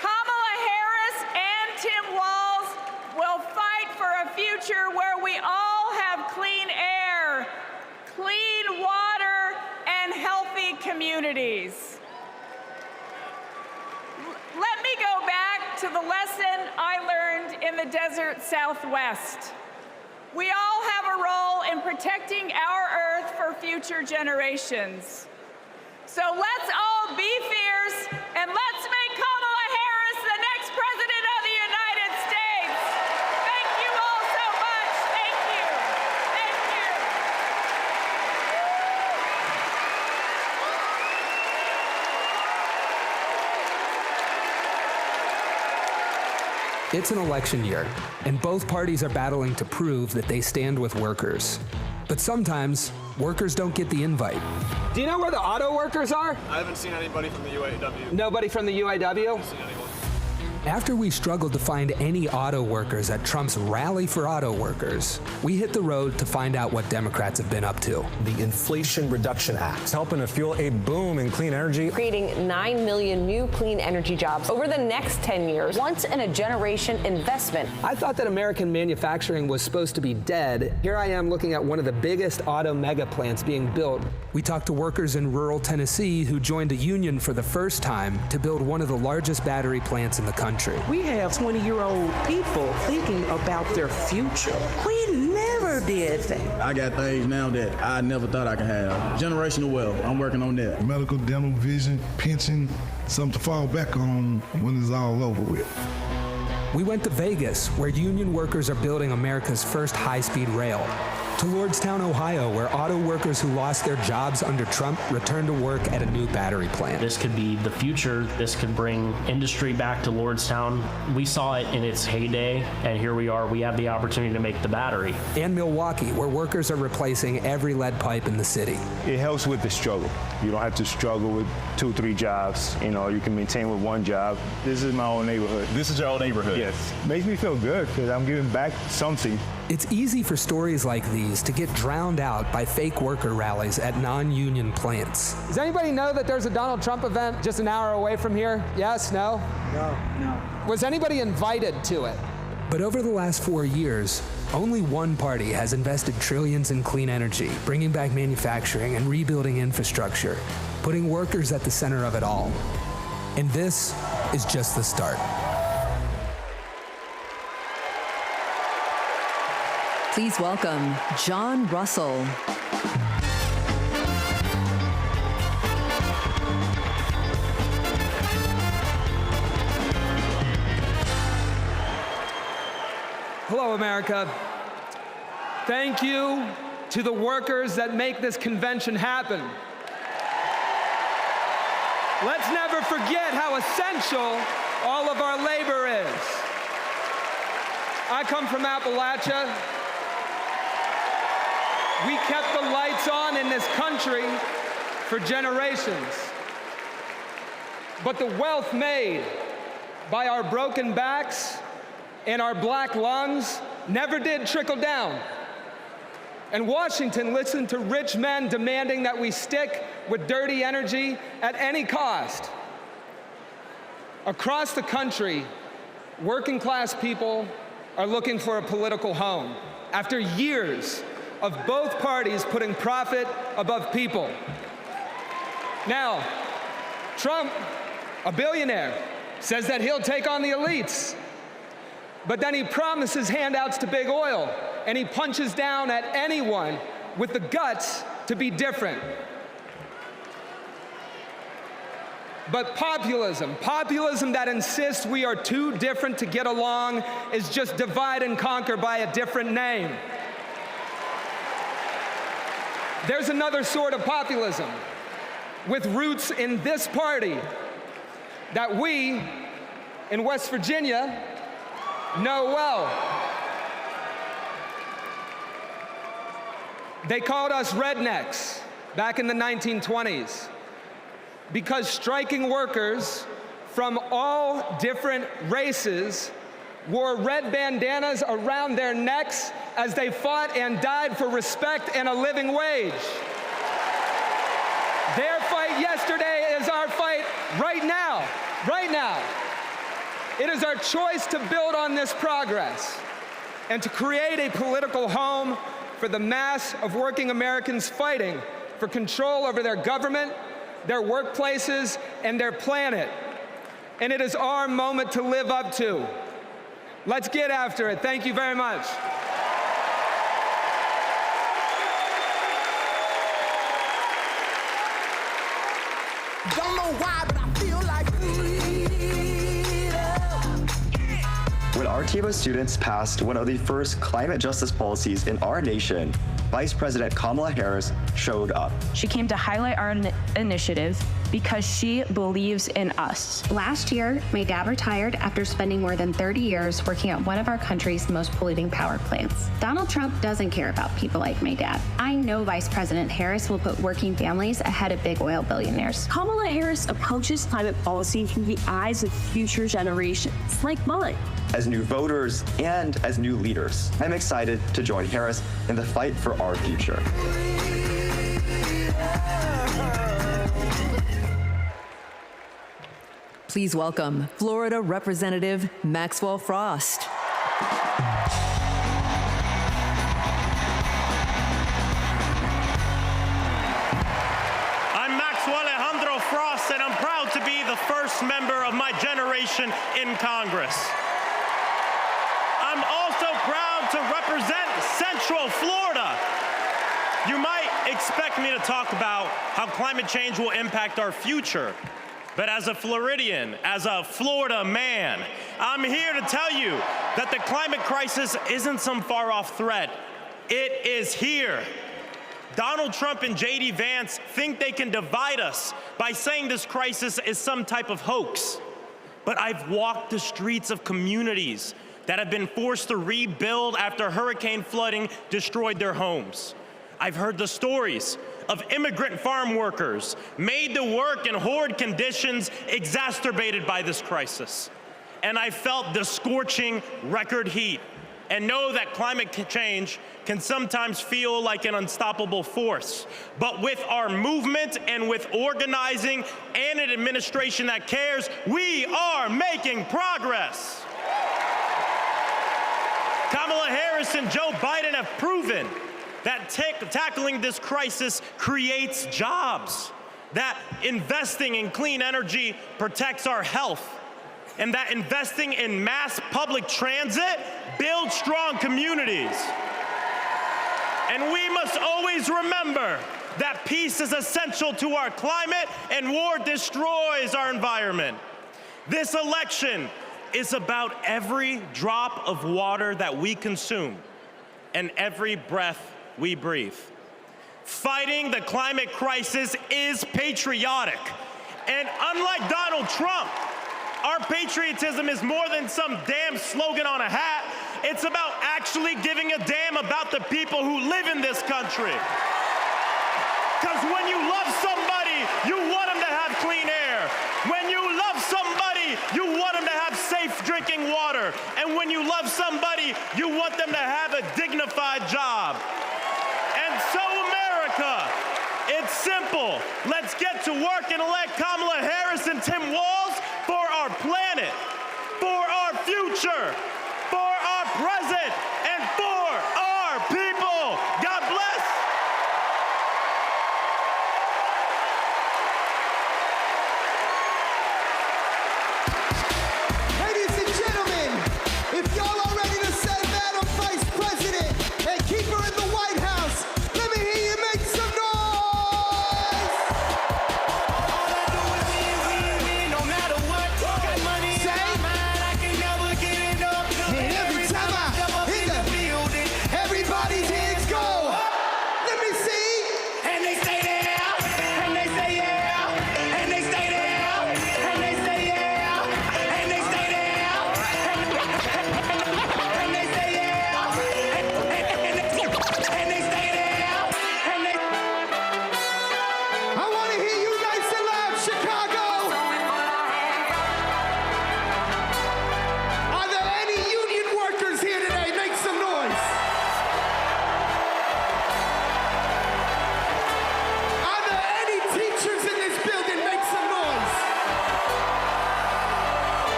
[SPEAKER 4] Kamala Harris and Tim Walz will fight for a future where we all have clean air, clean water, and healthy communities. Let me go back to the lesson I learned in the desert Southwest. We all have a role in protecting our Earth for future generations. So let's all be fierce, and let's make Kamala Harris the next President of the United States. Thank you all so much. Thank you. Thank you.
[SPEAKER 5] It's an election year, and both parties are battling to prove that they stand with workers. But sometimes, workers don't get the invite.
[SPEAKER 9] Do you know where the auto workers are?
[SPEAKER 10] I haven't seen anybody from the UAW.
[SPEAKER 9] Nobody from the UAW?
[SPEAKER 10] I haven't seen anyone.
[SPEAKER 5] After we struggled to find any auto workers at Trump's Rally for Auto Workers, we hit the road to find out what Democrats have been up to.
[SPEAKER 12] The Inflation Reduction Act, helping to fuel a boom in clean energy.
[SPEAKER 14] Creating 9 million new clean energy jobs over the next 10 years, once in a generation investment.
[SPEAKER 9] I thought that American manufacturing was supposed to be dead. Here I am looking at one of the biggest auto mega plants being built.
[SPEAKER 5] We talked to workers in rural Tennessee who joined a union for the first time to build one of the largest battery plants in the country.
[SPEAKER 27] We have 20-year-old people thinking about their future. We never did that.
[SPEAKER 28] I got things now that I never thought I could have. Generational wealth, I'm working on that.
[SPEAKER 29] Medical, dental, vision, pension, something to fall back on when it's all over with.
[SPEAKER 5] We went to Vegas, where union workers are building America's first high-speed rail. To Lordstown, Ohio, where auto workers who lost their jobs under Trump returned to work at a new battery plant.
[SPEAKER 30] This could be the future. This could bring industry back to Lordstown. We saw it in its heyday, and here we are. We have the opportunity to make the battery.
[SPEAKER 5] And Milwaukee, where workers are replacing every lead pipe in the city.
[SPEAKER 31] It helps with the struggle. You don't have to struggle with 2, 3 jobs. You know, you can maintain with one job. This is my own neighborhood. This is your own neighborhood? Yes. Makes me feel good because I'm giving back something.
[SPEAKER 5] It's easy for stories like these to get drowned out by fake worker rallies at non-union plants.
[SPEAKER 9] Does anybody know that there's a Donald Trump event just an hour away from here? Yes? No? No. Was anybody invited to it?
[SPEAKER 5] But over the last 4 years, only one party has invested trillions in clean energy, bringing back manufacturing and rebuilding infrastructure, putting workers at the center of it all. And this is just the start.
[SPEAKER 2] Please welcome John Russell.
[SPEAKER 9] Hello, America. Thank you to the workers that make this convention happen. Let's never forget how essential all of our labor is. I come from Appalachia. We kept the lights on in this country for generations. But the wealth made by our broken backs and our black lungs never did trickle down. And Washington listened to rich men demanding that we stick with dirty energy at any cost. Across the country, working class people are looking for a political home after years of both parties putting profit above people. Now, Trump, a billionaire, says that he'll take on the elites. But then he promises handouts to big oil, and he punches down at anyone with the guts to be different. But populism that insists we are too different to get along, is just divide and conquer by a different name. There's another sort of populism with roots in this party that we in West Virginia know well. They called us rednecks back in the 1920s because striking workers from all different races wore red bandanas around their necks as they fought and died for respect and a living wage. Their fight yesterday is our fight right now, right now. It is our choice to build on this progress and to create a political home for the mass of working Americans fighting for control over their government, their workplaces, and their planet. And it is our moment to live up to. Let's get after it. Thank you very much.
[SPEAKER 1] Don't know why, but I feel like
[SPEAKER 13] When our team of students passed one of the first climate justice policies in our nation, Vice President Kamala Harris showed up.
[SPEAKER 16] She came to highlight our initiative because she believes in us.
[SPEAKER 17] Last year, my dad retired after spending more than 30 years working at one of our country's most polluting power plants. Donald Trump doesn't care about people like my dad. I know Vice President Harris will put working families ahead of big oil billionaires.
[SPEAKER 21] Kamala Harris approaches climate policy through the eyes of future generations, like mine.
[SPEAKER 13] As new voters and as new leaders, I'm excited to join Harris in the fight for our future.
[SPEAKER 2] Please welcome Florida Representative Maxwell Frost.
[SPEAKER 18] I'm Maxwell Alejandro Frost, and I'm proud to be the first member of my generation in Congress. I'm also proud to represent Central Florida. You might expect me to talk about how climate change will impact our future. But as a Floridian, as a Florida man, I'm here to tell you that the climate crisis isn't some far-off threat. It is here. Donald Trump and J.D. Vance think they can divide us by saying this crisis is some type of hoax. But I've walked the streets of communities that have been forced to rebuild after hurricane flooding destroyed their homes. I've heard the stories of immigrant farm workers made to work in horrid conditions exacerbated by this crisis. And I felt the scorching record heat and know that climate change can sometimes feel like an unstoppable force. But with our movement and with organizing and an administration that cares, we are making progress. Kamala Harris and Joe Biden have proven that tackling this crisis creates jobs, that investing in clean energy protects our health, and that investing in mass public transit builds strong communities. And we must always remember that peace is essential to our climate and war destroys our environment. This election is about every drop of water that we consume and every breath we breathe. Fighting the climate crisis is patriotic. And unlike Donald Trump, our patriotism is more than some damn slogan on a hat. It's about actually giving a damn about the people who live in this country. Because when you love somebody, you want them to have clean air. When you love somebody, you want them to have safe drinking water. And when you love somebody, you want them to have a dignified job. And so, America, it's simple. Let's get to work and elect Kamala Harris and Tim Walz for our planet, for our future, for our present, and for our people. God bless.
[SPEAKER 1] Ladies and gentlemen, if y'all are ready to send Madam Vice President and keep her in the White House, let me hear you make some noise! All I do is win, no matter what. Got money in my mind, I can never get enough. And every time I hit the building, everybody's hands go. Let me see. And they stay there, and they say yeah, and they stay there, and they say yeah, and they stay there, and they say yeah, and they stay there, and they. I want to hear you nice and loud, Chicago. Are there any union workers here today? Make some noise. Are there any teachers in this building? Make some noise.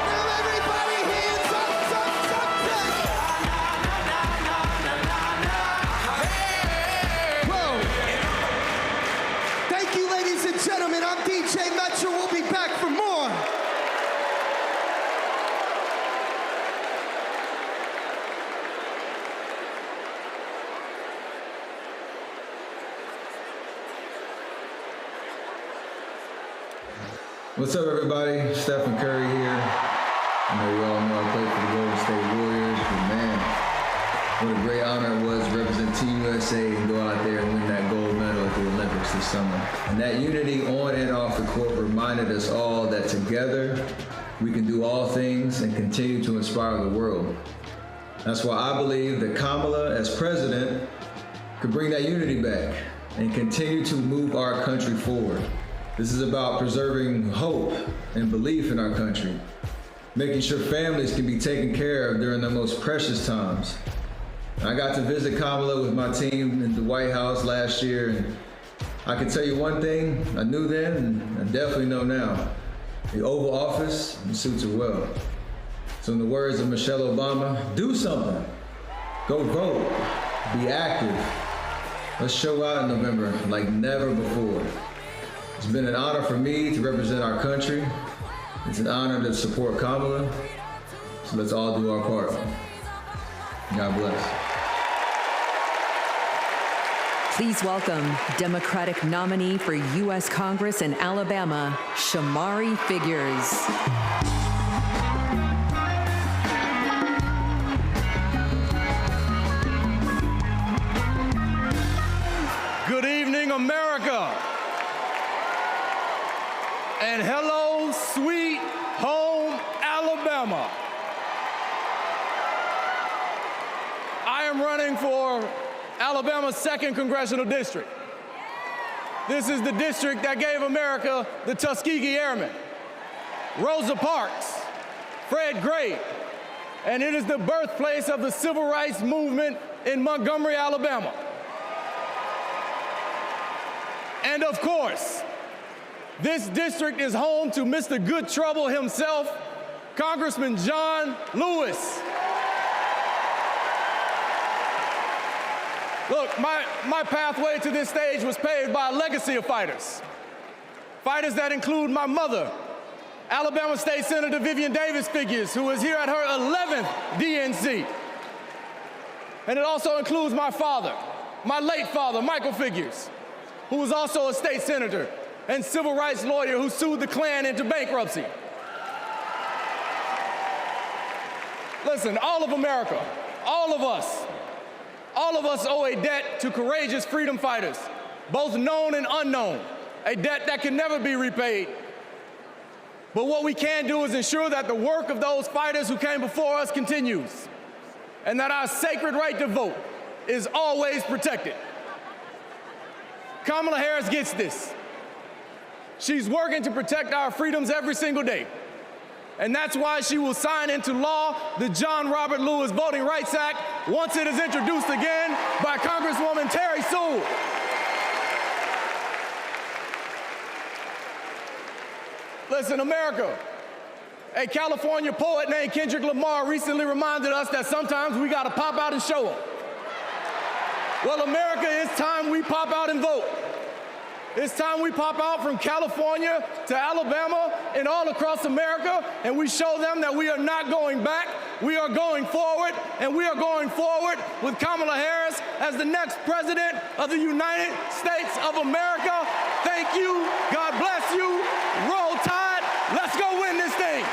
[SPEAKER 1] Now everybody hands up, Whoa. Thank you, ladies and gentlemen. I'm DJ Metro. We'll be back for more.
[SPEAKER 3] What's up, everybody? Stephen Curry here. I know you all know I play for the Golden State Warriors, but man, what a great honor it was to represent Team USA and go out there and win that gold medal at the Olympics this summer. And that unity on and off the court reminded us all that together we can do all things and continue to inspire the world. That's why I believe that Kamala, as president, could bring that unity back and continue to move our country forward. This is about preserving hope and belief in our country, making sure families can be taken care of during their most precious times. I got to visit Kamala with my team in the White House last year, and I can tell you one thing I knew then and I definitely know now. The Oval Office suits her well. So in the words of Michelle Obama, do something. Go vote. Be active. Let's show out in November like never before. It's been an honor for me to represent our country. It's an honor to support Kamala. So let's all do our part. God bless.
[SPEAKER 2] Please welcome Democratic nominee for U.S. Congress in Alabama, Shamari Figures.
[SPEAKER 9] Good evening, America. And hello, sweet home Alabama. I am running for Alabama's 2nd Congressional District. This is the district that gave America the Tuskegee Airmen, Rosa Parks, Fred Gray, and it is the birthplace of the civil rights movement in Montgomery, Alabama. And of course, this district is home to Mr. Good Trouble himself, Congressman John Lewis. Look, my pathway to this stage was paved by a legacy of fighters. Fighters that include my mother, Alabama State Senator Vivian Davis Figures, who is here at her 11th DNC. And it also includes my father, my late father, Michael Figures, who was also a state senator and civil rights lawyer who sued the Klan into bankruptcy. Listen, all of America, all of us owe a debt to courageous freedom fighters, both known and unknown, a debt that can never be repaid. But what we can do is ensure that the work of those fighters who came before us continues, and that our sacred right to vote is always protected. Kamala Harris gets this. She's working to protect our freedoms every single day. And that's why she will sign into law the John Robert Lewis Voting Rights Act once it is introduced again by Congresswoman Terry Sewell. Listen, America, a California poet named Kendrick Lamar recently reminded us that sometimes we gotta pop out and show them. Well, America, it's time we pop out and vote. It's time we pop out from California to Alabama and all across America, and we show them that we are not going back, we are going forward, and we are going forward with Kamala Harris as the next president of the United States of America. Thank you, God bless you, roll tide, let's go win this thing.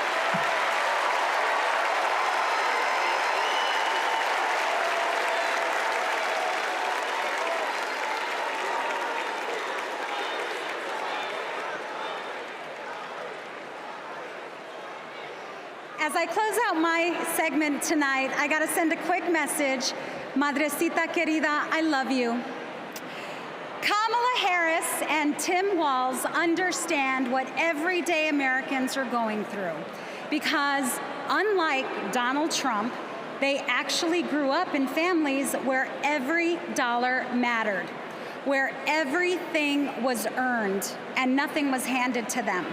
[SPEAKER 6] As I close out my segment tonight, I gotta send a quick message. Madrecita querida, I love you. Kamala Harris and Tim Walz understand what everyday Americans are going through because unlike Donald Trump, they actually grew up in families where every dollar mattered, where everything was earned and nothing was handed to them.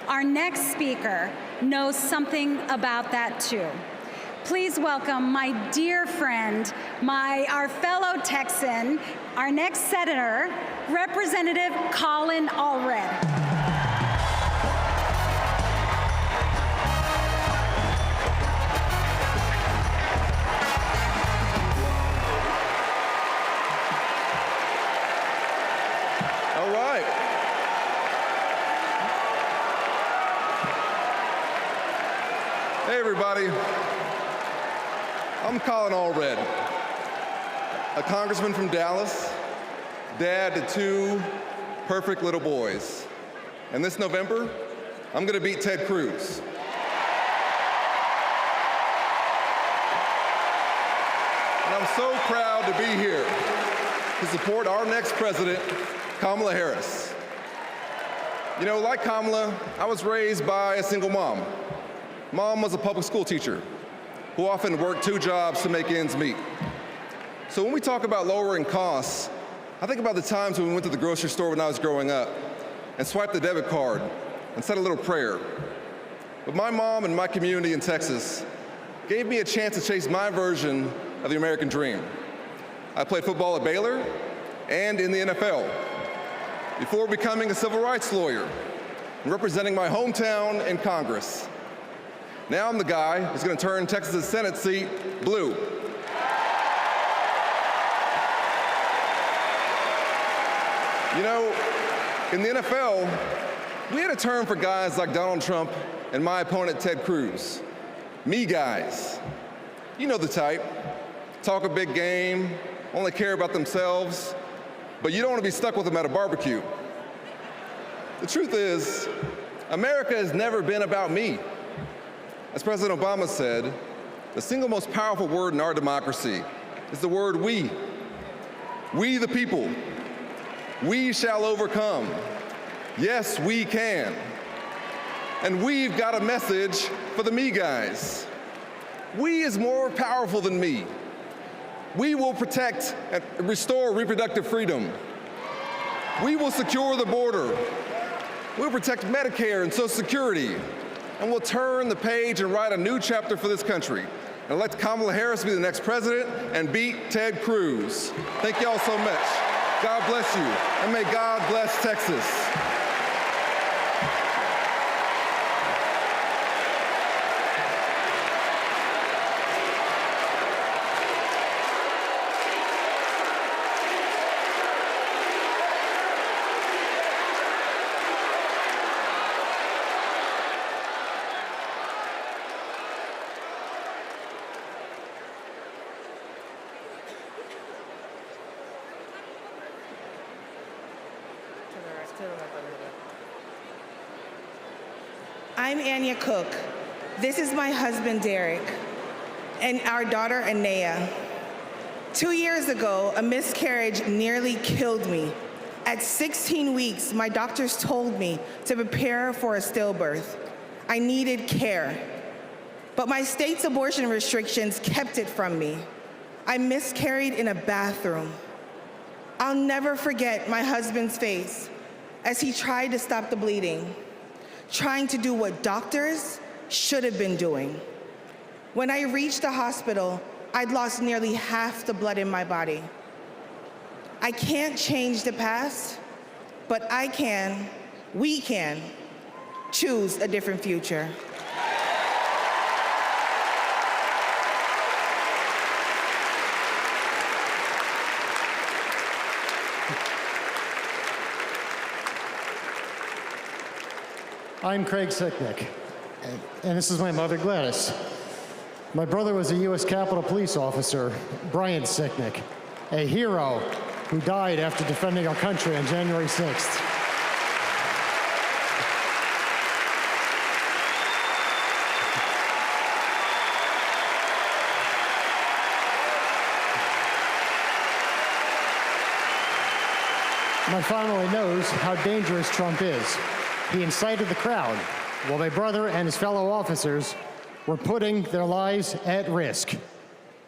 [SPEAKER 6] Our next speaker knows something about that too. Please welcome my dear friend, our fellow Texan, our next senator, Representative Colin Allred.
[SPEAKER 7] All right. Hey, everybody. I'm Colin Allred, a congressman from Dallas, dad to two perfect little boys. And this November, I'm going to beat Ted Cruz. And I'm so proud to be here to support our next president, Kamala Harris. You know, like Kamala, I was raised by a single mom. Mom was a public school teacher who often worked two jobs to make ends meet. So when we talk about lowering costs, I think about the times when we went to the grocery store when I was growing up and swiped the debit card and said a little prayer. But my mom and my community in Texas gave me a chance to chase my version of the American dream. I played football at Baylor and in the NFL before becoming a civil rights lawyer and representing my hometown in Congress. Now I'm the guy who's going to turn Texas' Senate seat blue. You know, in the NFL, we had a term for guys like Donald Trump and my opponent Ted Cruz. Me guys. You know the type. Talk a big game, only care about themselves, but you don't want to be stuck with them at a barbecue. The truth is, America has never been about me. As President Obama said, the single most powerful word in our democracy is the word we. We the people. We shall overcome. Yes, we can. And we've got a message for the me guys. We is more powerful than me. We will protect and restore reproductive freedom. We will secure the border. We'll protect Medicare and Social Security. And we'll turn the page and write a new chapter for this country and elect Kamala Harris to be the next president and beat Ted Cruz. Thank you all so much. God bless you, and may God bless Texas.
[SPEAKER 4] I'm Anya Cook. This is my husband, Derek, and our daughter, Anaya. 2 years ago, a miscarriage nearly killed me. At 16 weeks, my doctors told me to prepare for a stillbirth. I needed care. But my state's abortion restrictions kept it from me. I miscarried in a bathroom. I'll never forget my husband's face as he tried to stop the bleeding, trying to do what doctors should have been doing. When I reached the hospital, I'd lost nearly half the blood in my body. I can't change the past, but we can choose a different future.
[SPEAKER 8] I'm Craig Sicknick, and this is my mother, Gladys. My brother was a U.S. Capitol Police officer, Brian Sicknick, a hero who died after defending our country on January 6th. My family knows how dangerous Trump is. He incited the crowd while my brother and his fellow officers were putting their lives at risk.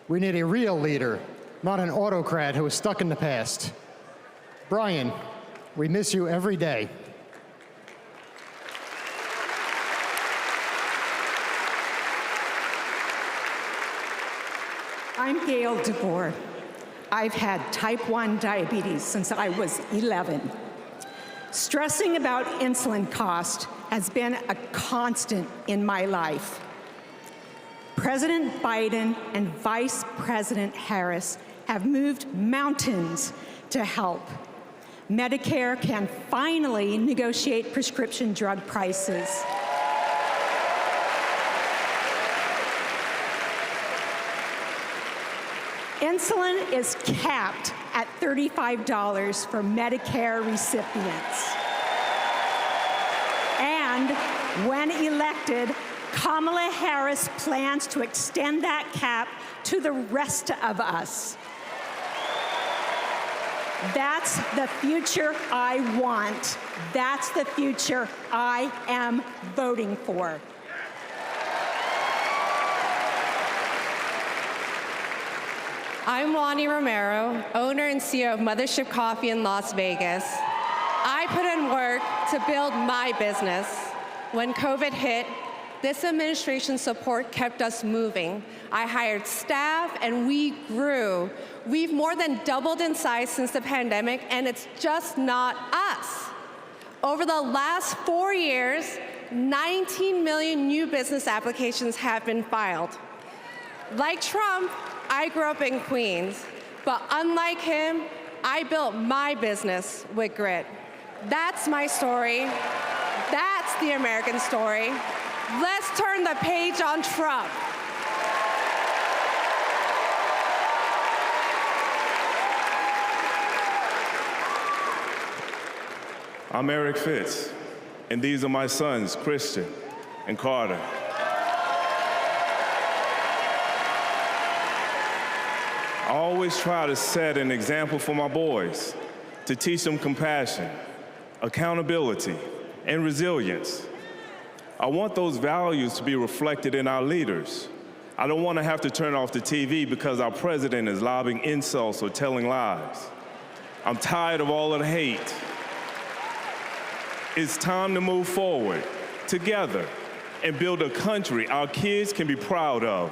[SPEAKER 8] We need a real leader, not an autocrat who is stuck in the past. Brian, we miss you every day.
[SPEAKER 11] I'm Gail DeVore. I've had type 1 diabetes since I was 11. Stressing about insulin cost has been a constant in my life. President Biden and Vice President Harris have moved mountains to help. Medicare can finally negotiate prescription drug prices. Insulin is capped at $35 for Medicare recipients. And when elected, Kamala Harris plans to extend that cap to the rest of us. That's the future I want. That's the future I am voting for.
[SPEAKER 15] I'm Wani Romero, owner and CEO of Mothership Coffee in Las Vegas. I put in work to build my business. When COVID hit, this administration's support kept us moving. I hired staff and we grew. We've more than doubled in size since the pandemic, and it's just not us. Over the last 4 years, 19 million new business applications have been filed. Like Trump, I grew up in Queens, but unlike him, I built my business with grit. That's my story. That's the American story. Let's turn the page on Trump.
[SPEAKER 31] I'm Eric Fitz, and these are my sons, Christian and Carter. I always try to set an example for my boys, to teach them compassion, accountability, and resilience. I want those values to be reflected in our leaders. I don't want to have to turn off the TV because our president is lobbing insults or telling lies. I'm tired of all of the hate. It's time to move forward together and build a country our kids can be proud of.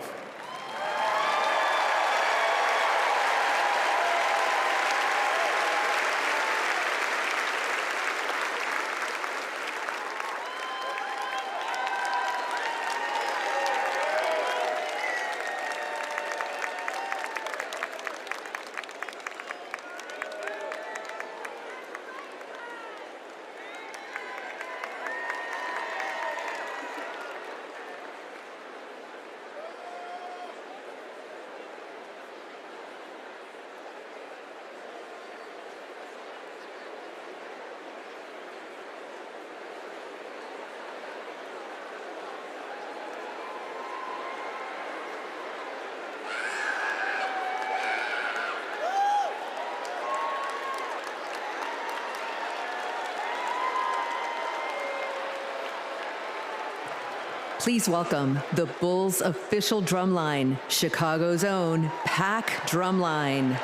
[SPEAKER 2] Please welcome the Bulls' official drumline, Chicago's own Pack Drumline.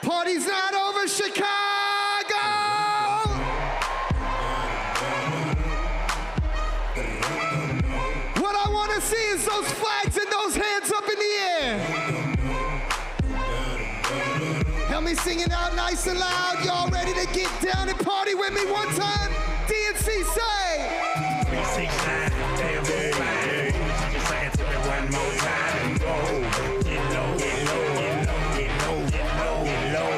[SPEAKER 1] Party's not over, Chicago! What I want to see is those flags and those hands up in the air. Help me sing it out nice and loud. Y'all ready to get down and party with me one time? DNC say.
[SPEAKER 10] 369, damn right. Just say it to me one more time and go. Get low, get low, get low, get low, get low, get low.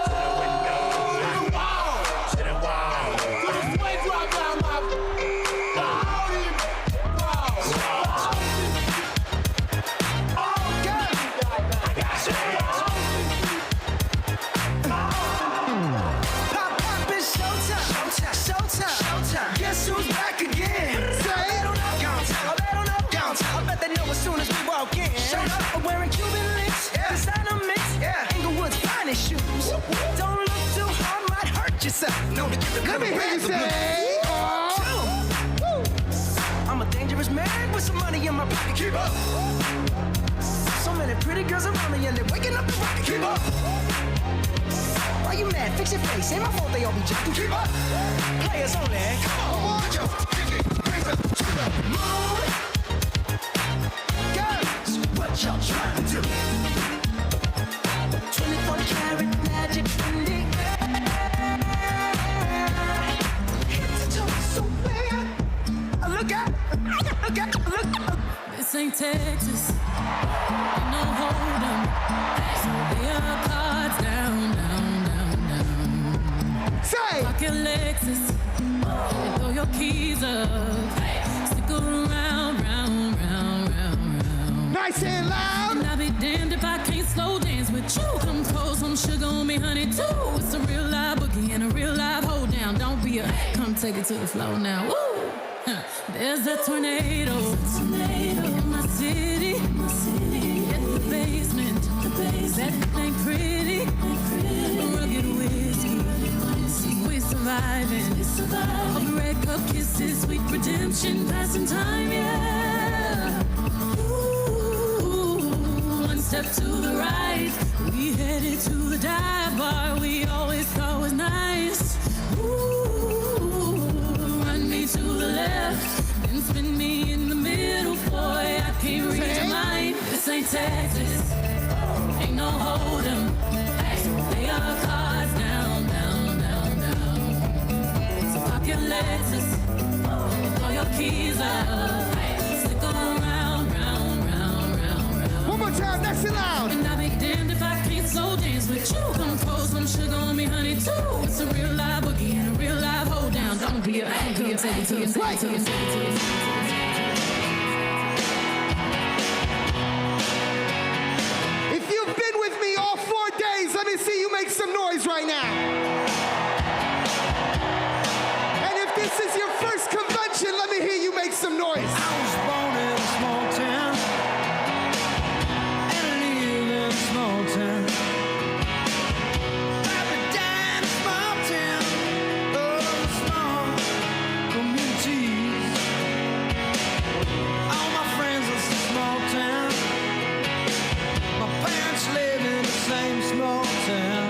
[SPEAKER 10] To the window, to the wall, to the wall. To the sweat drop down my body.
[SPEAKER 1] Pop, it's showtime, showtime. Guess who's back again? Say, I don't know, I bet they know as soon as we walk in. Shut up, I'm wearing Cuban links, designer myself. Known to get the
[SPEAKER 12] Let me hear you say,
[SPEAKER 1] I'm a dangerous man with some money in my pocket. Keep up. So many pretty girls around me and they're waking up the rocket. Keep up. Why you mad? Fix your face. Ain't my fault they all be jacking. Keep up. Players only. Come on, put your pinky rings up to the moon. Girls, what y'all trying to do? 24 karat magic in the air. Head to toe so bad. Look out.
[SPEAKER 14] This ain't Texas, ain't no hold'em. So lay your cards down.
[SPEAKER 1] Say!
[SPEAKER 14] Pocket Lexus, and throw your keys up. Stick around, round.
[SPEAKER 1] Nice and loud!
[SPEAKER 14] And I'll be damned if I can't slow dance with you. Come pour some sugar on me, honey, too. It's a real live boogie and a real live hold down. Don't be come take it to the floor now. Woo! There's a tornado in my city. In the basement. That ain't pretty. Rugged whiskey. We're surviving. Of red cup kisses, sweet redemption, passing time, yeah. Ooh, one step to the right. We headed to the dive bar we always thought was nice. Ooh, run me to the left, then spin me in the middle, boy, I can't read your mind. This ain't Texas, ain't no hold'em. So lay your cards down. So pop your Lexus, throw your keys up, stick around, round.
[SPEAKER 1] One more time, nice and loud.
[SPEAKER 14] And I'll be damned if I can't slow dance with you. Come pour some sugar on me, honey, too. It's a real live boogie and a real live hold down. Don't be come take it to him.
[SPEAKER 1] If you've been with me all 4 days, let me see you make some noise right now. And if this is your first convention, let me hear you make some noise.
[SPEAKER 19] I was born in a small town and I live in a small town. I've died in a small town, small communities. All my friends are small town. My parents live in the same small town.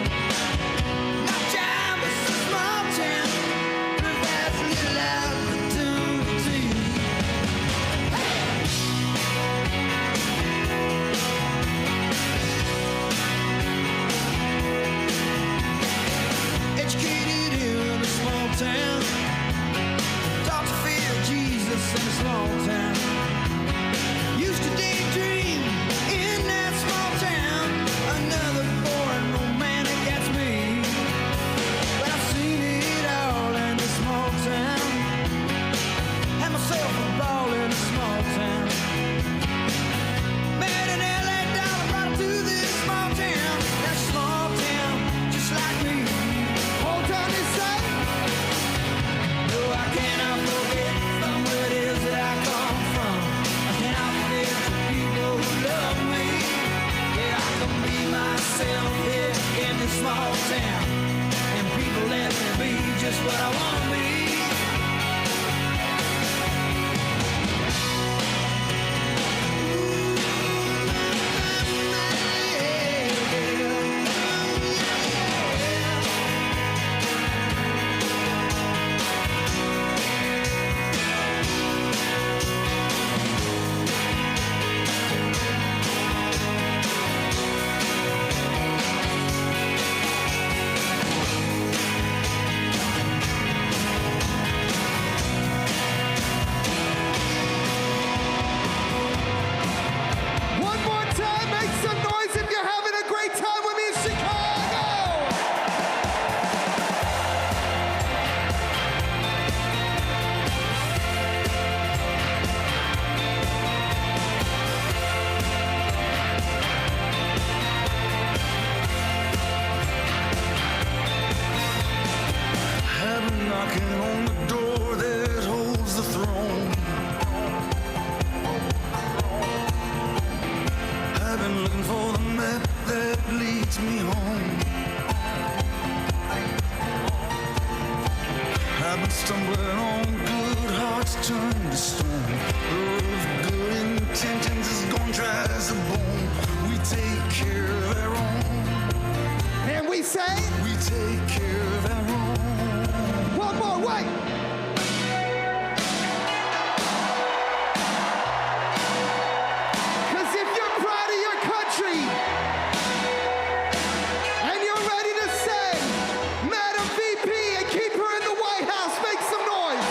[SPEAKER 19] intentions is gonna dry as a bone. We take care of our own.
[SPEAKER 1] And we say,
[SPEAKER 19] we take care of our own.
[SPEAKER 1] One more, wait. Because if you're proud of your country and you're ready to send Madam VP and keep her in the White House, make some noise.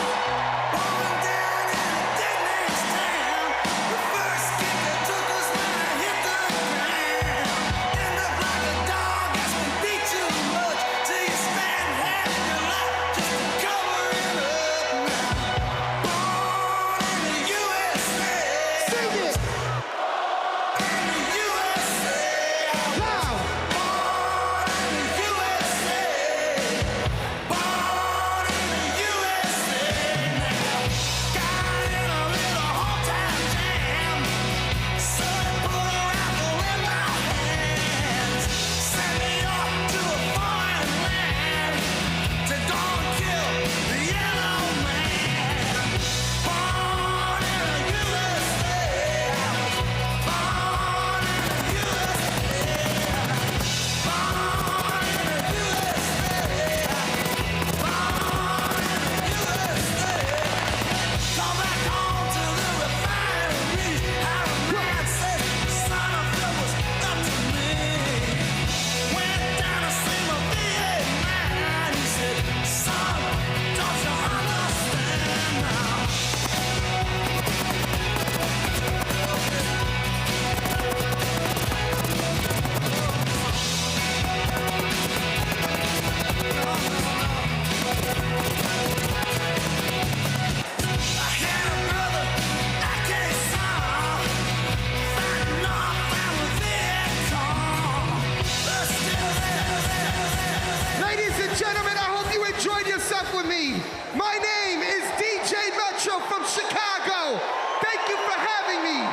[SPEAKER 1] With me. My name is DJ Metro from Chicago. Thank you for having me.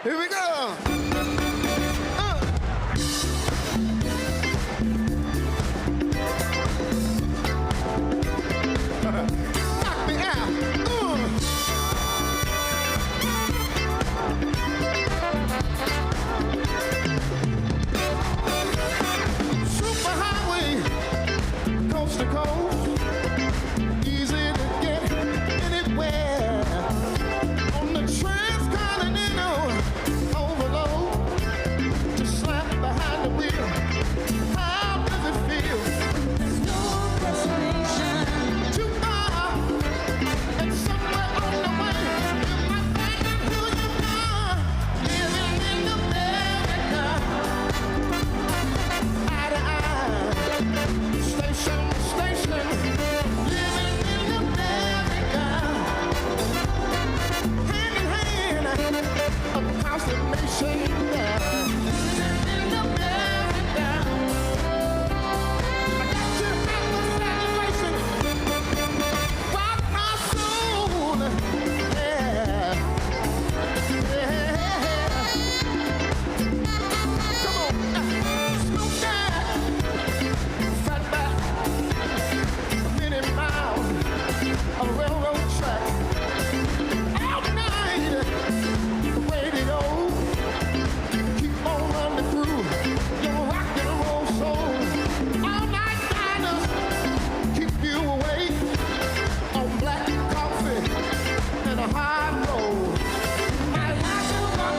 [SPEAKER 1] Here we go. Knock me out. Coast to coast, easy to get anywhere. On the transcontinental overload, just slap behind the wheel. How does it feel? There's no destination too far, and somewhere on the way, you might find out who you are. Living in America, eye to eye. Station, living in America, hand in hand, across the nation, living in America. I got to have the satisfaction, rock my soul, yeah. Come on, smoke that, fat back. Many miles of railroad track, all night, the way they go, keep on running through your rock and roll soul. All night diners keep you awake on black coffee and a hard roll. I like to walk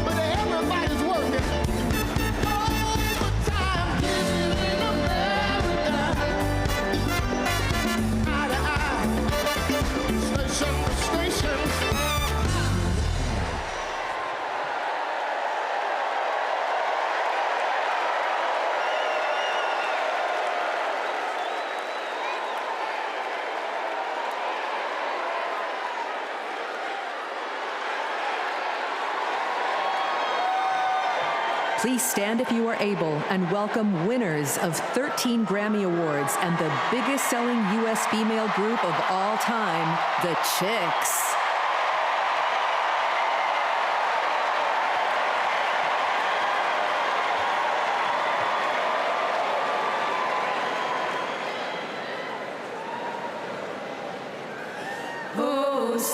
[SPEAKER 1] but everybody's working.
[SPEAKER 2] Please stand if you are able and welcome winners of 13 Grammy Awards and the biggest selling U.S. female group of all time, the Chicks.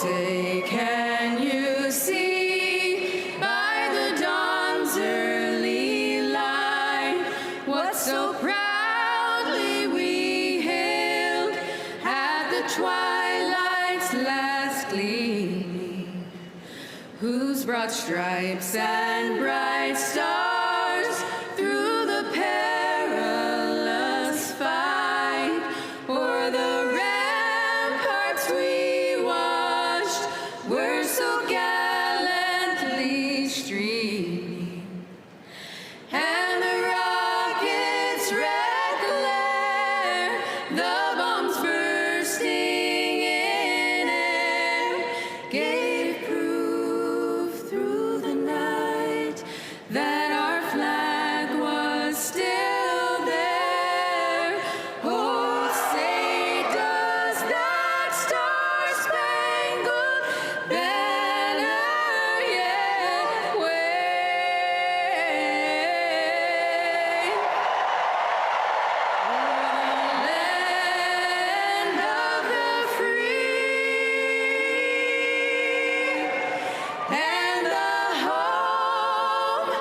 [SPEAKER 14] say, can you see by the dawn's early light what so proudly we hailed at the twilight's last gleaming, whose broad stripes and bright stars through the perilous fight o'er the ramparts we watched were so gallantly streaming, and the rockets' red glare, the bombs bursting in air, gave proof through the night that our flag was still there. Oh, say does that star-spangled banner yet wave o'er the land of the free and the home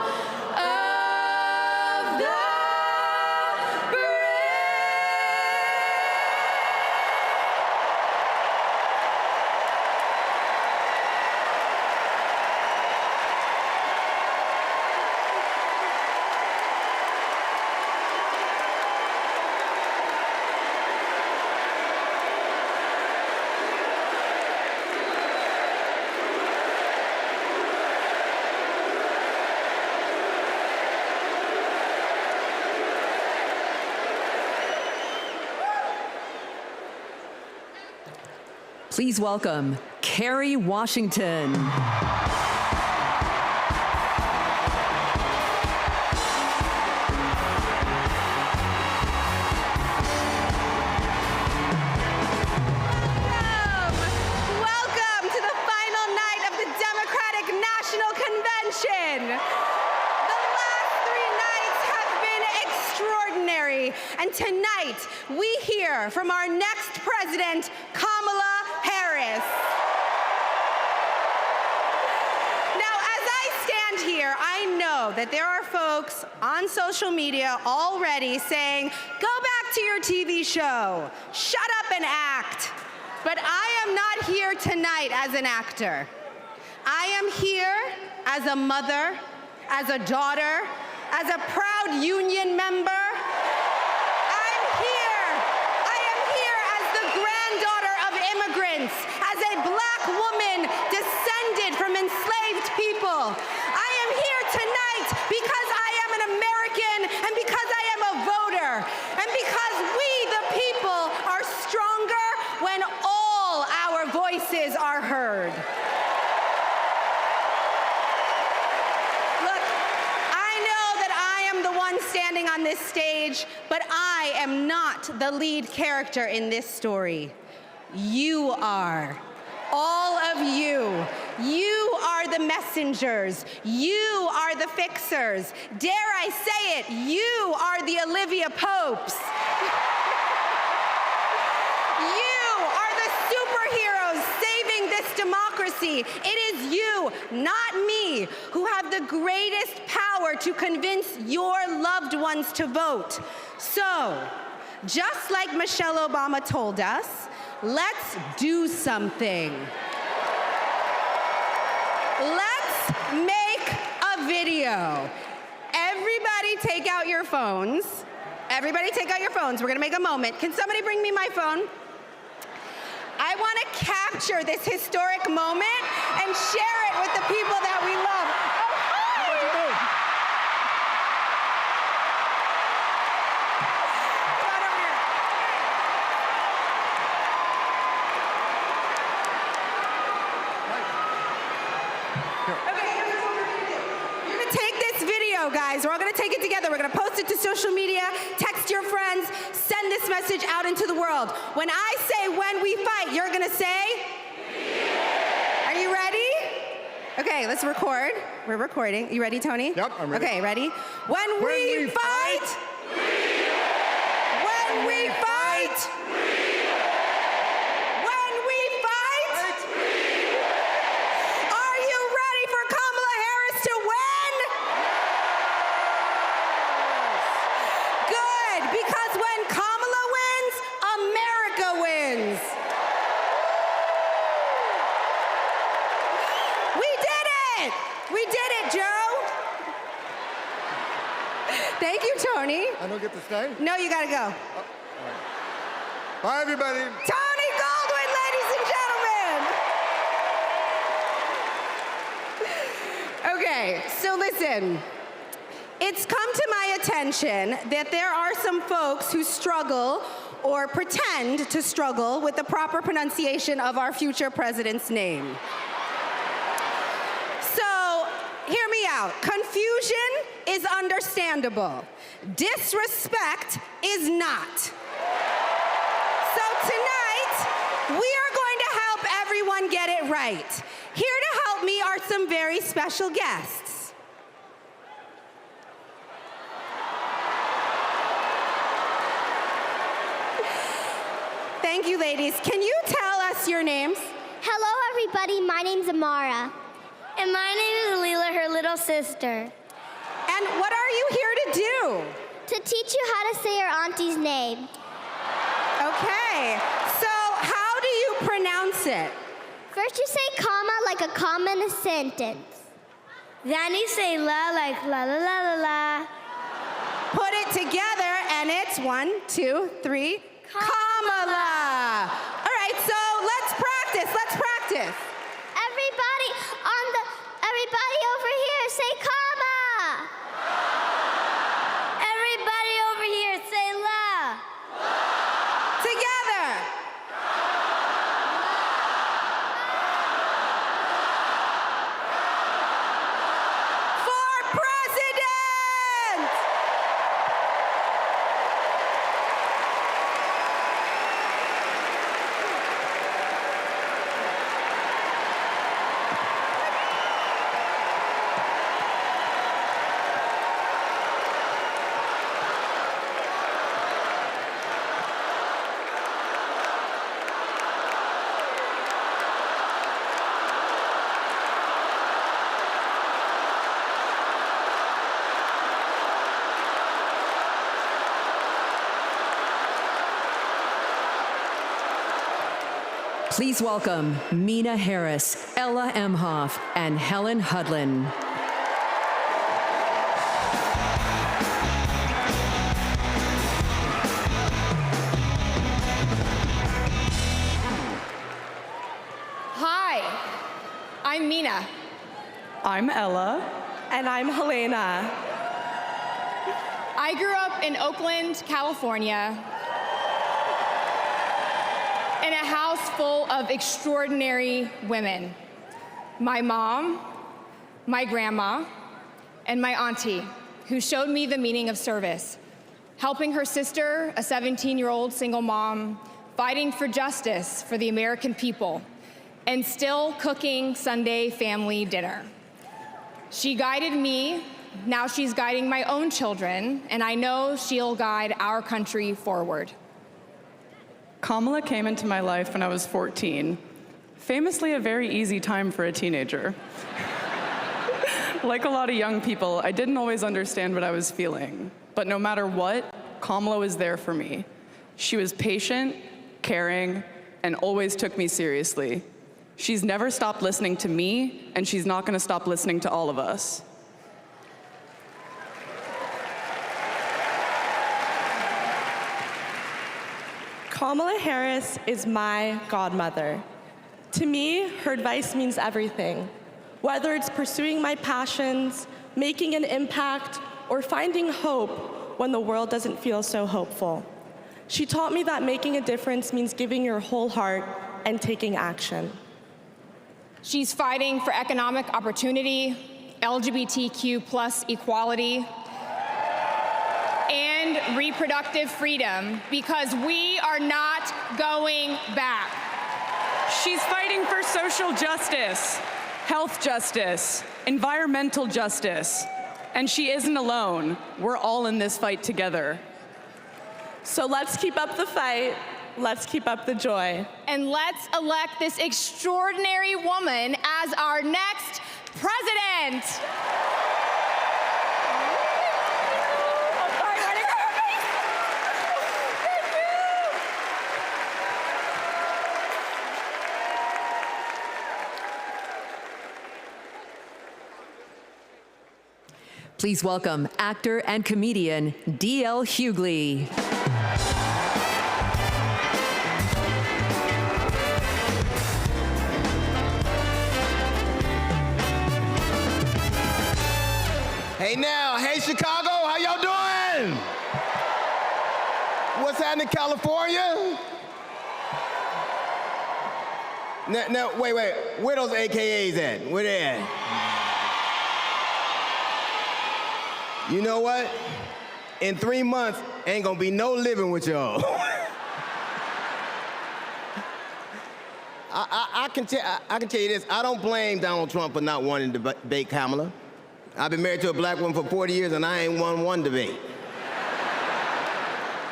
[SPEAKER 14] of the brave?
[SPEAKER 2] Please welcome Kerry Washington.
[SPEAKER 12] Welcome to the final night of the Democratic National Convention. The last 3 nights have been extraordinary, and tonight we hear from our next president, Kamala Harris. Now, as I stand here, I know that there are folks on social media already saying, go back to your TV show, shut up and act. But I am not here tonight as an actor. I am here as a mother, as a daughter, as a proud union member. I am here as the granddaughter of immigrants, as a black woman descended from enslaved people. I am here tonight because I am an American and because I am a voter and because we, the people, are stronger when all our voices are heard. Look, I know that I am the one standing on this stage, but I am not the lead character in this story. You are. All of you. You are the messengers. You are the fixers. Dare I say it, you are the Olivia Popes. You are the superheroes saving this democracy. It is you, not me, who have the greatest power to convince your loved ones to vote. So, just like Michelle Obama told us, let's do something. Let's make a video. Everybody take out your phones. Everybody take out your phones. We're gonna make a moment. Can somebody bring me my phone? I wanna capture this historic moment and share it with the people that we love.
[SPEAKER 8] What'd you do?
[SPEAKER 12] Come on over here. Okay, here's what we're gonna do. You're gonna take this video, guys. We're all gonna take it together. We're gonna post it to social media, text your friends, send this message out into the world. When I say when we fight, you're gonna say? Are you ready? Okay, let's record. We're recording. You ready, Tony?
[SPEAKER 8] Yep, I'm ready.
[SPEAKER 12] Okay, ready? When we fight, when we fight, when we fight, Tony.
[SPEAKER 5] I don't get to stay?
[SPEAKER 12] No, you gotta go.
[SPEAKER 5] Bye, everybody.
[SPEAKER 12] Tony Goldwyn, ladies and gentlemen. Okay, so listen. It's come to my attention that there are some folks who struggle or pretend to struggle with the proper pronunciation of our future president's name. So, hear me out. Confusion is understandable. Disrespect is not. So tonight, we are going to help everyone get it right. Here to help me are some very special guests. Thank you, ladies. Can you tell us your names?
[SPEAKER 20] Hello, everybody. My name's Amara. And my name is Leela, her little sister.
[SPEAKER 12] And what are you here to do?
[SPEAKER 20] To teach you how to say your auntie's name.
[SPEAKER 12] Okay. So how do you pronounce it?
[SPEAKER 20] First, you say comma like a comma in a sentence. Then you say la like la la la la la.
[SPEAKER 12] Put it together, and it's 1, 2, 3. Kamala. All right, so let's practice. Let's practice.
[SPEAKER 20] Everybody over here, say comma. Everybody over here, say la.
[SPEAKER 12] Together. For president.
[SPEAKER 2] Please welcome Mina Harris, Ella Emhoff, and Helen Hudlin.
[SPEAKER 22] Hi, I'm Mina.
[SPEAKER 23] I'm Ella.
[SPEAKER 22] And I'm Helena. I grew up in Oakland, California, in a house full of extraordinary women. My mom, my grandma, and my auntie, who showed me the meaning of service, helping her sister, a 17-year-old single mom, fighting for justice for the American people, and still cooking Sunday family dinner. She guided me, now she's guiding my own children, and I know she'll guide our country forward.
[SPEAKER 23] Kamala came into my life when I was 14, famously a very easy time for a teenager. Like a lot of young people, I didn't always understand what I was feeling, but no matter what, Kamala was there for me. She was patient, caring, and always took me seriously. She's never stopped listening to me, and she's not gonna stop listening to all of us.
[SPEAKER 24] Kamala Harris is my godmother. To me, her advice means everything. Whether it's pursuing my passions, making an impact, or finding hope when the world doesn't feel so hopeful. She taught me that making a difference means giving your whole heart and taking action.
[SPEAKER 22] She's fighting for economic opportunity, LGBTQ+ equality, and reproductive freedom, because we are not going back.
[SPEAKER 23] She's fighting for social justice, health justice, environmental justice, and she isn't alone. We're all in this fight together.
[SPEAKER 24] So let's keep up the fight, let's keep up the joy.
[SPEAKER 22] And let's elect this extraordinary woman as our next president.
[SPEAKER 2] Please welcome actor and comedian D.L. Hughley.
[SPEAKER 13] Hey now, hey Chicago, how y'all doing? What's happening, California? Now, wait, where those AKAs at? Where they at? You know what? In 3 months, ain't gonna be no living with y'all. I can tell you this, I don't blame Donald Trump for not wanting to debate Kamala. I've been married to a black woman for 40 years and I ain't won one debate.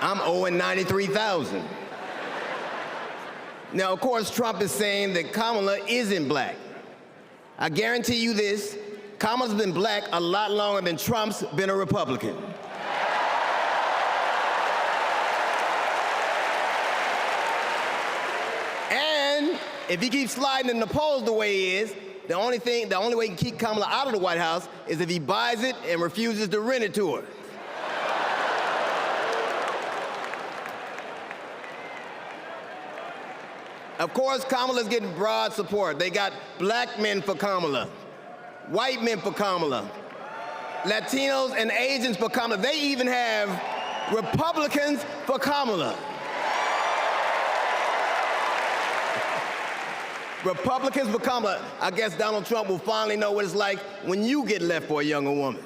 [SPEAKER 13] I'm owing $93,000. Now, of course, Trump is saying that Kamala isn't black. I guarantee you this, Kamala's been black a lot longer than Trump's been a Republican. And if he keeps sliding in the polls the way he is, the only way he can keep Kamala out of the White House is if he buys it and refuses to rent it to her. Of course, Kamala's getting broad support. They got black men for Kamala, white men for Kamala, Latinos and Asians for Kamala. They even have Republicans for Kamala. Republicans for Kamala. I guess Donald Trump will finally know what it's like when you get left for a younger woman.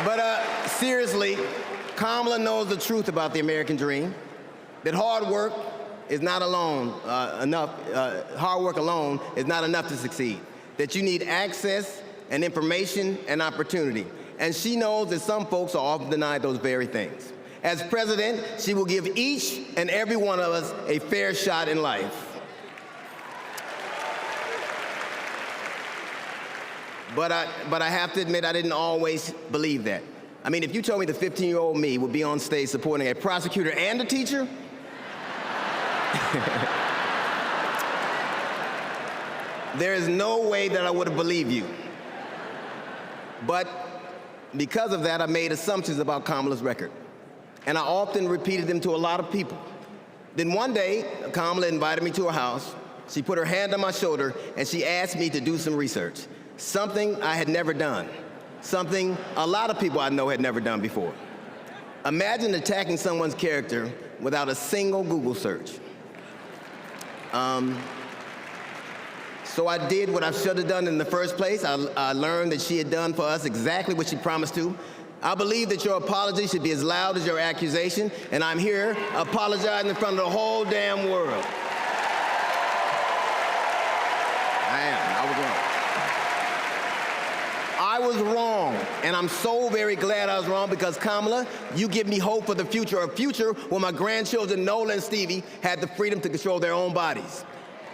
[SPEAKER 13] But seriously, Kamala knows the truth about the American dream, that hard work is not enough. Hard work alone is not enough to succeed. That you need access and information and opportunity. And she knows that some folks are often denied those very things. As president, she will give each and every one of us a fair shot in life. But I have to admit, I didn't always believe that. I mean, if you told me the 15-year-old me would be on stage supporting a prosecutor and a teacher, there is no way that I would have believed you. But because of that, I made assumptions about Kamala's record. And I often repeated them to a lot of people. Then one day, Kamala invited me to her house. She put her hand on my shoulder and she asked me to do some research. Something I had never done. Something a lot of people I know had never done before. Imagine attacking someone's character without a single Google search. So I did what I should have done in the first place. I learned that she had done for us exactly what she promised to. I believe that your apology should be as loud as your accusation, and I'm here apologizing in front of the whole damn world. I was wrong, and I'm so very glad I was wrong because, Kamala, you give me hope for the future, a future where my grandchildren, Nola and Stevie, had the freedom to control their own bodies,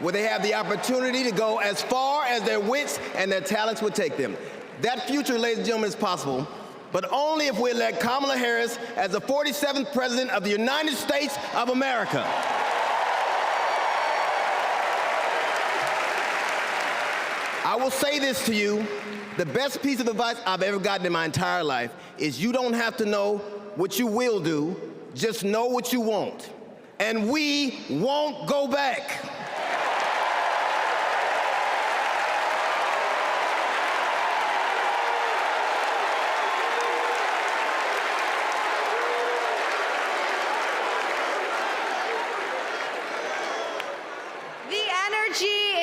[SPEAKER 13] where they have the opportunity to go as far as their wits and their talents would take them. That future, ladies and gentlemen, is possible, but only if we elect Kamala Harris as the 47th President of the United States of America. I will say this to you, the best piece of advice I've ever gotten in my entire life is you don't have to know what you will do, just know what you won't. And we won't go back.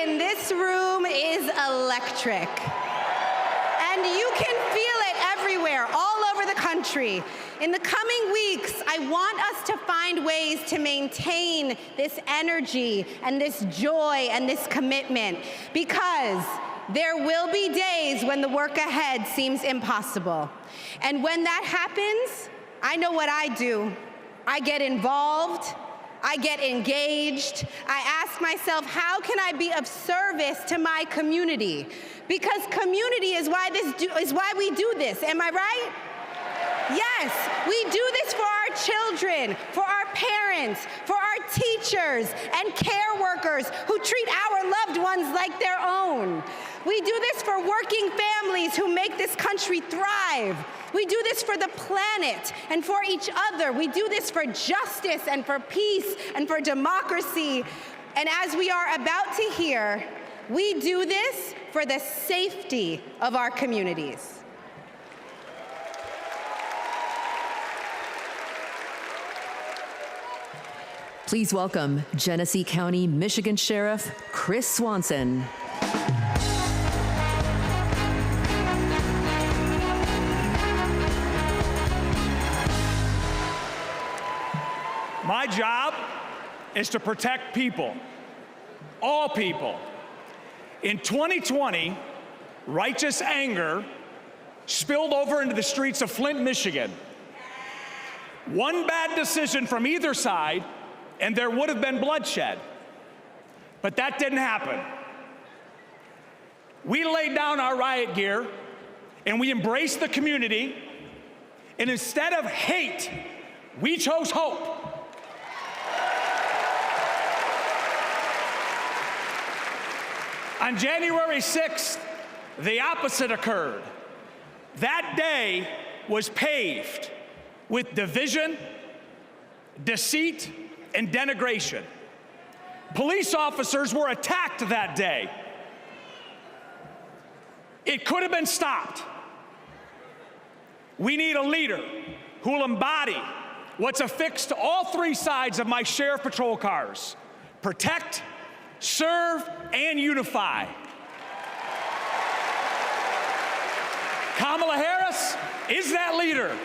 [SPEAKER 12] In this room is electric. And you can feel it everywhere, all over the country. In the coming weeks, I want us to find ways to maintain this energy and this joy and this commitment, because there will be days when the work ahead seems impossible. And when that happens, I know what I do. I get involved. I get engaged. I ask myself, how can I be of service to my community? Because community is why we do this. Am I right? Yes, we do this for our children, for our parents, for our teachers and care workers who treat our loved ones like their own. We do this for working families who make this country thrive. We do this for the planet and for each other. We do this for justice and for peace and for democracy. And as we are about to hear, we do this for the safety of our communities.
[SPEAKER 2] Please welcome Genesee County, Michigan Sheriff Chris Swanson.
[SPEAKER 3] My job is to protect people, all people. In 2020, righteous anger spilled over into the streets of Flint, Michigan. One bad decision from either side, and there would have been bloodshed. But that didn't happen. We laid down our riot gear, and we embraced the community, and instead of hate, we chose hope. On January 6th, the opposite occurred. That day was paved with division, deceit, and denigration. Police officers were attacked that day. It could have been stopped. We need a leader who will embody what's affixed to all three sides of my Sheriff Patrol cars: protect, serve, and unify. Kamala Harris is that leader.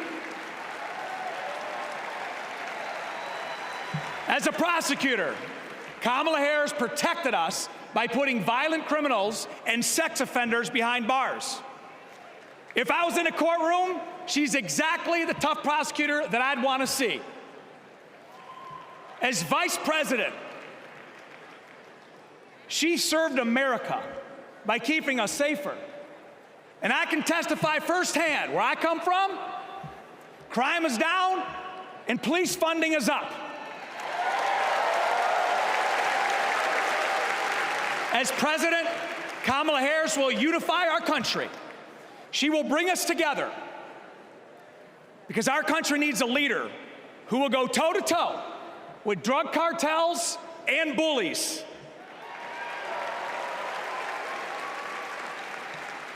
[SPEAKER 3] As a prosecutor, Kamala Harris protected us by putting violent criminals and sex offenders behind bars. If I was in a courtroom, she's exactly the tough prosecutor that I'd want to see. As vice president, she served America by keeping us safer. And I can testify firsthand, where I come from, crime is down and police funding is up. As president, Kamala Harris will unify our country. She will bring us together because our country needs a leader who will go toe-to-toe with drug cartels and bullies.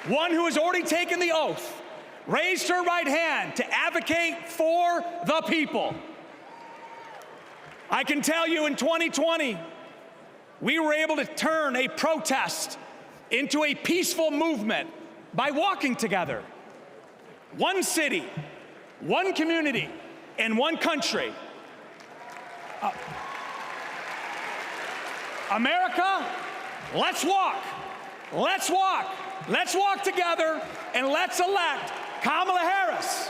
[SPEAKER 3] One who has already taken the oath, raised her right hand to advocate for the people. I can tell you in 2020, we were able to turn a protest into a peaceful movement by walking together. One city, one community, and one country. America, let's walk. Let's walk. Let's walk together and let's elect Kamala Harris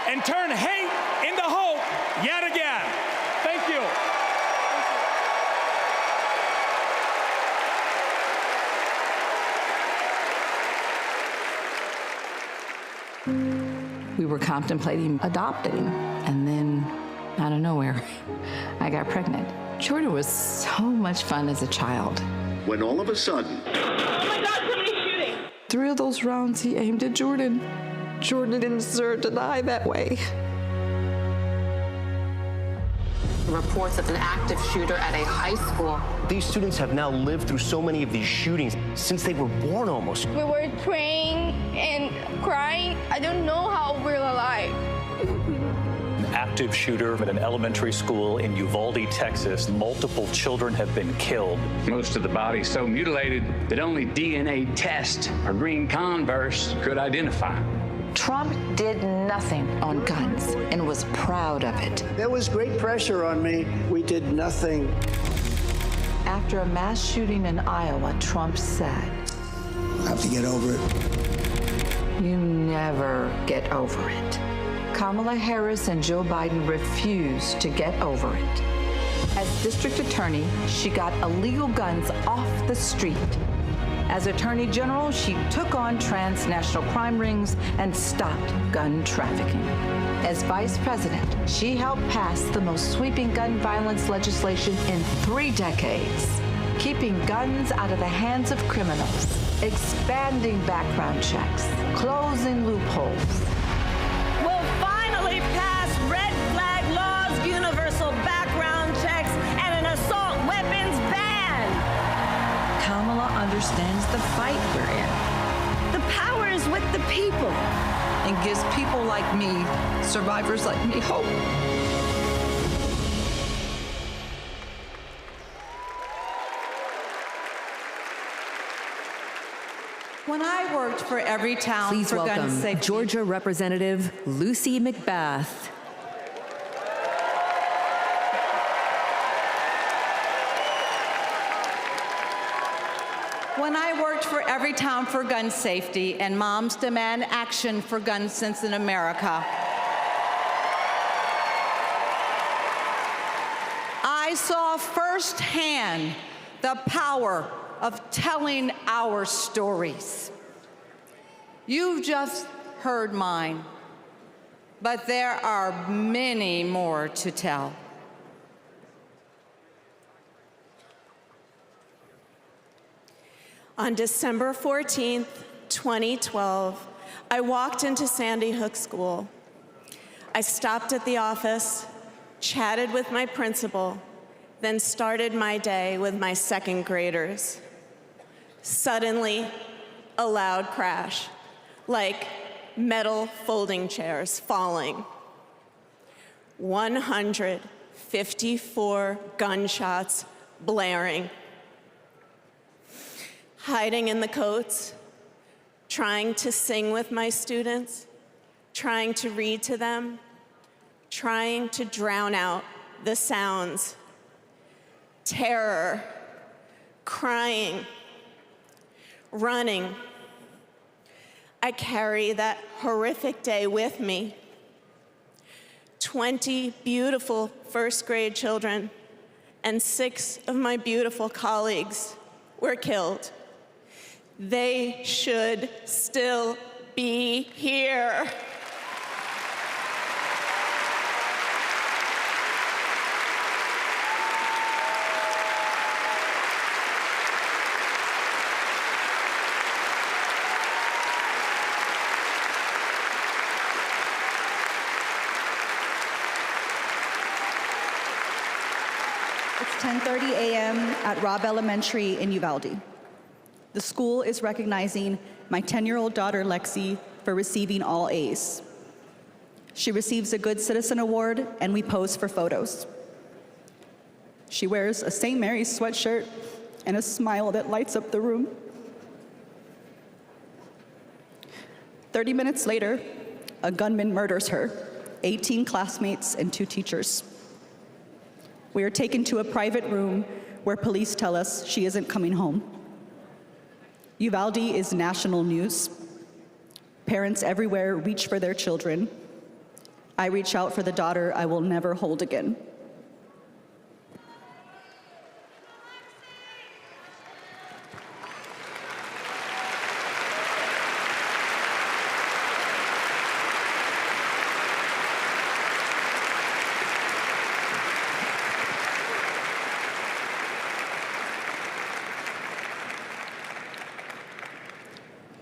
[SPEAKER 3] and turn hate into hope yet again. Thank you.
[SPEAKER 16] We were contemplating adopting, and then out of nowhere, I got pregnant. Jordan was so much fun as a child.
[SPEAKER 17] When all of a sudden,
[SPEAKER 16] Oh my God, somebody's shooting! 3 of those rounds he aimed at Jordan. Jordan didn't deserve to die that way.
[SPEAKER 18] Reports of an active shooter at a high school.
[SPEAKER 21] These students have now lived through so many of these shootings since they were born almost.
[SPEAKER 25] We were praying and crying. I don't know how we're alive.
[SPEAKER 26] An active shooter at an elementary school in Uvalde, Texas. Multiple children have been killed.
[SPEAKER 27] Most of the body's so mutilated that only DNA test or green Converse could identify.
[SPEAKER 16] Trump did nothing on guns and was proud of it.
[SPEAKER 28] There was great pressure on me. We did nothing.
[SPEAKER 16] After a mass shooting in Iowa, Trump said,
[SPEAKER 28] I have to get over it.
[SPEAKER 16] "You never get over it." Kamala Harris and Joe Biden refused to get over it. As district attorney, she got illegal guns off the street.
[SPEAKER 4] As Attorney General, she took on transnational crime rings and stopped gun trafficking. As Vice President, she helped pass the most sweeping gun violence legislation in 3 decades, keeping guns out of the hands of criminals, expanding background checks, closing loopholes.
[SPEAKER 6] We'll finally pass red flag laws, universal background checks, and an assault weapons ban.
[SPEAKER 4] Kamala understands the fight we're in.
[SPEAKER 6] The power is with the people.
[SPEAKER 4] And gives people like me, survivors like me, hope.
[SPEAKER 7] When I worked for Every Town
[SPEAKER 2] Please
[SPEAKER 7] for Gun
[SPEAKER 2] welcome
[SPEAKER 7] Safety.
[SPEAKER 2] Georgia Representative Lucy McBath.
[SPEAKER 7] When I worked for Every Town for Gun Safety and Moms Demand Action for Gun Sense in America, I saw firsthand the power of telling our stories. You've just heard mine, but there are many more to tell.
[SPEAKER 24] On December 14th, 2012, I walked into Sandy Hook School. I stopped at the office, chatted with my principal, then started my day with my second graders. Suddenly, a loud crash, like metal folding chairs falling. 154 gunshots blaring. Hiding in the coats, trying to sing with my students, trying to read to them, trying to drown out the sounds. Terror, crying, running. I carry that horrific day with me. 20 beautiful first grade children and 6 of my beautiful colleagues were killed. They should still be here.
[SPEAKER 9] It's 10:30 a.m. at Robb Elementary in Uvalde. The school is recognizing my 10-year-old daughter, Lexi, for receiving all A's. She receives a Good Citizen Award, and we pose for photos. She wears a St. Mary's sweatshirt and a smile that lights up the room. 30 minutes later, a gunman murders her, 18 classmates, and 2 teachers. We are taken to a private room where police tell us she isn't coming home. Uvalde is national news. Parents everywhere reach for their children. I reach out for the daughter I will never hold again.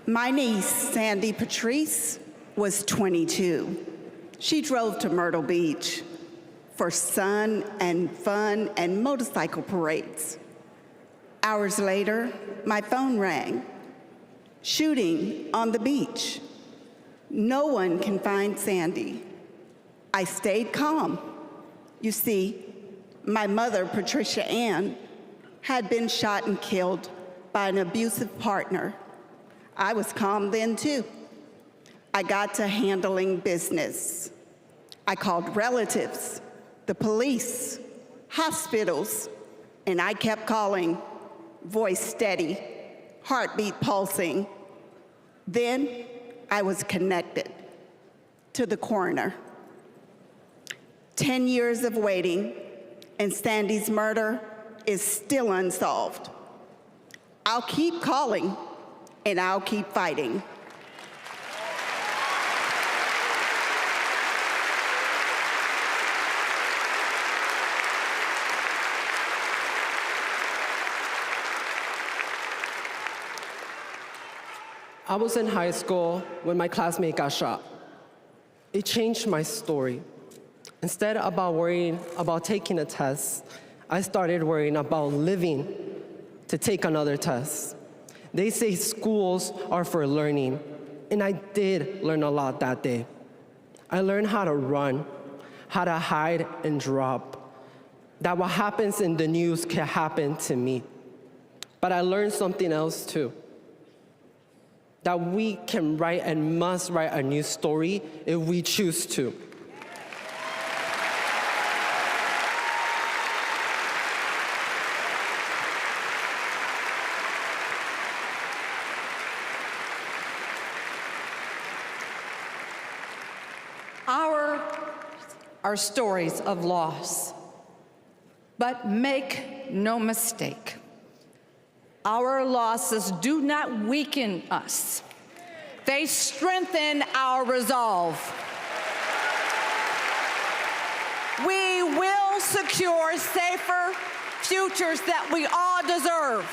[SPEAKER 10] My niece, Sandy Patrice, was 22. She drove to Myrtle Beach for sun and fun and motorcycle parades. Hours later, my phone rang. Shooting on the beach. No one can find Sandy. I stayed calm. You see, my mother, Patricia Ann, had been shot and killed by an abusive partner. I was calm then too. I got to handling business. I called relatives, the police, hospitals, and I kept calling, voice steady, heartbeat pulsing. Then I was connected to the coroner. 10 years of waiting, and Sandy's murder is still unsolved. I'll keep calling, and I'll keep fighting.
[SPEAKER 1] I was in high school when my classmate got shot. It changed my story. Instead of worrying about taking a test, I started worrying about living to take another test. They say schools are for learning, and I did learn a lot that day. I learned how to run, how to hide and drop, that what happens in the news can happen to me. But I learned something else too, that we can write and must write a new story if we choose to.
[SPEAKER 7] Are stories of loss. But make no mistake, our losses do not weaken us. They strengthen our resolve. We will secure safer futures that we all deserve.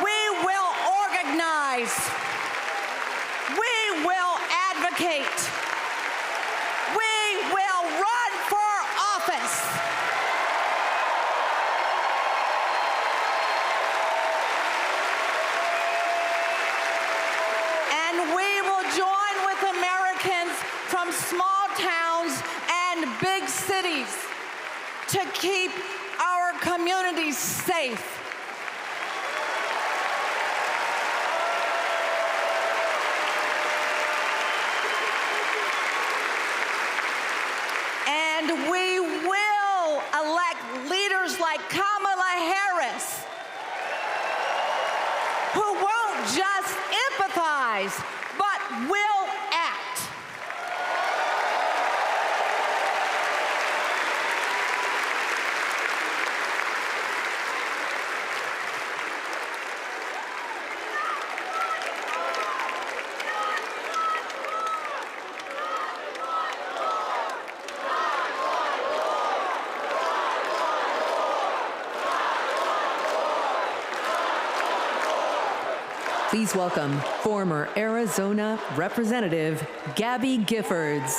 [SPEAKER 7] We will organize. We will advocate. We will run for office. And we will join with Americans from small towns and big cities to keep our communities safe. And we will elect leaders like Kamala Harris, who won't just empathize, but will act.
[SPEAKER 2] Please welcome former Arizona Representative Gabby Giffords.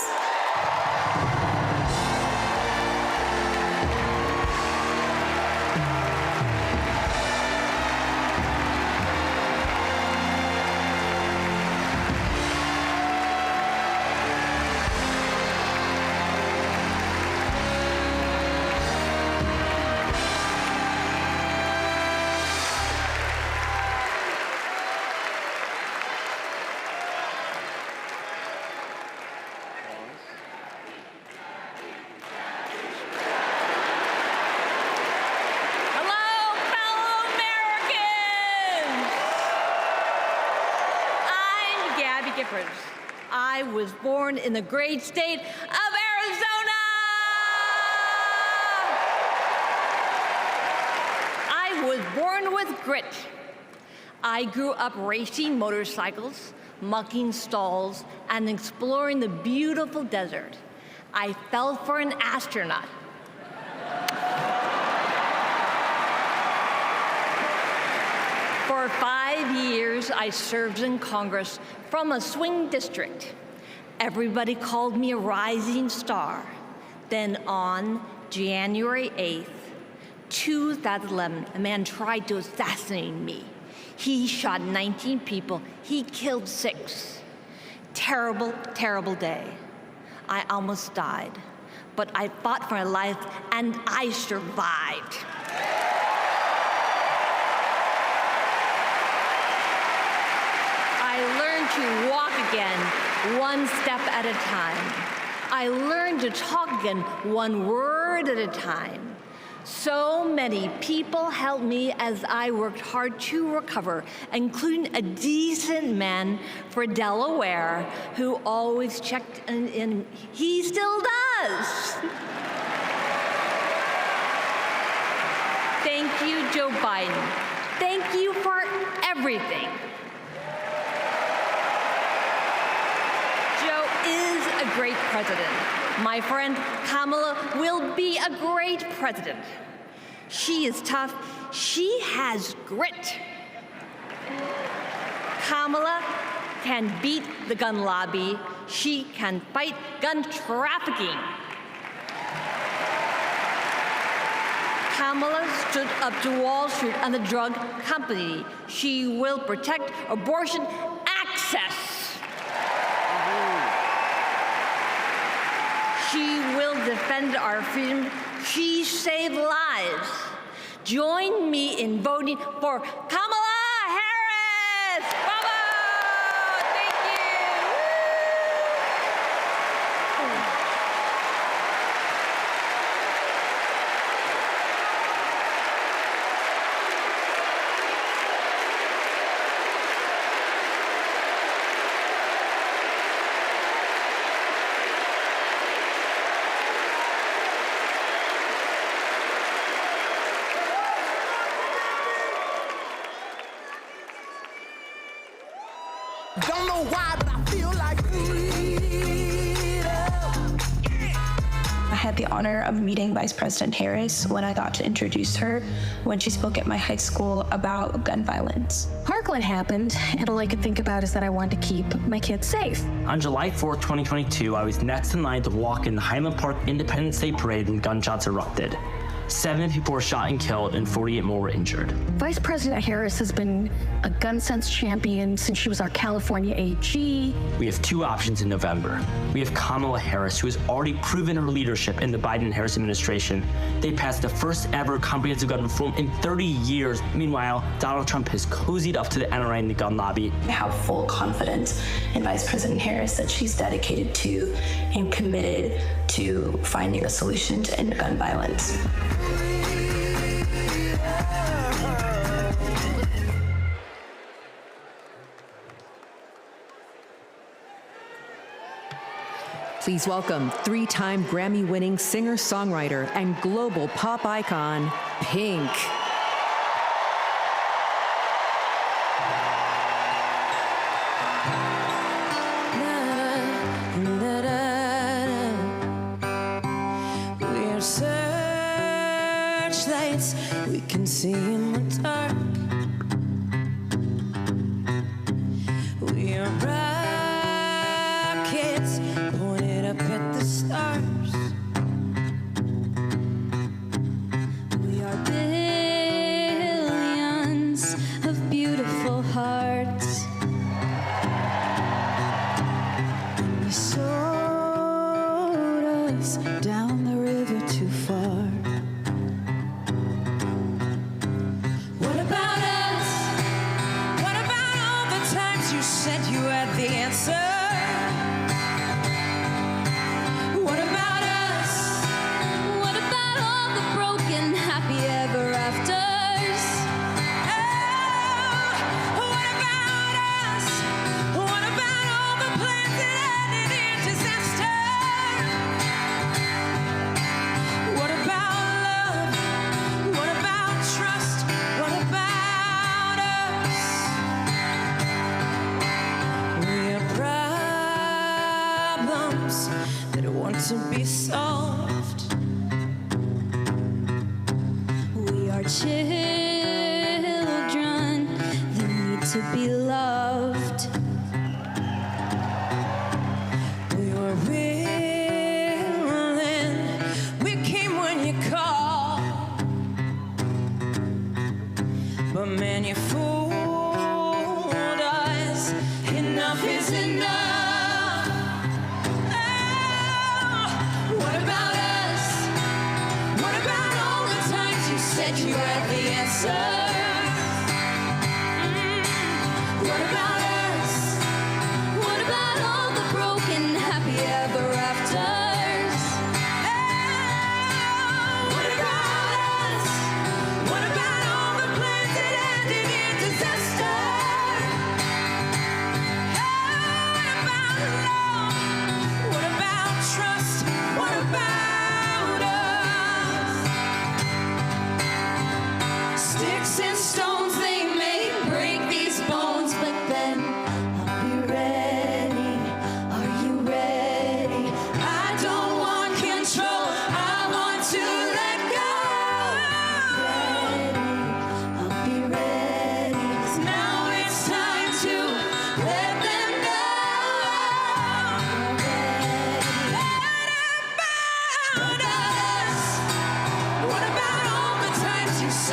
[SPEAKER 6] I was born in the great state of Arizona. I was born with grit. I grew up racing motorcycles, mucking stalls, and exploring the beautiful desert. I fell for an astronaut. For 5 years, I served in Congress from a swing district. Everybody called me a rising star. Then on January 8th, 2011, a man tried to assassinate me. He shot 19 people. He killed 6. Terrible, terrible day. I almost died, but I fought for my life, and I survived. I learned to walk again, one step at a time. I learned to talk again, one word at a time. So many people helped me as I worked hard to recover, including a decent man for Delaware who always checked in. He still does. Thank you, Joe Biden. Thank you for everything. Joe is a great president. My friend Kamala will be a great president. She is tough. She has grit. Kamala can beat the gun lobby. She can fight gun trafficking. Kamala stood up to Wall Street and the drug company. She will protect abortion access. She will defend our freedom. She saved lives. Join me in voting for Kamala Harris. Bravo! Thank you.
[SPEAKER 28] Don't know why, but I feel like
[SPEAKER 5] I had the honor of meeting Vice President Harris when I got to introduce her when she spoke at my high school about gun violence.
[SPEAKER 8] Parkland happened, and all I could think about is that I wanted to keep my kids safe.
[SPEAKER 11] On July 4th, 2022, I was next in line to walk in the Highland Park Independence Day Parade when gunshots erupted. 7 people were shot and killed, and 48 more were injured.
[SPEAKER 8] Vice President Harris has been a gun sense champion since she was our California AG.
[SPEAKER 11] We have 2 options in November. We have Kamala Harris, who has already proven her leadership in the Biden-Harris administration. They passed the first ever comprehensive gun reform in 30 years. Meanwhile, Donald Trump has cozied up to the NRA and the gun lobby.
[SPEAKER 5] I have full confidence in Vice President Harris that she's dedicated to and committed to finding a solution to end gun violence.
[SPEAKER 2] Please welcome 3-time Grammy-winning singer-songwriter and global pop icon, Pink.
[SPEAKER 14] We're searchlights we can see in the dark. We are rockets pointed up at the stars. We are billions of beautiful hearts. You sold us down the river too far. What about us? What about all the times you said you had the answer? What about us? What about all the broken happy ever afters? Oh, what about us? What about all the plans that ended in disaster? What about love? What about trust? What about us? We are problems that want to be solved. We are children that need to be loved. We were willing, we came when you called. But man, you fooled us. Enough is enough. What about us? What about all the times you said you had the answer? What about us? What about all the broken happy ever afters? What about us? What about all the plans that ended in disaster? What about love? What about trust? What about us? Sticks and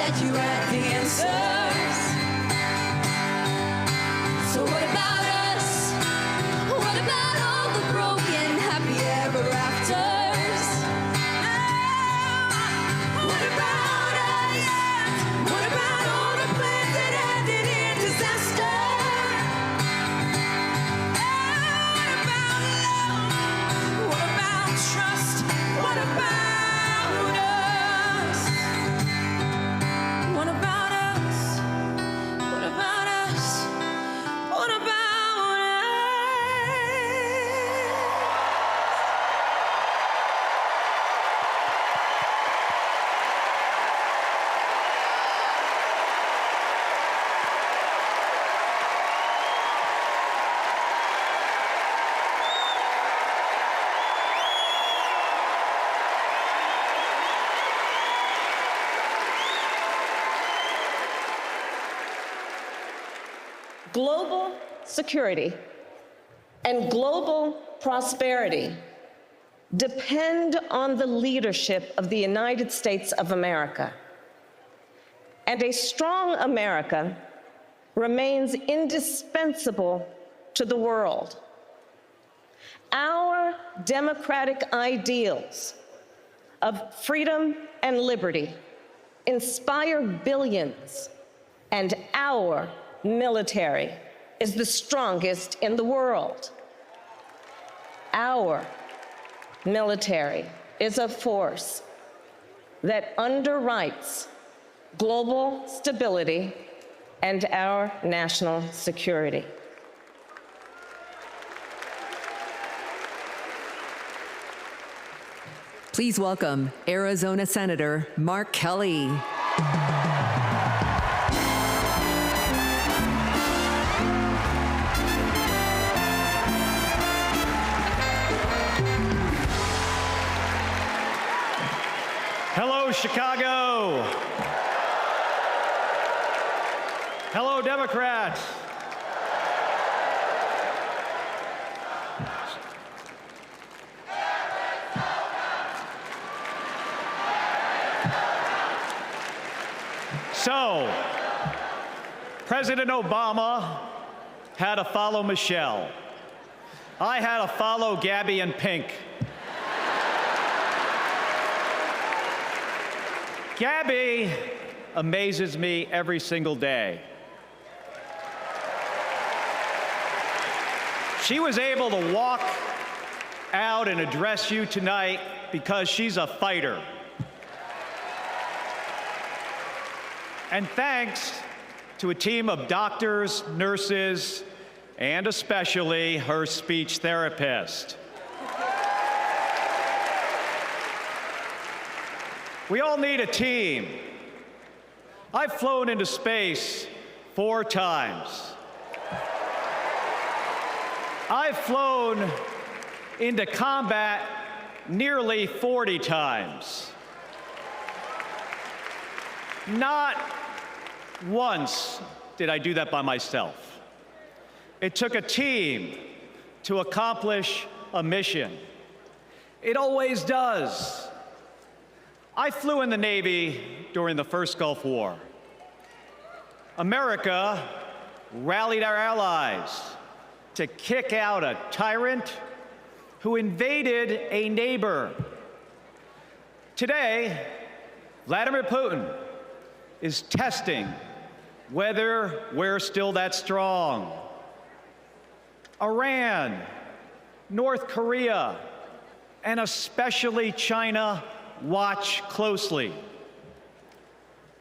[SPEAKER 14] that you had the answers. So what about us? What about all the broken happy ever afters? What about us? What about all the plans that ended in disaster? What about trust? What about us? What about us? What about us? What about us?
[SPEAKER 12] Global security and global prosperity depend on the leadership of the United States of America. And a strong America remains indispensable to the world. Our democratic ideals of freedom and liberty inspire billions, and our military is the strongest in the world. Our military is a force that underwrites global stability and our national security.
[SPEAKER 2] Please welcome Arizona Senator Mark Kelly.
[SPEAKER 3] Hello, Chicago. Hello, Democrats. So, President Obama had to follow Michelle. I had to follow Gabby and Pink. Gabby amazes me every single day. She was able to walk out and address you tonight because she's a fighter. And thanks to a team of doctors, nurses, and especially her speech therapist. We all need a team. I've flown into space 4 times. I've flown into combat nearly 40 times. Not once did I do that by myself. It took a team to accomplish a mission. It always does. I flew in the Navy during the first Gulf War. America rallied our allies to kick out a tyrant who invaded a neighbor. Today, Vladimir Putin is testing whether we're still that strong. Iran, North Korea, and especially China watch closely.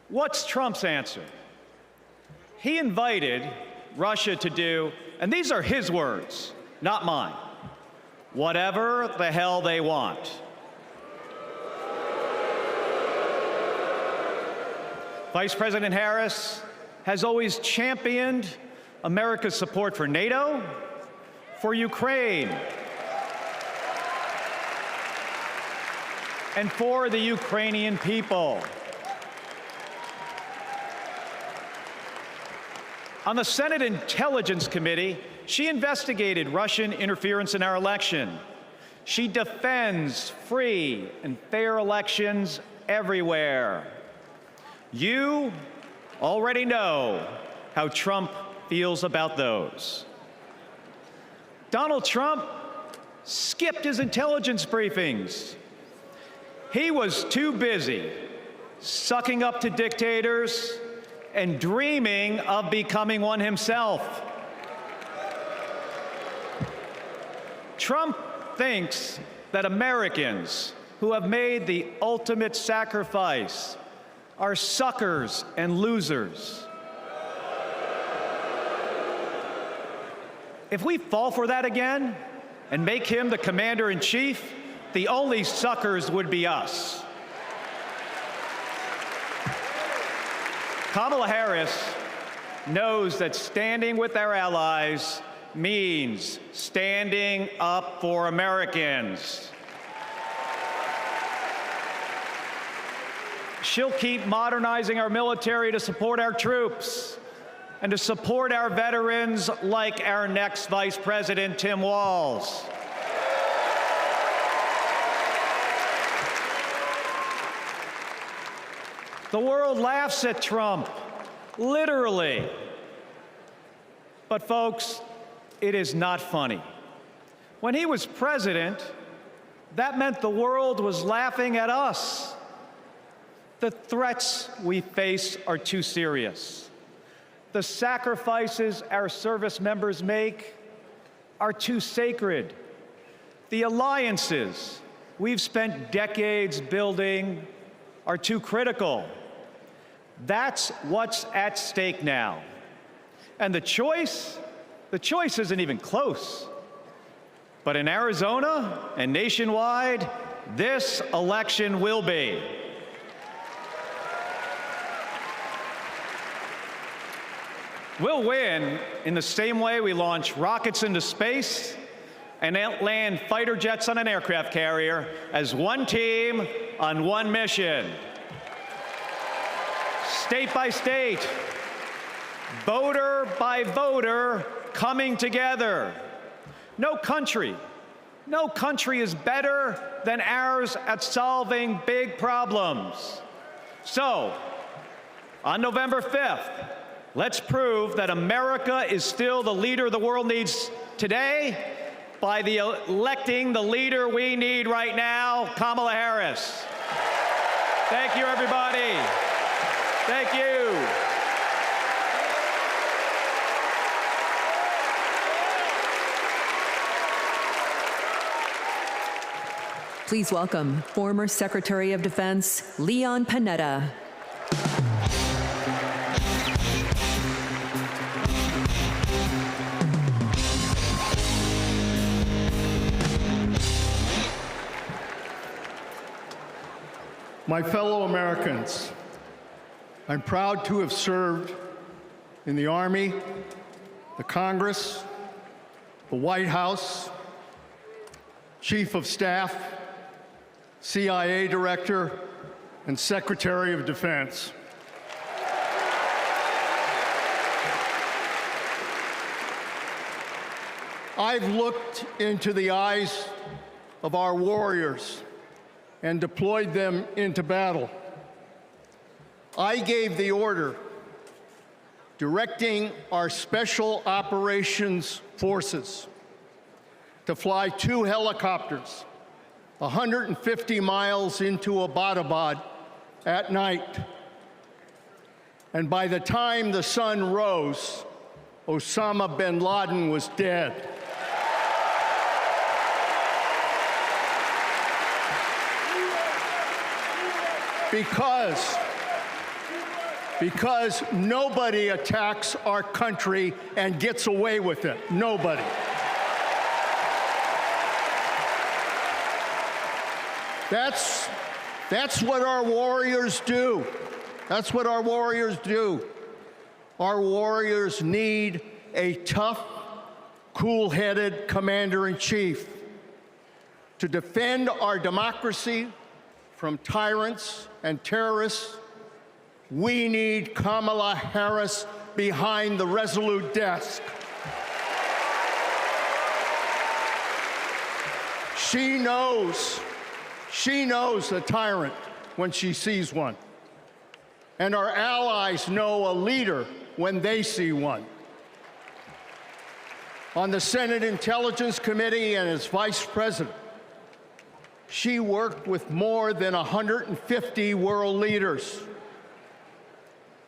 [SPEAKER 3] What's Trump's answer? He invited Russia to do, and these are his words, not mine, whatever the hell they want. Vice President Harris has always championed America's support for NATO, for Ukraine, and for the Ukrainian people. On the Senate Intelligence Committee, she investigated Russian interference in our election. She defends free and fair elections everywhere. You already know how Trump feels about those. Donald Trump skipped his intelligence briefings. He was too busy sucking up to dictators and dreaming of becoming one himself. Trump thinks that Americans who have made the ultimate sacrifice are suckers and losers. If we fall for that again and make him the commander-in-chief, the only suckers would be us. Kamala Harris knows that standing with our allies means standing up for Americans. She'll keep modernizing our military to support our troops and to support our veterans like our next Vice President, Tim Walz. The world laughs at Trump, literally. But folks, it is not funny. When he was president, that meant the world was laughing at us. The threats we face are too serious. The sacrifices our service members make are too sacred. The alliances we've spent decades building are too critical. That's what's at stake now. And the choice isn't even close. But in Arizona and nationwide, this election will be. We'll win in the same way we launch rockets into space and land fighter jets on an aircraft carrier as one team on one mission. State by state, voter by voter, coming together. No country is better than ours at solving big problems. So, on November 5th, let's prove that America is still the leader the world needs today by electing the leader we need right now, Kamala Harris. Thank you, everybody. Thank you.
[SPEAKER 2] Please welcome former Secretary of Defense Leon Panetta.
[SPEAKER 13] My fellow Americans, I'm proud to have served in the Army, the Congress, the White House, Chief of Staff, CIA Director, and Secretary of Defense. I've looked into the eyes of our warriors and deployed them into battle. I gave the order directing our Special Operations Forces to fly 2 helicopters 150 miles into Abbottabad at night. And by the time the sun rose, Osama bin Laden was dead. Because nobody attacks our country and gets away with it. Nobody. That's what our warriors do. That's what our warriors do. Our warriors need a tough, cool-headed commander-in-chief to defend our democracy from tyrants and terrorists. We need Kamala Harris behind the resolute desk. She knows the tyrant when she sees one. And our allies know a leader when they see one. On the Senate Intelligence Committee and as vice president, she worked with more than 150 world leaders.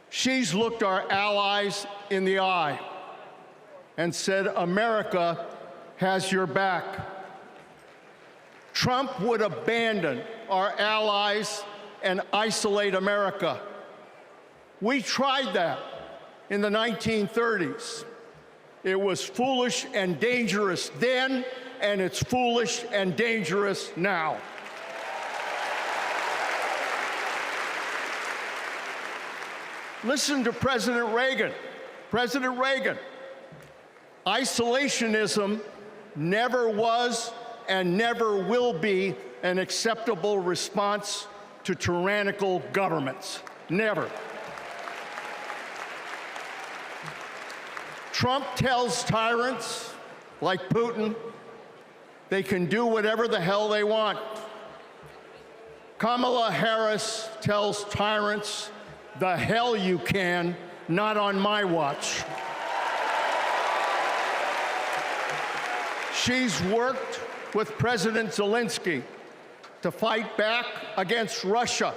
[SPEAKER 13] She's looked our allies in the eye and said, America has your back. Trump would abandon our allies and isolate America. We tried that in the 1930s. It was foolish and dangerous then, and it's foolish and dangerous now. Listen to President Reagan. President Reagan. Isolationism never was and never will be an acceptable response to tyrannical governments. Never. Trump tells tyrants like Putin they can do whatever the hell they want. Kamala Harris tells tyrants, the hell you can, not on my watch. She's worked with President Zelensky to fight back against Russia.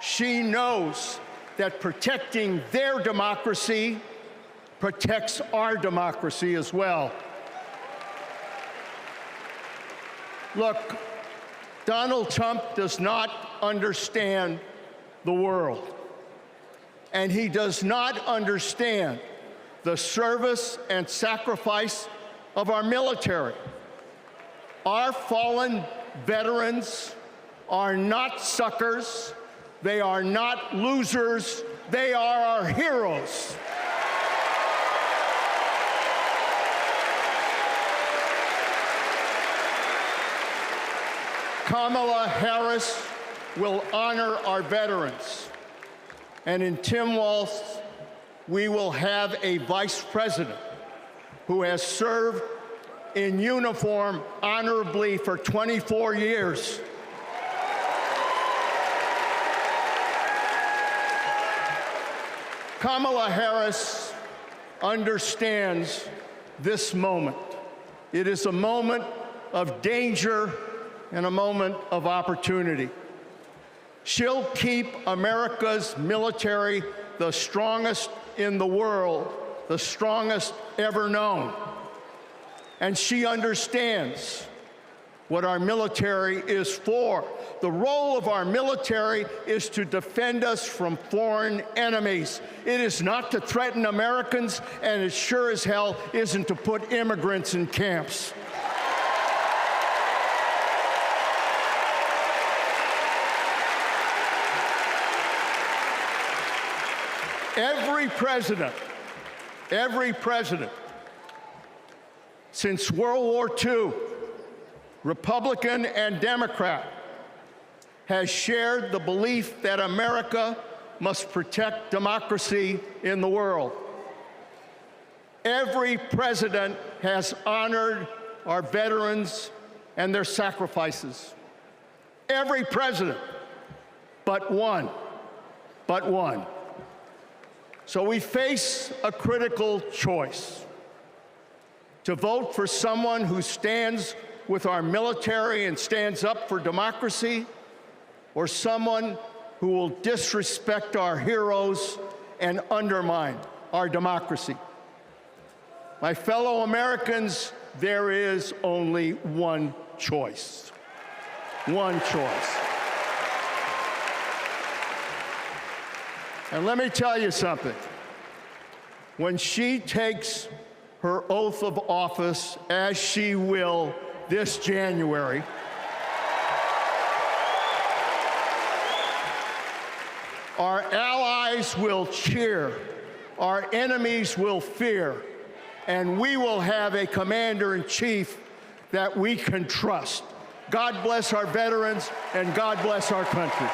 [SPEAKER 13] She knows that protecting their democracy protects our democracy as well. Look, Donald Trump does not understand the world, and he does not understand the service and sacrifice of our military. Our fallen veterans are not suckers, they are not losers, they are our heroes. Kamala Harris will honor our veterans. And in Tim Walz, we will have a vice president who has served in uniform honorably for 24 years. Kamala Harris understands this moment. It is a moment of danger and a moment of opportunity. She'll keep America's military the strongest in the world, the strongest ever known. And she understands what our military is for. The role of our military is to defend us from foreign enemies. It is not to threaten Americans, and it sure as hell isn't to put immigrants in camps. Every president since World War II, Republican and Democrat, has shared the belief that America must protect democracy in the world. Every president has honored our veterans and their sacrifices. Every president, but one. So we face a critical choice: to vote for someone who stands with our military and stands up for democracy, or someone who will disrespect our heroes and undermine our democracy. My fellow Americans, there is only one choice. One choice. And let me tell you something. When she takes her oath of office, as she will this January, our allies will cheer, our enemies will fear, and we will have a commander-in-chief that we can trust. God bless our veterans, and God bless our country.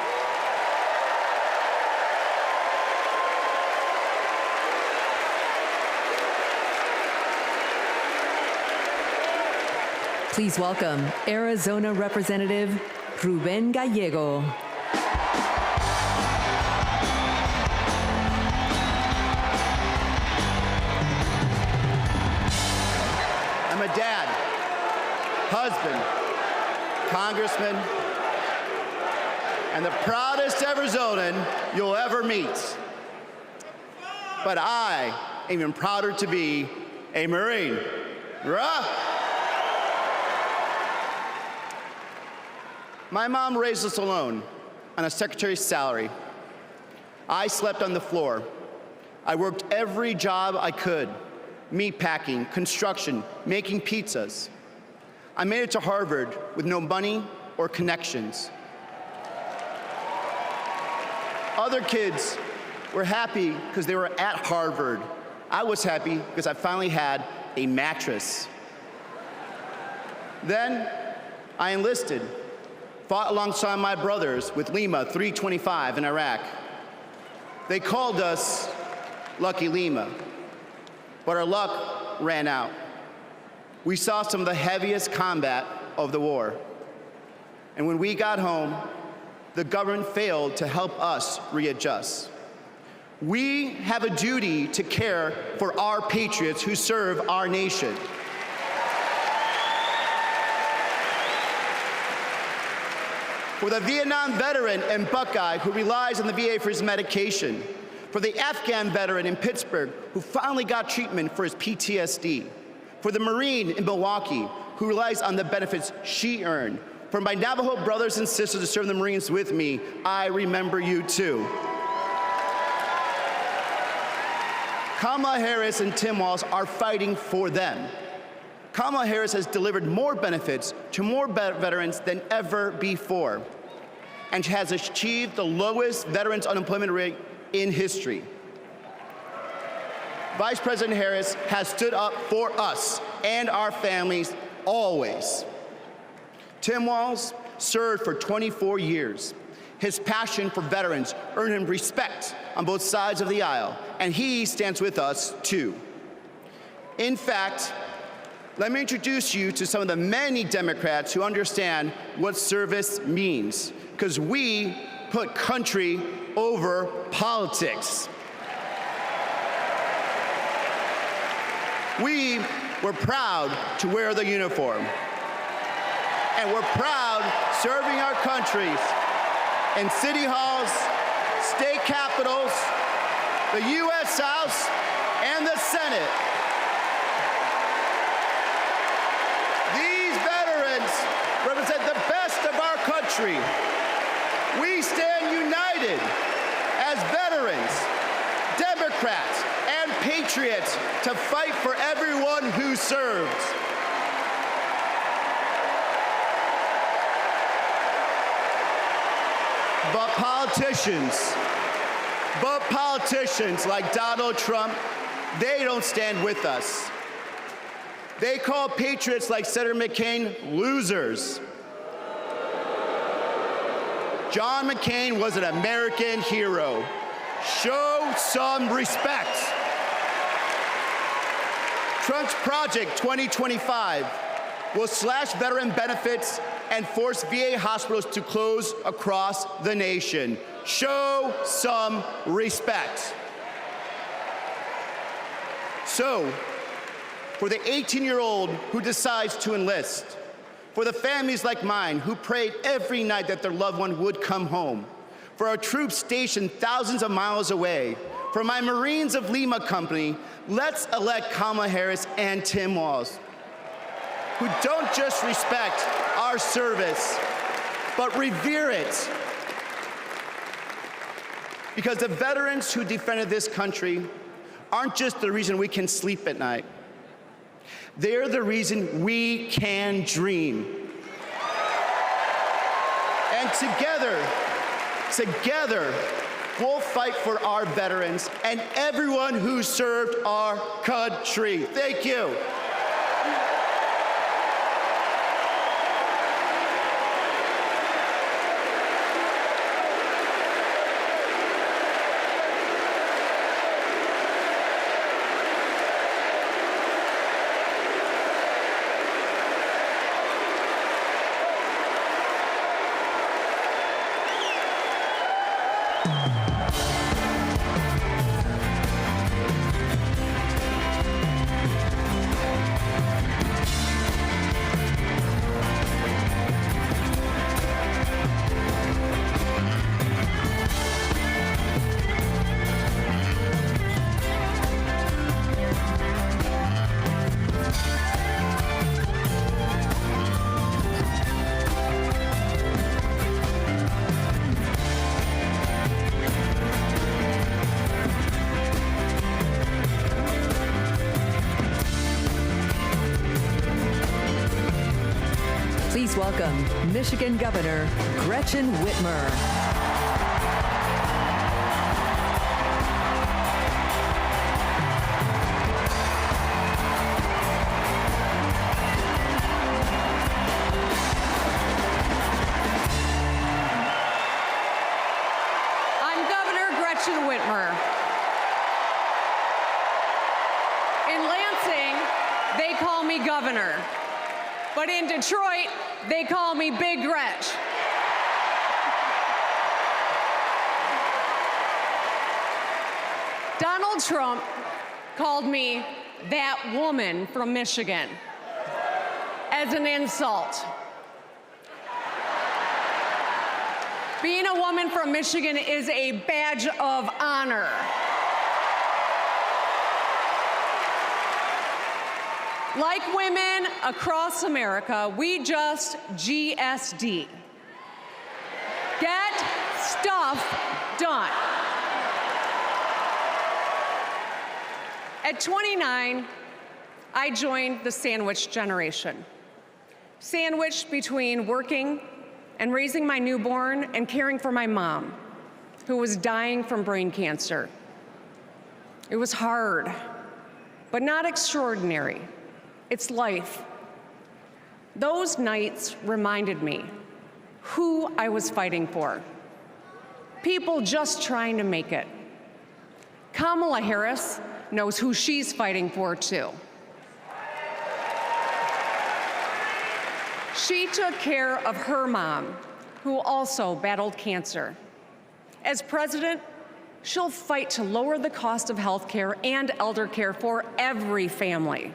[SPEAKER 2] Please welcome Arizona Representative Ruben Gallego.
[SPEAKER 15] I'm a dad, husband, congressman, and the proudest Arizonan you'll ever meet. But I am even prouder to be a Marine. Rah! My mom raised us alone on a secretary's salary. I slept on the floor. I worked every job I could: meat packing, construction, making pizzas. I made it to Harvard with no money or connections. Other kids were happy because they were at Harvard. I was happy because I finally had a mattress. Then I enlisted, fought alongside my brothers with Lima 325 in Iraq. They called us Lucky Lima, but our luck ran out. We saw some of the heaviest combat of the war. And when we got home, the government failed to help us readjust. We have a duty to care for our patriots who serve our nation. For the Vietnam veteran and Buckeye who relies on the VA for his medication. For the Afghan veteran in Pittsburgh who finally got treatment for his PTSD. For the Marine in Milwaukee who relies on the benefits she earned. For my Navajo brothers and sisters who serve the Marines with me, I remember you too. Kamala Harris and Tim Walz are fighting for them. Kamala Harris has delivered more benefits to more veterans than ever before, and has achieved the lowest veterans unemployment rate in history. Vice President Harris has stood up for us and our families always. Tim Walz served for 24 years. His passion for veterans earned him respect on both sides of the aisle, and he stands with us too. In fact, let me introduce you to some of the many Democrats who understand what service means, because we put country over politics. We were proud to wear the uniform, and we're proud serving our countries in city halls, state capitals, the U.S. House, and the Senate. These veterans represent the best of our country. We stand united as veterans, Democrats, and patriots to fight for everyone who serves. But politicians like Donald Trump, they don't stand with us. They call patriots like Senator McCain losers. John McCain was an American hero. Show some respect. Trump's Project 2025 will slash veteran benefits and force VA hospitals to close across the nation. Show some respect. So, for the 18-year-old who decides to enlist, for the families like mine who prayed every night that their loved one would come home, for our troops stationed thousands of miles away, for my Marines of Lima Company, let's elect Kamala Harris and Tim Walz, who don't just respect our service, but revere it. Because the veterans who defended this country aren't just the reason we can sleep at night. They're the reason we can dream. And together, we'll fight for our veterans and everyone who served our country. Thank you.
[SPEAKER 2] welcome Michigan Governor Gretchen Whitmer.
[SPEAKER 17] Whitmer. In Lansing, they call me Governor. But in Detroit, they call me Big Gretch. Donald Trump called me that woman from Michigan as an insult. Being a woman from Michigan is a badge of honor. Like women across America, we just GSD. Get stuff done. At 29, I joined the sandwich generation. Sandwiched between working and raising my newborn and caring for my mom, who was dying from brain cancer. It was hard, but not extraordinary. It's life. Those nights reminded me who I was fighting for. People just trying to make it. Kamala Harris knows who she's fighting for, too. She took care of her mom, who also battled cancer. As president, she'll fight to lower the cost of health care and elder care for every family.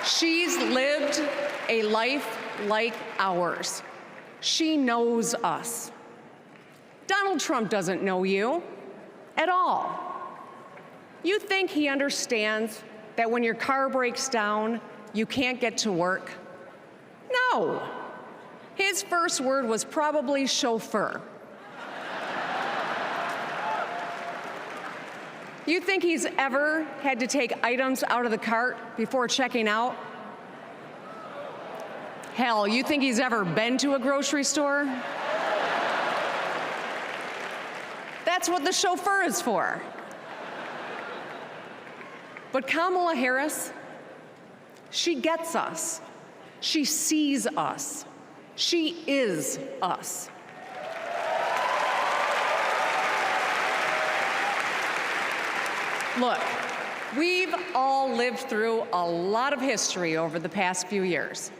[SPEAKER 17] She's lived a life like ours. She knows us. Donald Trump doesn't know you at all. You think he understands that when your car breaks down, you can't get to work? No. His first word was probably chauffeur. You think he's ever had to take items out of the cart before checking out? Hell, you think he's ever been to a grocery store? That's what the chauffeur is for. But Kamala Harris, she gets us. She sees us. She is us. Look, we've all lived through a lot of history over the past few years.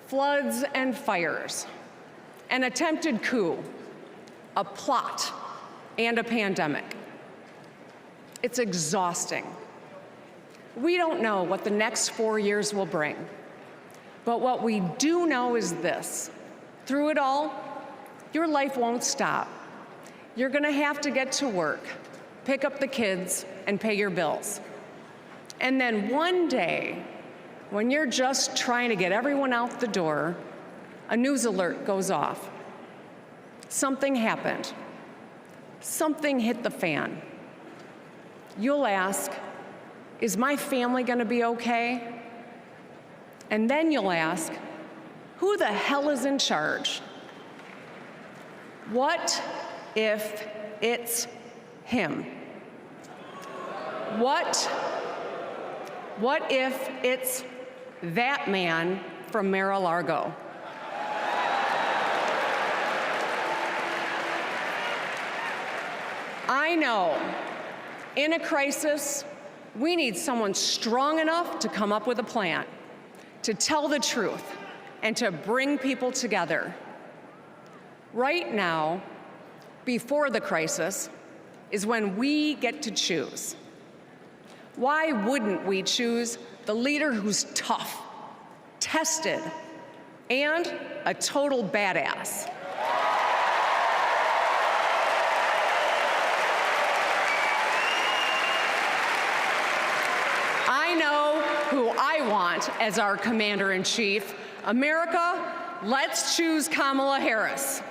[SPEAKER 17] Floods and fires, an attempted coup, a plot, and a pandemic. It's exhausting. We don't know what the next 4 years will bring. But what we do know is this: through it all, your life won't stop. You're gonna have to get to work, pick up the kids, and pay your bills. And then one day, when you're just trying to get everyone out the door, a news alert goes off. Something happened. Something hit the fan. You'll ask, is my family gonna be okay? And then you'll ask, who the hell is in charge? What if it's him? What if it's that man from Mar-a-Lago? I know, in a crisis, we need someone strong enough to come up with a plan, to tell the truth, and to bring people together. Right now, before the crisis, is when we get to choose. Why wouldn't we choose the leader who's tough, tested, and a total badass? I know who I want as our commander-in-chief. America, let's choose Kamala Harris.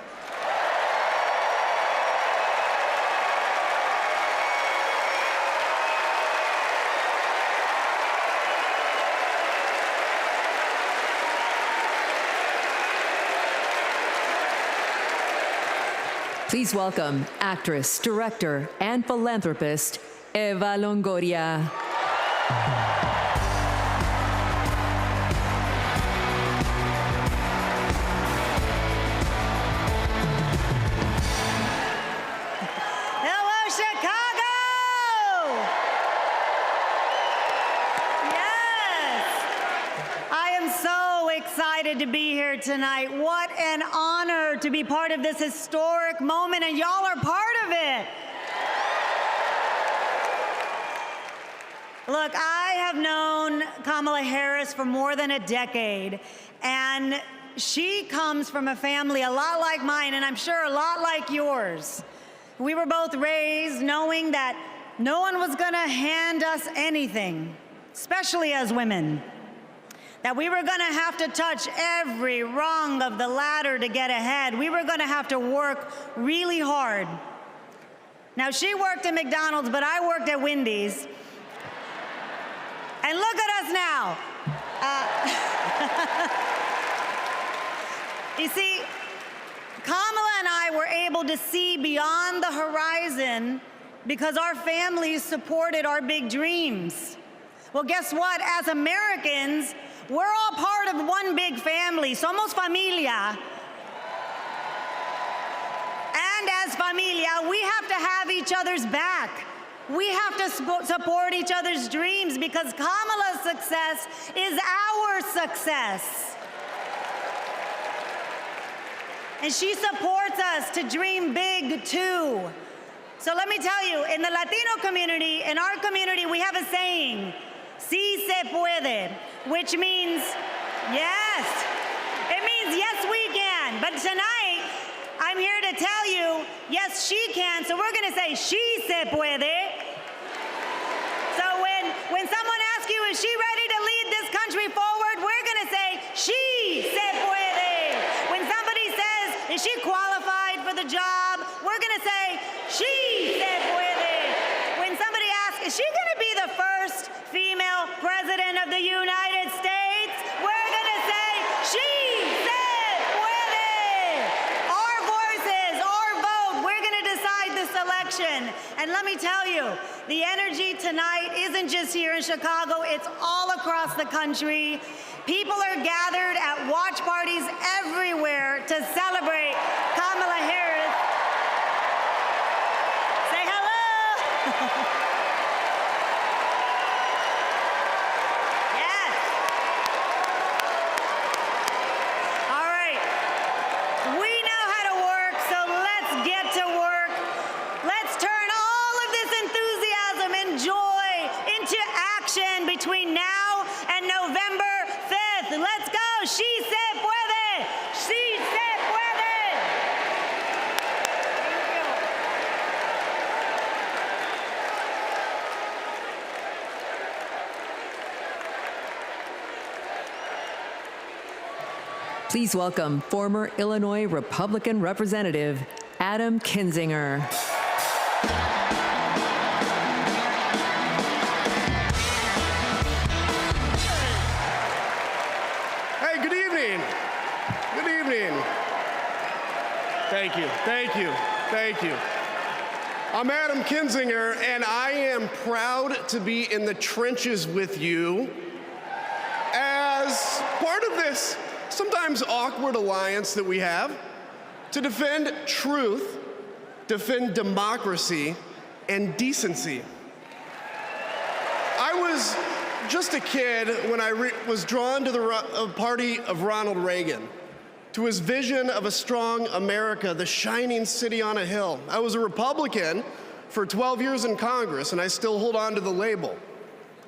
[SPEAKER 2] Please welcome actress, director, and philanthropist, Eva Longoria.
[SPEAKER 18] To be here tonight. What an honor to be part of this historic moment, and y'all are part of it. Look, I have known Kamala Harris for more than a decade, and she comes from a family a lot like mine, and I'm sure a lot like yours. We were both raised knowing that no one was gonna hand us anything, especially as women. That we were gonna have to touch every rung of the ladder to get ahead. We were gonna have to work really hard. Now, she worked at McDonald's, but I worked at Wendy's. And look at us now. You see, Kamala and I were able to see beyond the horizon because our families supported our big dreams. Well, guess what? As Americans, we're all part of one big family. Somos familia. And as familia, we have to have each other's back. We have to support each other's dreams because Kamala's success is our success. And she supports us to dream big too. So let me tell you, in the Latino community, in our community, we have a saying, "Sí se puede," which means yes. It means yes, we can. But tonight, I'm here to tell you, yes, she can. So we're going to say, "Sí se puede." So when someone asks you, is she ready to lead this country forward, we're going to say, "Sí se puede." When somebody says, is she qualified for the job, we're going to say, "Sí se puede." When somebody asks, is she going to be the first female president of the United States, we're going to say, "Sí se puede." Our voices, our vote, we're going to decide this election. And let me tell you, the energy tonight isn't just here in Chicago, it's all across the country. People are gathered at watch parties everywhere to celebrate Kamala Harris. Say hello. Between now and November 5th. Let's go. Sí se puede. Sí se puede.
[SPEAKER 2] Please welcome former Illinois Republican Representative Adam Kinzinger.
[SPEAKER 19] Thank you, thank you, thank you. I'm Adam Kinzinger, and I am proud to be in the trenches with you as part of this sometimes awkward alliance that we have to defend truth, defend democracy, and decency. I was just a kid when I was drawn to the party of Ronald Reagan, to his vision of a strong America, the shining city on a hill. I was a Republican for 12 years in Congress, and I still hold on to the label.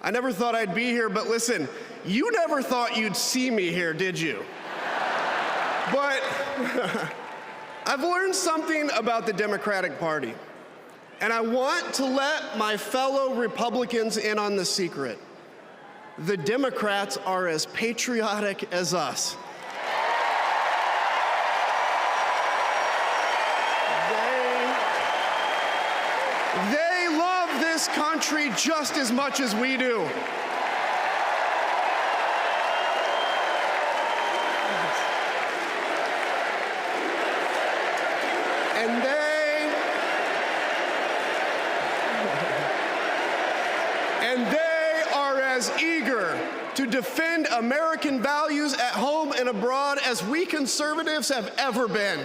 [SPEAKER 19] I never thought I'd be here, but listen, you never thought you'd see me here, did you? But I've learned something about the Democratic Party, and I want to let my fellow Republicans in on the secret. The Democrats are as patriotic as us. They love this country just as much as we do. And they And they are as eager to defend American values at home and abroad as we conservatives have ever been.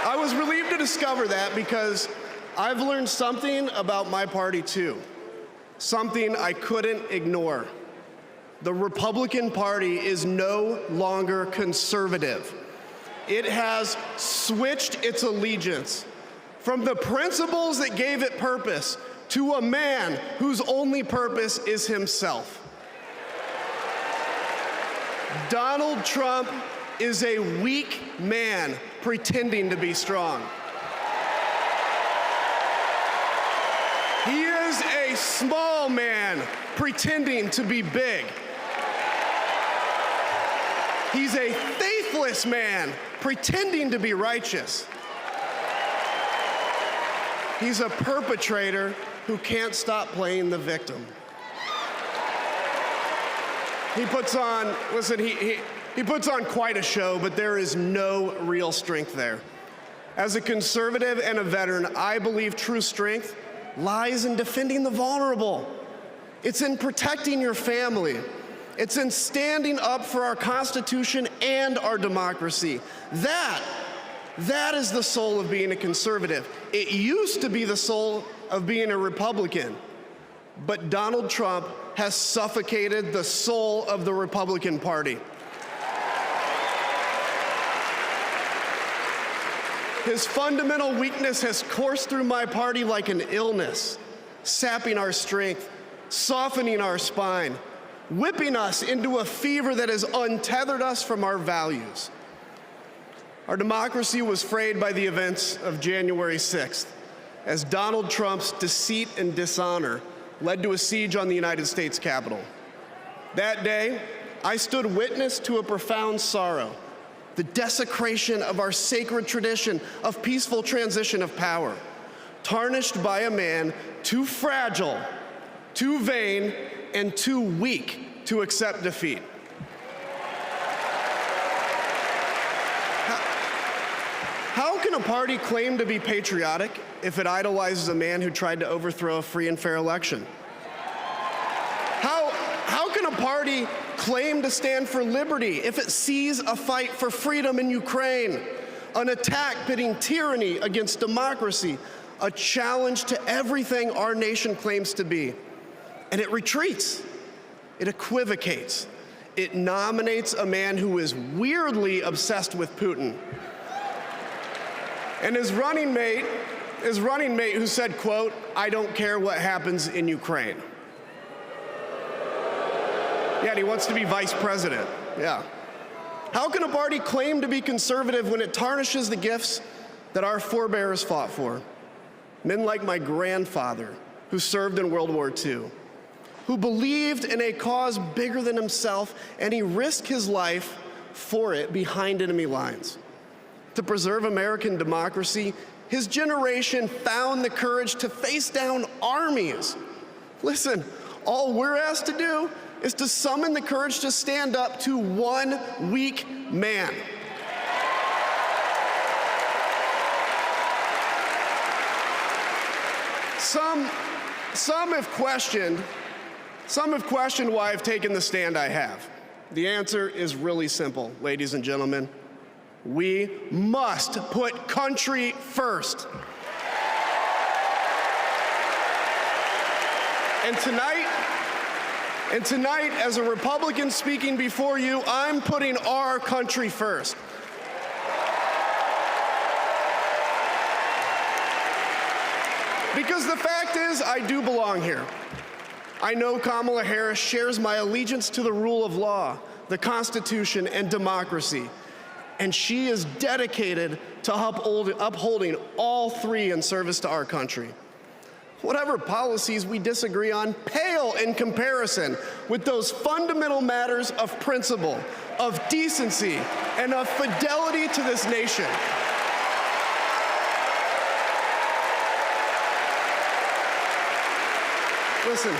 [SPEAKER 19] I was relieved to discover that because I've learned something about my party too, something I couldn't ignore. The Republican Party is no longer conservative. It has switched its allegiance from the principles that gave it purpose to a man whose only purpose is himself. Donald Trump is a weak man pretending to be strong. He is a small man pretending to be big. He's a faithless man pretending to be righteous. He's a perpetrator who can't stop playing the victim. He puts on, listen, he puts on quite a show, but there is no real strength there. As a conservative and a veteran, I believe true strength lies in defending the vulnerable. It's in protecting your family. It's in standing up for our Constitution and our democracy. That is the soul of being a conservative. It used to be the soul of being a Republican, but Donald Trump has suffocated the soul of the Republican Party. His fundamental weakness has coursed through my party like an illness, sapping our strength, softening our spine, whipping us into a fever that has untethered us from our values. Our democracy was frayed by the events of January 6th, as Donald Trump's deceit and dishonor led to a siege on the United States Capitol. That day, I stood witness to a profound sorrow, the desecration of our sacred tradition of peaceful transition of power, tarnished by a man too fragile, too vain, and too weak to accept defeat. How can a party claim to be patriotic if it idolizes a man who tried to overthrow a free and fair election? How can a party claim to stand for liberty if it sees a fight for freedom in Ukraine, an attack pitting tyranny against democracy, a challenge to everything our nation claims to be, and it retreats, it equivocates, it nominates a man who is weirdly obsessed with Putin? And his running mate who said, quote, "I don't care what happens in Ukraine." Yeah, and he wants to be vice president. Yeah. How can a party claim to be conservative when it tarnishes the gifts that our forebears fought for? Men like my grandfather, who served in World War II, who believed in a cause bigger than himself, and he risked his life for it behind enemy lines. To preserve American democracy, his generation found the courage to face down armies. Listen, all we're asked to do is to summon the courage to stand up to one weak man. Some have questioned why I've taken the stand I have. The answer is really simple, ladies and gentlemen. We must put country first. And tonight, as a Republican speaking before you, I'm putting our country first. Because the fact is, I do belong here. I know Kamala Harris shares my allegiance to the rule of law, the Constitution, and democracy. And she is dedicated to upholding all three in service to our country. Whatever policies we disagree on pale in comparison with those fundamental matters of principle, of decency, and of fidelity to this nation. Listen,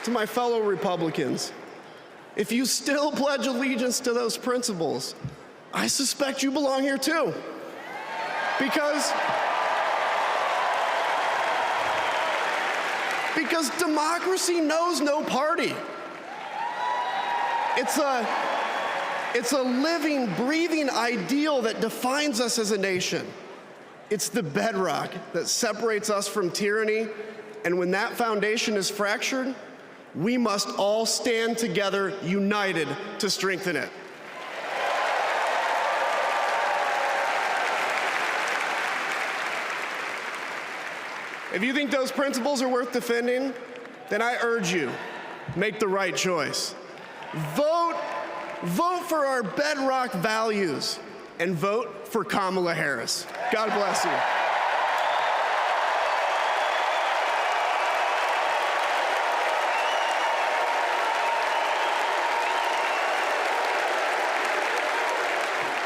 [SPEAKER 19] to my fellow Republicans, if you still pledge allegiance to those principles, I suspect you belong here too. Because Because democracy knows no party. It's a living, breathing ideal that defines us as a nation. It's the bedrock that separates us from tyranny, and when that foundation is fractured, we must all stand together, united, to strengthen it. If you think those principles are worth defending, then I urge you, make the right choice. Vote for our bedrock values, and vote for Kamala Harris. God bless you.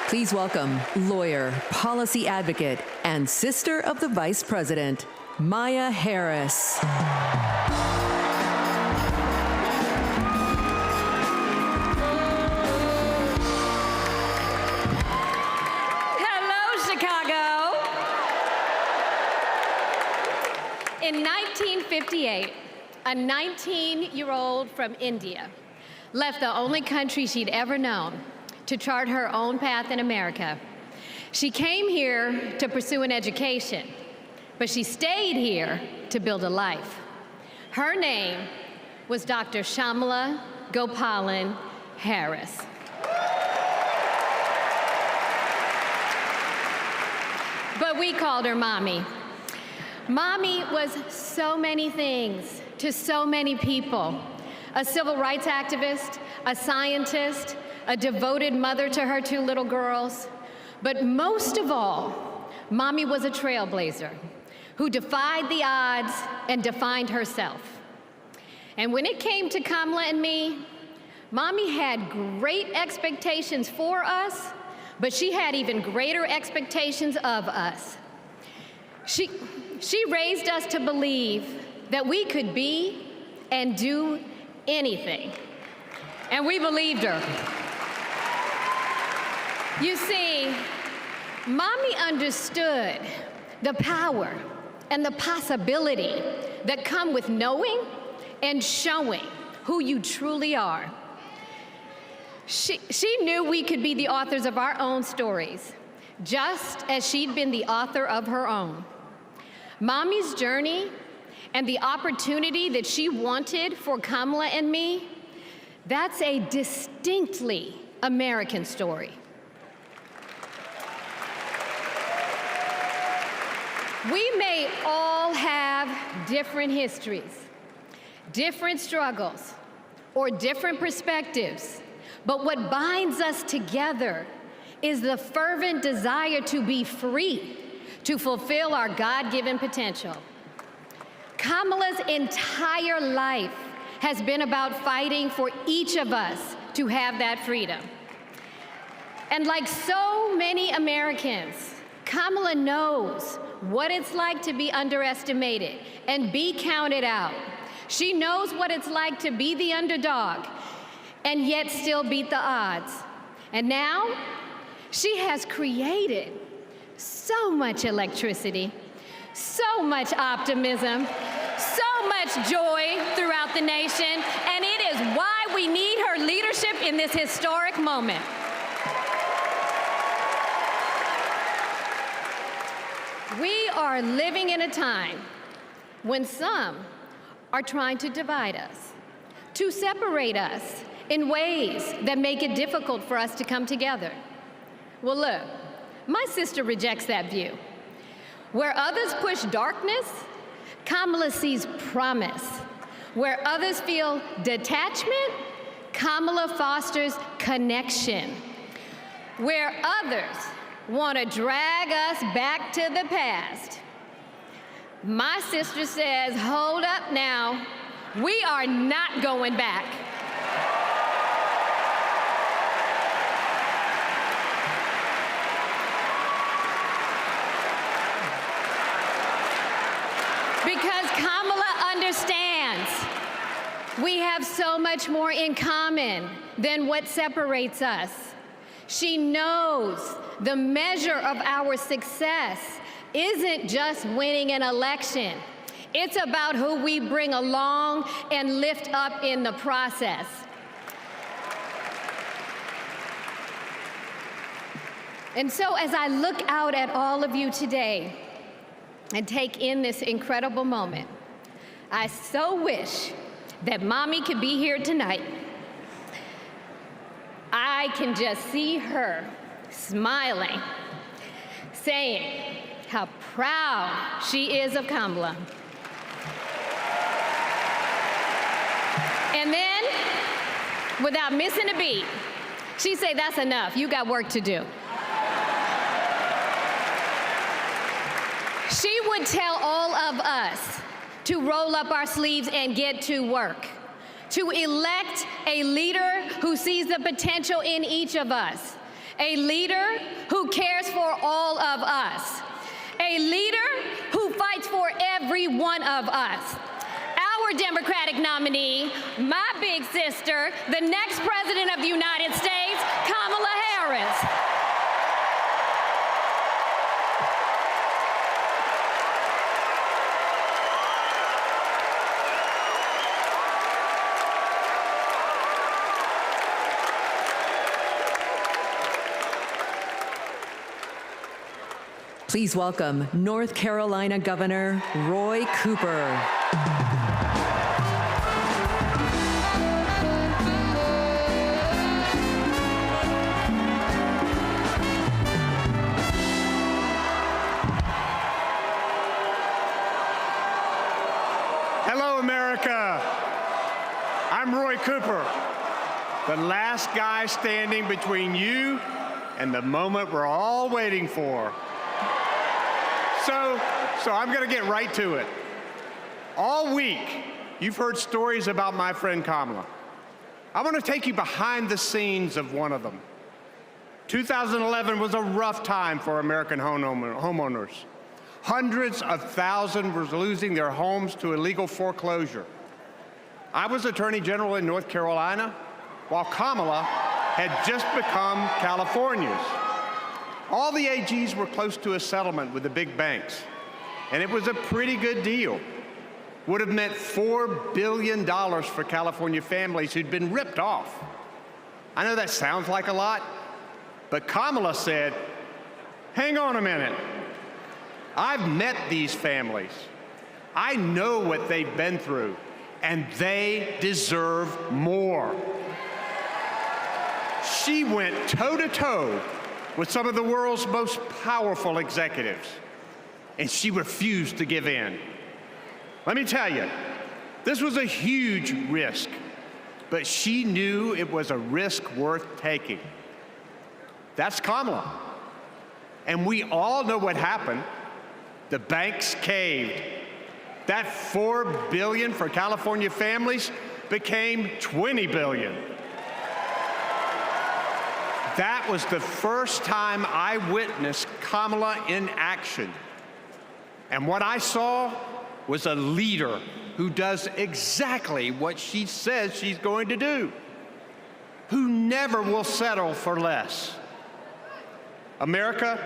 [SPEAKER 2] Please welcome lawyer, policy advocate, and sister of the Vice President, Maya Harris.
[SPEAKER 16] Hello, Chicago. In 1958, a 19-year-old from India left the only country she'd ever known to chart her own path in America. She came here to pursue an education, but she stayed here to build a life. Her name was Dr. Shyamala Gopalan Harris. But we called her Mommy. Mommy was so many things to so many people. A civil rights activist, a scientist, a devoted mother to her 2 little girls. But most of all, Mommy was a trailblazer who defied the odds and defined herself. And when it came to Kamala and me, Mommy had great expectations for us, but she had even greater expectations of us. She raised us to believe that we could be and do anything. And we believed her. You see, Mommy understood the power and the possibility that come with knowing and showing who you truly are. She knew we could be the authors of our own stories, just as she'd been the author of her own. Mommy's journey and the opportunity that she wanted for Kamala and me, that's a distinctly American story. We may all have different histories, different struggles, or different perspectives, but what binds us together is the fervent desire to be free, to fulfill our God-given potential. Kamala's entire life has been about fighting for each of us to have that freedom. And like so many Americans, Kamala knows what it's like to be underestimated and be counted out. She knows what it's like to be the underdog and yet still beat the odds. And now, she has created so much electricity, so much optimism, so much joy throughout the nation, and it is why we need her leadership in this historic moment. We are living in a time when some are trying to divide us, to separate us in ways that make it difficult for us to come together. Well, look, my sister rejects that view. Where others push darkness, Kamala sees promise. Where others feel detachment, Kamala fosters connection. Where others want to drag us back to the past, my sister says, hold up now, we are not going back. Because Kamala understands we have so much more in common than what separates us. She knows the measure of our success isn't just winning an election. It's about who we bring along and lift up in the process. And so as I look out at all of you today and take in this incredible moment, I so wish that Mommy could be here tonight. I can just see her smiling, saying how proud she is of Kamala. And then, without missing a beat, she'd say, "That's enough, you got work to do." She would tell all of us to roll up our sleeves and get to work, to elect a leader who sees the potential in each of us, a leader who cares for all of us, a leader who fights for every one of us. Our Democratic nominee, my big sister, the next President of the United States, Kamala Harris.
[SPEAKER 2] Please welcome North Carolina Governor Roy Cooper.
[SPEAKER 4] Hello, America. I'm Roy Cooper, the last guy standing between you and the moment we're all waiting for. So I'm going to get right to it. All week, you've heard stories about my friend Kamala. I want to take you behind the scenes of one of them. 2011 was a rough time for American homeowners. Hundreds of thousands were losing their homes to illegal foreclosure. I was Attorney General in North Carolina, while Kamala had just become California's. All the AGs were close to a settlement with the big banks, and it was a pretty good deal. Would have meant $4 billion for California families who'd been ripped off. I know that sounds like a lot, but Kamala said, hang on a minute. I've met these families. I know what they've been through, and they deserve more. She went toe-to-toe with some of the world's most powerful executives, and she refused to give in. Let me tell you, this was a huge risk, but she knew it was a risk worth taking. That's Kamala. And we all know what happened. The banks caved. That $4 billion for California families became $20 billion. That was the first time I witnessed Kamala in action. And what I saw was a leader who does exactly what she says she's going to do, who never will settle for less. America,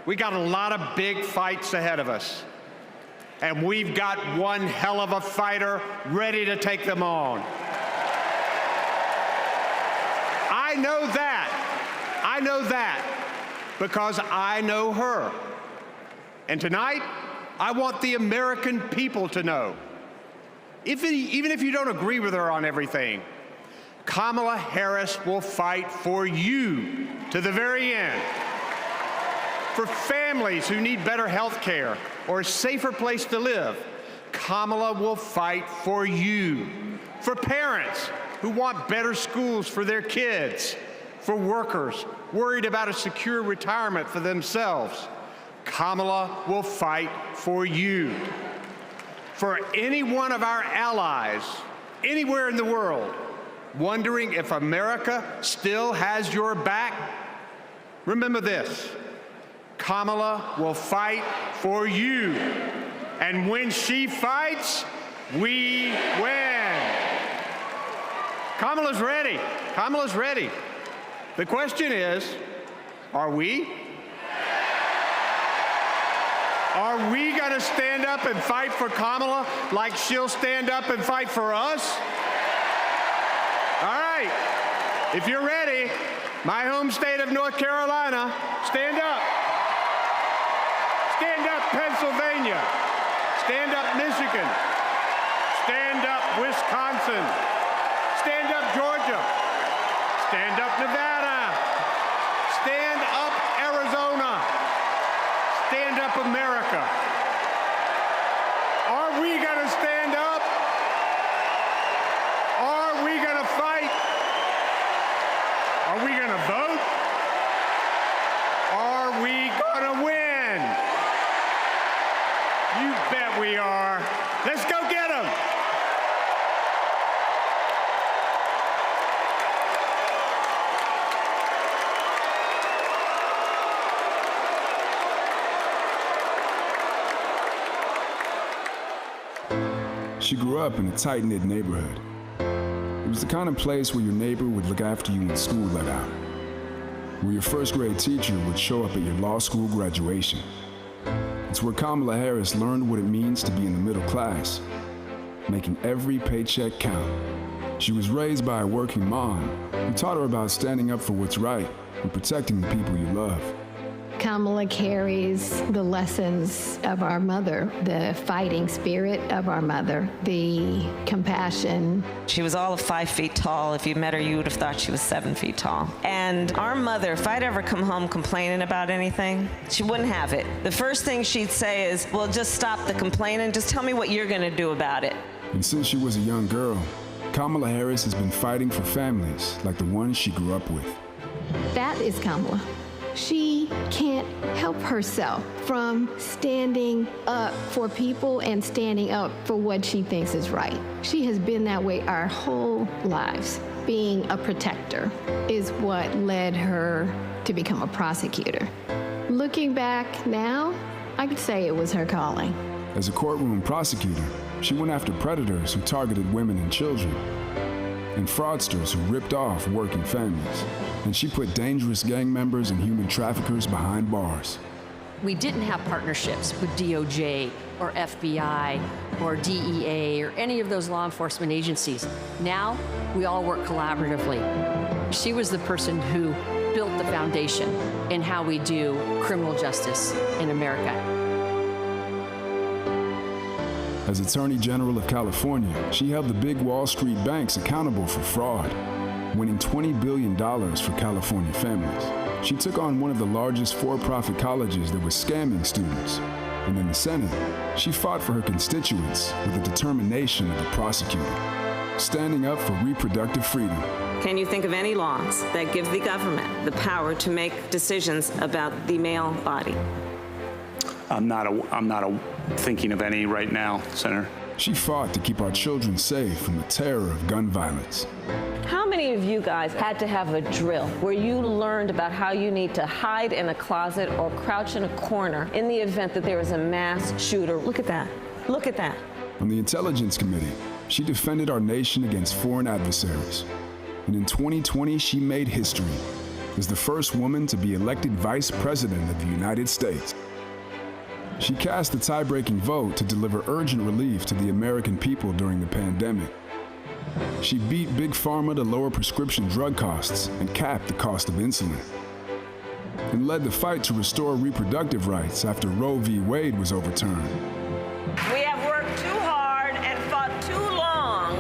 [SPEAKER 4] we got a lot of big fights ahead of us, and we've got one hell of a fighter ready to take them on. I know that because I know her. And tonight, I want the American people to know, even if you don't agree with her on everything, Kamala Harris will fight for you to the very end. For families who need better health care or a safer place to live, Kamala will fight for you. For parents who want better schools for their kids, for workers worried about a secure retirement for themselves, Kamala will fight for you. For any one of our allies, anywhere in the world, wondering if America still has your back, remember this: Kamala will fight for you. And when she fights, we win. Kamala's ready. Kamala's ready. The question is, are we? Are we going to stand up and fight for Kamala like she'll stand up and fight for us? All right. If you're ready, my home state of North Carolina, stand up. Stand up, Pennsylvania. Stand up, Michigan. Stand up, Wisconsin. Stand up, Georgia. Stand up, Nevada. Stand up, Arizona. Stand up, America. Are we going to stand up? Are we going to fight? Are we going to vote? Are we going to win? You bet we are. Let's go get them.
[SPEAKER 20] She grew up in a tight-knit neighborhood. It was the kind of place where your neighbor would look after you when school let out, where your first grade teacher would show up at your law school graduation. It's where Kamala Harris learned what it means to be in the middle class, making every paycheck count. She was raised by a working mom who taught her about standing up for what's right and protecting the people you love.
[SPEAKER 21] Kamala carries the lessons of our mother, the fighting spirit of our mother, the compassion.
[SPEAKER 12] She was all of 5 feet tall. If you met her, you would have thought she was 7 feet tall. And our mother, if I'd ever come home complaining about anything, she wouldn't have it. The first thing she'd say is, well, just stop the complaining. Just tell me what you're going to do about it.
[SPEAKER 20] And since she was a young girl, Kamala Harris has been fighting for families like the one she grew up with.
[SPEAKER 21] That is Kamala. She can't help herself from standing up for people and standing up for what she thinks is right. She has been that way our whole lives. Being a protector is what led her to become a prosecutor. Looking back now, I could say it was her calling.
[SPEAKER 20] As a courtroom prosecutor, she went after predators who targeted women and children, and fraudsters who ripped off working families. And she put dangerous gang members and human traffickers behind bars.
[SPEAKER 22] We didn't have partnerships with DOJ or FBI or DEA or any of those law enforcement agencies. Now, we all work collaboratively. She was the person who built the foundation in how we do criminal justice in America.
[SPEAKER 20] As Attorney General of California, she held the big Wall Street banks accountable for fraud, winning $20 billion for California families. She took on one of the largest for-profit colleges that was scamming students. And in the Senate, she fought for her constituents with the determination of a prosecutor, standing up for reproductive freedom.
[SPEAKER 12] Can you think of any laws that give the government the power to make decisions about the male body?
[SPEAKER 23] I'm not thinking of any right now, Senator.
[SPEAKER 20] She fought to keep our children safe from the terror of gun violence.
[SPEAKER 12] How many of you guys had to have a drill where you learned about how you need to hide in a closet or crouch in a corner in the event that there is a mass shooter? Look at that. Look at that.
[SPEAKER 20] On the Intelligence Committee, she defended our nation against foreign adversaries. And in 2020, she made history as the first woman to be elected Vice President of the United States. She cast the tie-breaking vote to deliver urgent relief to the American people during the pandemic. She beat Big Pharma to lower prescription drug costs and cap the cost of insulin, and led the fight to restore reproductive rights after Roe v. Wade was overturned.
[SPEAKER 12] We have worked too hard and fought too long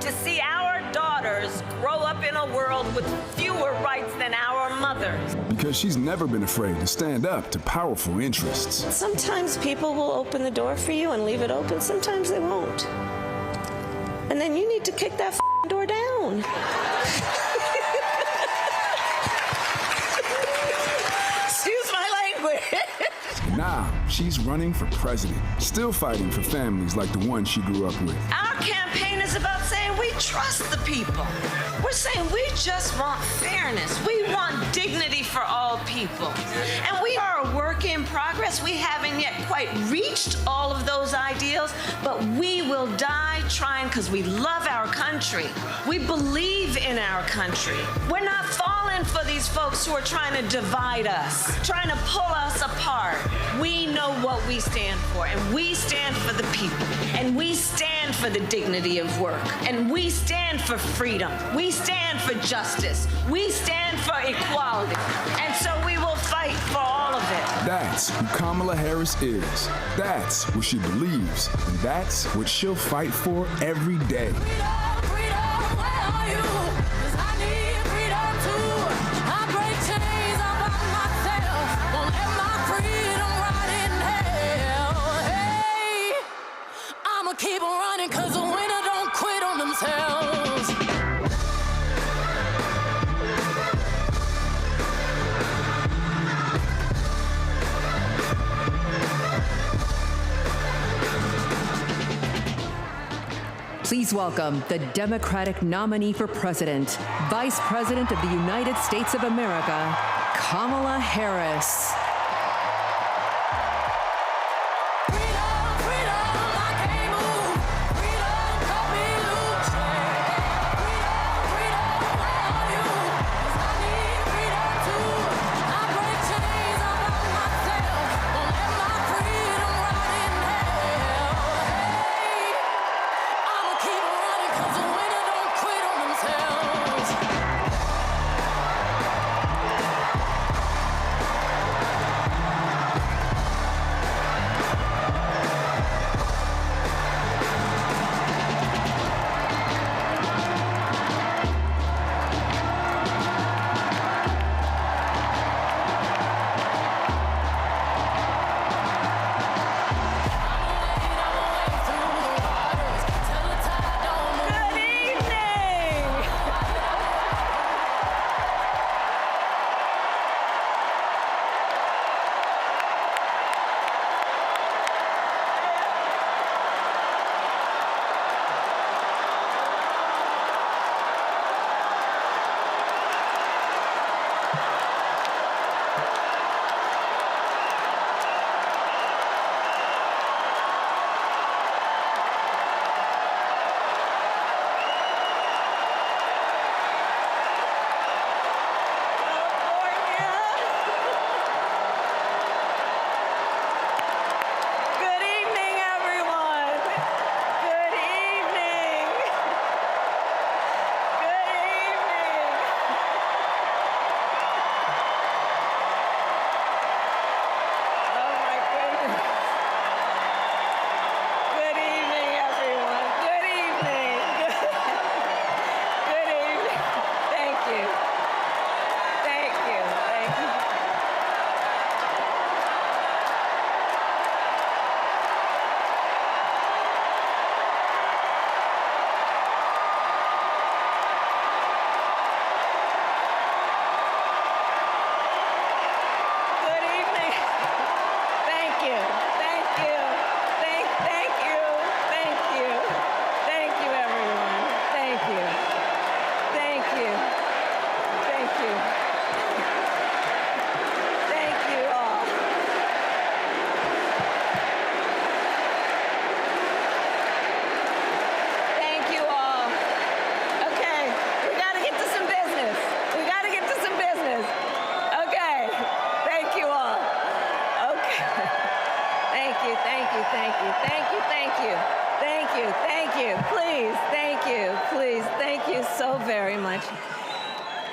[SPEAKER 12] to see our daughters grow up in a world with fewer rights than our mothers.
[SPEAKER 20] Because she's never been afraid to stand up to powerful interests.
[SPEAKER 12] Sometimes people will open the door for you and leave it open. Sometimes they won't. And then you need to kick that door down. Excuse my language.
[SPEAKER 20] Now, she's running for president, still fighting for families like the one she grew up with.
[SPEAKER 12] Our campaign is about saying we trust the people. We're saying we just want fairness. We want dignity for all people. And we are a work in progress. We haven't yet quite reached all of those ideals, but we will die trying because we love our country. We believe in our country. We're not falling falling for these folks who are trying to divide us, trying to pull us apart. We know what we stand for, and we stand for the people, and we stand for the dignity of work, and we stand for freedom. We stand for justice. We stand for equality. And so we will fight for all of it.
[SPEAKER 20] That's who Kamala Harris is. That's what she believes. And that's what she'll fight for every day.
[SPEAKER 14] Keep on running, cause the winner don't quit on themselves.
[SPEAKER 2] Please welcome the Democratic nominee for president, Vice President of the United States of America, Kamala Harris.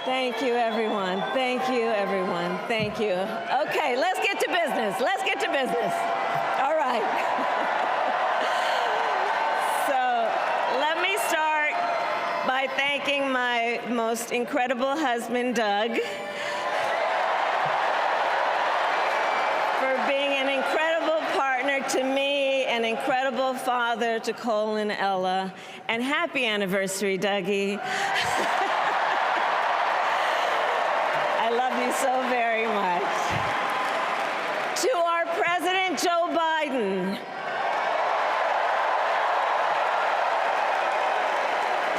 [SPEAKER 12] Thank you, everyone. Thank you, everyone. Thank you. Okay, let's get to business. Let's get to business. All right. So let me start by thanking my most incredible husband, Doug, for being an incredible partner to me, an incredible father to Colin, Ella, and happy anniversary, Dougie. I love you so very much. To our President Joe Biden,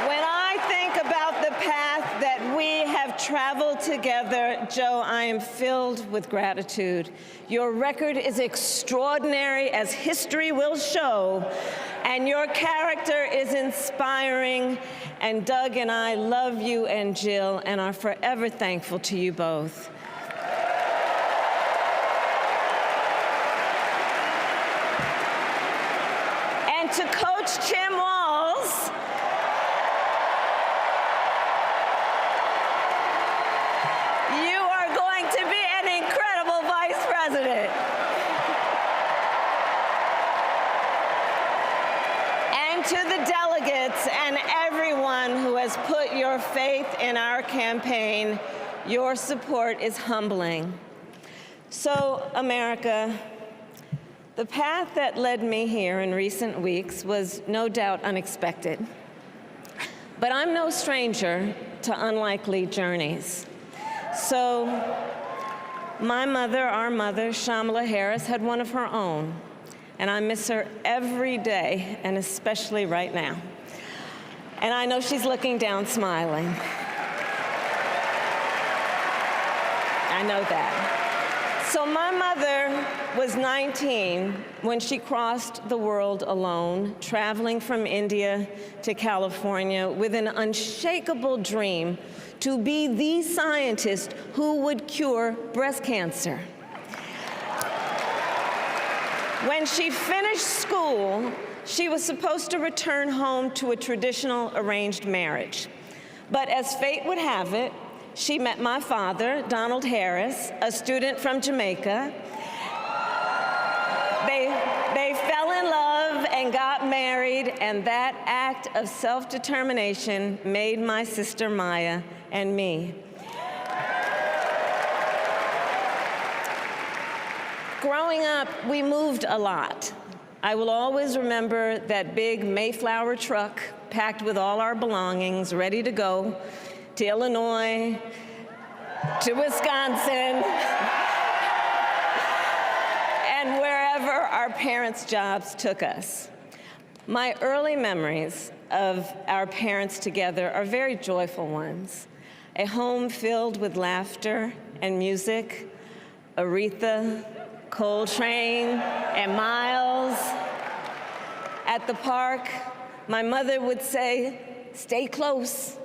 [SPEAKER 12] when I think about the path that we have traveled together, together, Joe, I am filled with gratitude. Your record is extraordinary, as history will show, and your character is inspiring. And Doug and I love you and Jill and are forever thankful to you both. And to Coach Tim Walz, you are going to be an incredible vice president. And to the delegates and everyone who has put your faith in our campaign, your support is humbling. So, America, the path that led me here in recent weeks was no doubt unexpected. But I'm no stranger to unlikely journeys. So my mother, our mother, Kamala Harris, had one of her own. And I miss her every day, and especially right now. And I know she's looking down smiling. I know that. So my mother was 19 when she crossed the world alone, traveling from India to California with an unshakable dream to be the scientist who would cure breast cancer. When she finished school, she was supposed to return home to a traditional arranged marriage. But as fate would have it, she met my father, Donald Harris, a student from Jamaica. They fell in love and got married, and that act of self-determination made my sister Maya and me. Growing up, we moved a lot. I will always remember that big Mayflower truck packed with all our belongings, ready to go to Illinois, to Wisconsin, and wherever our parents' jobs took us. My early memories of our parents together are very joyful ones. A home filled with laughter and music, Aretha, Coltrane, and Miles. At the park, my mother would say, "Stay close."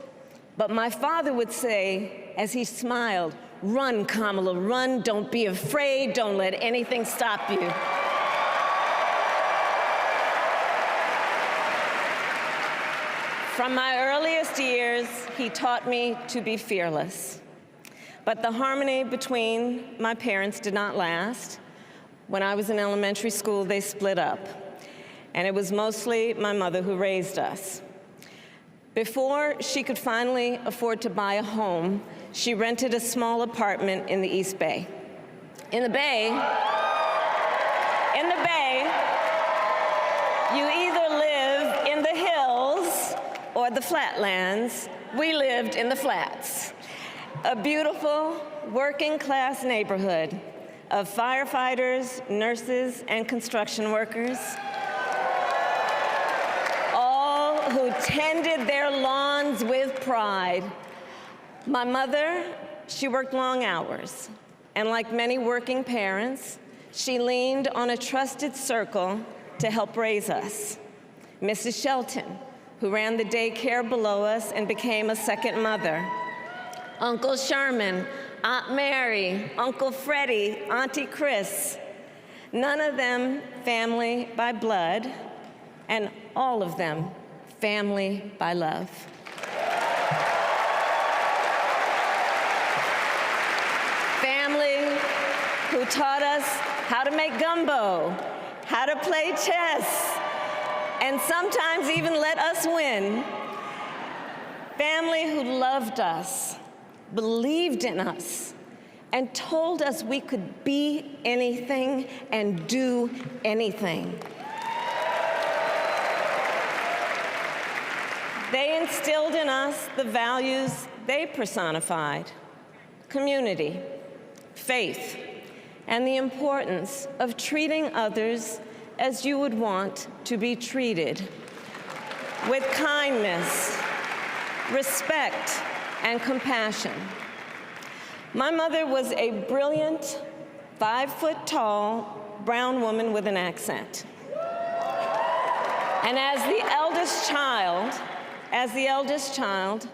[SPEAKER 12] But my father would say, as he smiled, "Run, Kamala, run. Don't be afraid. Don't let anything stop you." From my earliest years, he taught me to be fearless. But the harmony between my parents did not last. When I was in elementary school, they split up. And it was mostly my mother who raised us. Before she could finally afford to buy a home, she rented a small apartment in the East Bay. In the Bay, you either live in the hills or the flatlands. We lived in the flats. A beautiful working-class neighborhood of firefighters, nurses, and construction workers, all who tended their lawns with pride. My mother, she worked long hours, and like many working parents, she leaned on a trusted circle to help raise us. Mrs. Shelton, who ran the daycare below us and became a second mother. Uncle Sherman, Aunt Mary, Uncle Freddie, Auntie Chris. None of them family by blood, and all of them family by love. Family who taught us how to make gumbo, how to play chess, and sometimes even let us win. Family who loved us, believed in us, and told us we could be anything and do anything. They instilled in us the values they personified: community, faith, and the importance of treating others as you would want to be treated, with kindness, respect, and compassion. My mother was a brilliant, 5-foot-tall, brown woman with an accent. And as the eldest child,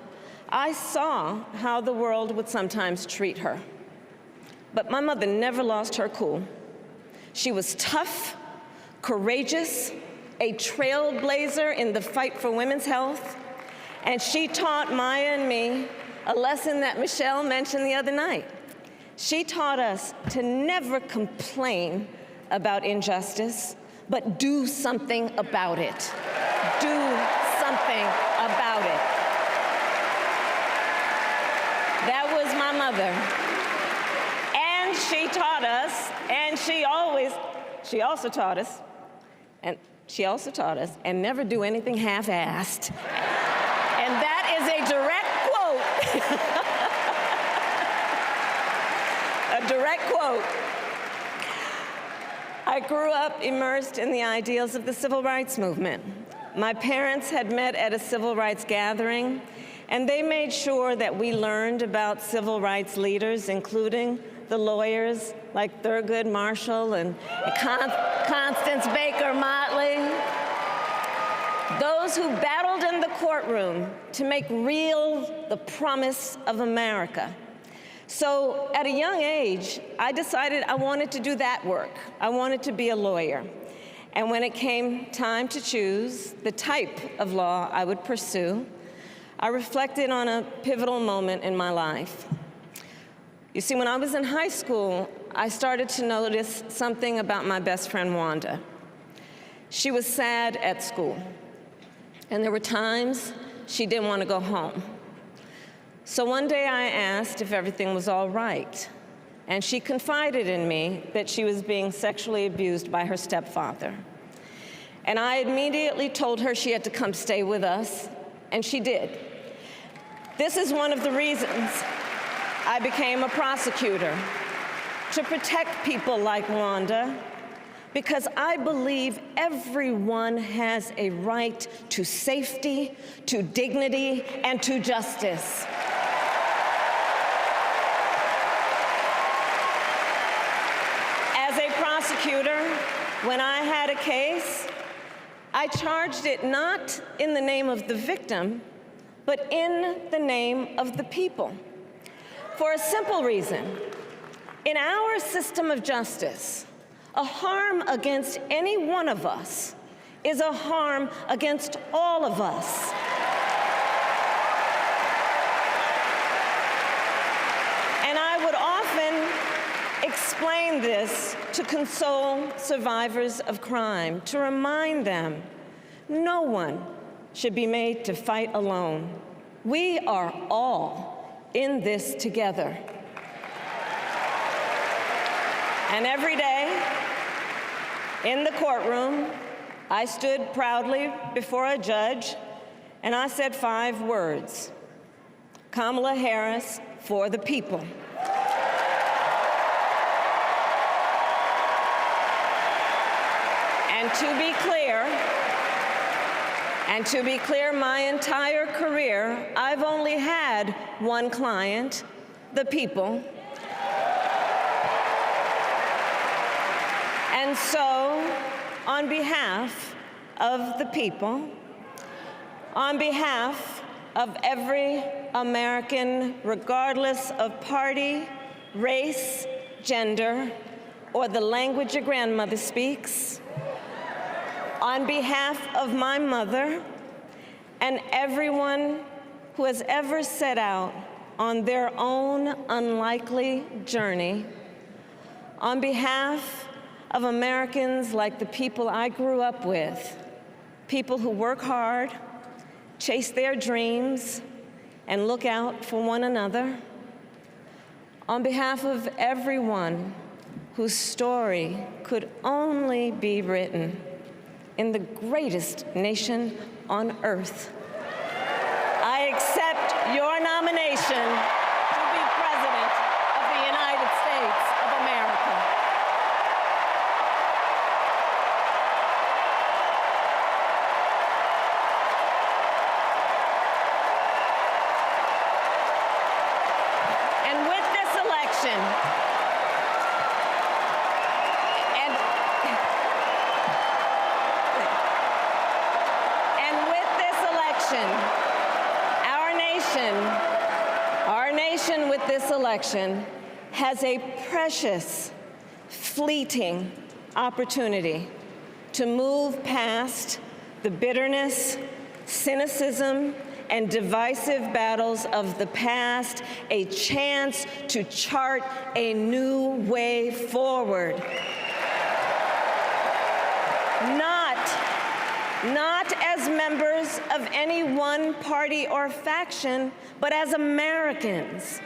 [SPEAKER 12] I saw how the world would sometimes treat her. But my mother never lost her cool. She was tough, courageous, a trailblazer in the fight for women's health, and she taught Maya and me a lesson that Michelle mentioned the other night. She taught us to never complain about injustice, but do something about it. Do something about it. That was my mother. And she taught us, and she also taught us, and never do anything half-assed. And that is a direct quote. A direct quote. I grew up immersed in the ideals of the civil rights movement. My parents had met at a civil rights gathering, and they made sure that we learned about civil rights leaders, including the lawyers like Thurgood Marshall and Constance Baker Motley, those who battled in the courtroom to make real the promise of America. So at a young age, I decided I wanted to do that work. I wanted to be a lawyer. And when it came time to choose the type of law I would pursue, I reflected on a pivotal moment in my life. You see, when I was in high school, I started to notice something about my best friend, Wanda. She was sad at school, and there were times she didn't want to go home. So one day I asked if everything was all right, and she confided in me that she was being sexually abused by her stepfather. And I immediately told her she had to come stay with us, and she did. This is one of the reasons I became a prosecutor, to protect people like Wanda, because I believe everyone has a right to safety, to dignity, and to justice. As a prosecutor, when I had a case, I charged it not in the name of the victim, but in the name of the people. For a simple reason. In our system of justice, a harm against any one of us is a harm against all of us. And I would often explain this to console survivors of crime, to remind them no one should be made to fight alone. We are all in this together. And every day in the courtroom, I stood proudly before a judge and I said 5 words: Kamala Harris for the people. And to be clear, my entire career, I've only had one client, the people. And so, on behalf of the people, on behalf of every American, regardless of party, race, gender, or the language your grandmother speaks, on behalf of my mother and everyone who has ever set out on their own unlikely journey, on behalf of Americans like the people I grew up with, people who work hard, chase their dreams, and look out for one another, on behalf of everyone whose story could only be written in the greatest nation on earth, I accept your nomination to be President of the United States of America. And with this election, election has a precious, fleeting opportunity to move past the bitterness, cynicism, and divisive battles of the past, a chance to chart a new way forward. Not as members of any one party or faction, but as Americans.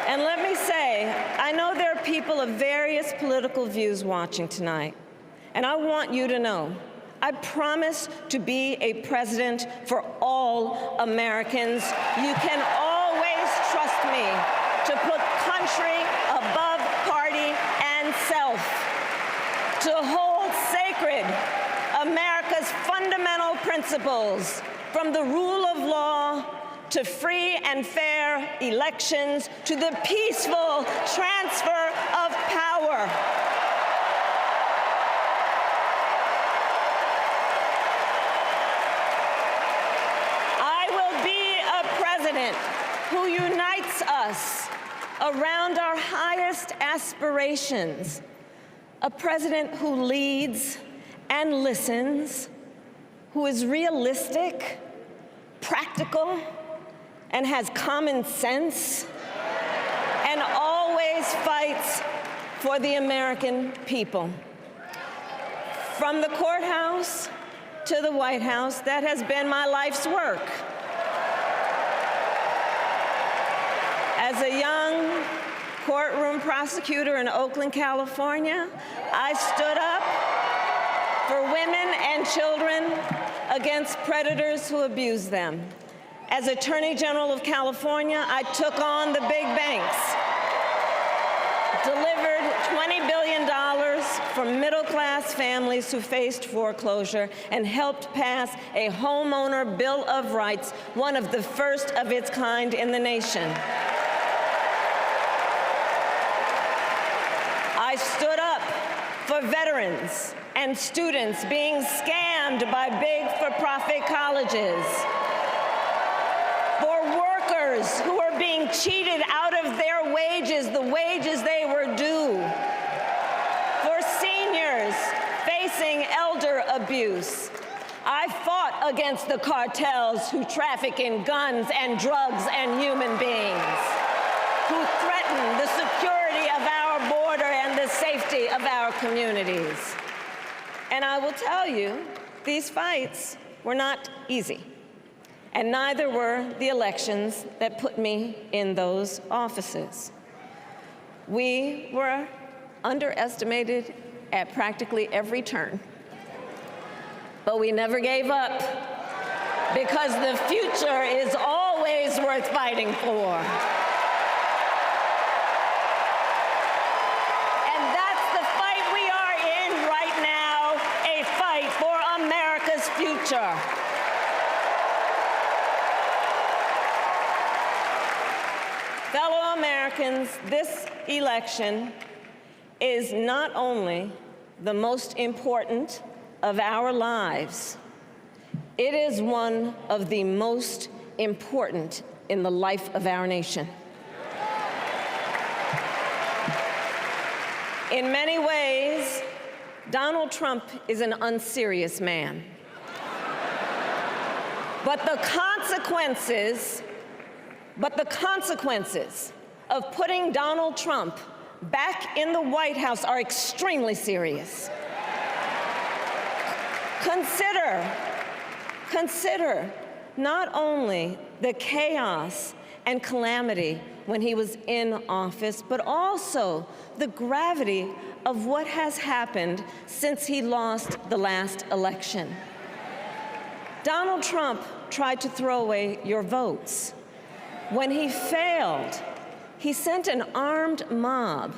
[SPEAKER 12] And let me say, I know there are people of various political views watching tonight, and I want you to know, I promise to be a president for all Americans. You can always trust me to put country above party and self, to hold sacred America's fundamental principles, from the rule of law to free and fair elections to the peaceful transfer of power. I will be a president who unites us around our highest aspirations, a president who leads and listens, who is realistic, practical, and has common sense, and always fights for the American people. From the courthouse to the White House, that has been my life's work. As a young courtroom prosecutor in Oakland, California, I stood up for women and children against predators who abuse them. As Attorney General of California, I took on the big banks, delivered $20 billion for middle-class families who faced foreclosure, and helped pass a homeowner Bill of Rights, one of the first of its kind in the nation. I stood up for veterans and students being scammed by big for-profit colleges, for workers who are being cheated out of their wages, the wages they were due, for seniors facing elder abuse. I fought against the cartels who traffic in guns and drugs and human beings, who threaten the security of our border and the safety of our communities. And I will tell you, these fights were not easy, and neither were the elections that put me in those offices. We were underestimated at practically every turn, but we never gave up, because the future is always worth fighting for. Future. Fellow Americans, this election is not only the most important of our lives, it is one of the most important in the life of our nation. In many ways, Donald Trump is an unserious man. But the consequences of putting Donald Trump back in the White House are extremely serious. Consider not only the chaos and calamity when he was in office, but also the gravity of what has happened since he lost the last election. Donald Trump tried to throw away your votes. When he failed, he sent an armed mob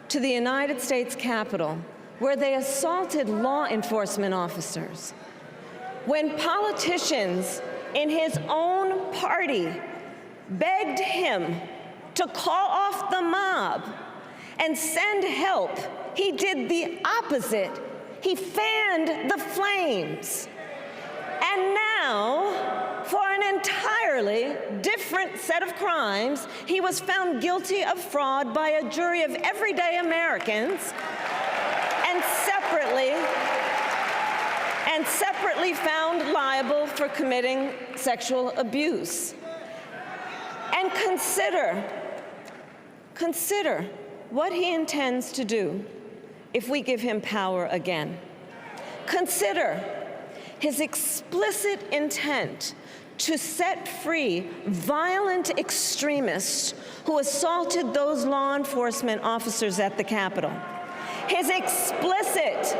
[SPEAKER 12] to the United States Capitol, where they assaulted law enforcement officers. When politicians in his own party begged him to call off the mob and send help, he did the opposite. He fanned the flames. And now, for an entirely different set of crimes, he was found guilty of fraud by a jury of everyday Americans and separately found liable for committing sexual abuse. And consider what he intends to do if we give him power again. Consider his explicit intent to set free violent extremists who assaulted those law enforcement officers at the Capitol. His explicit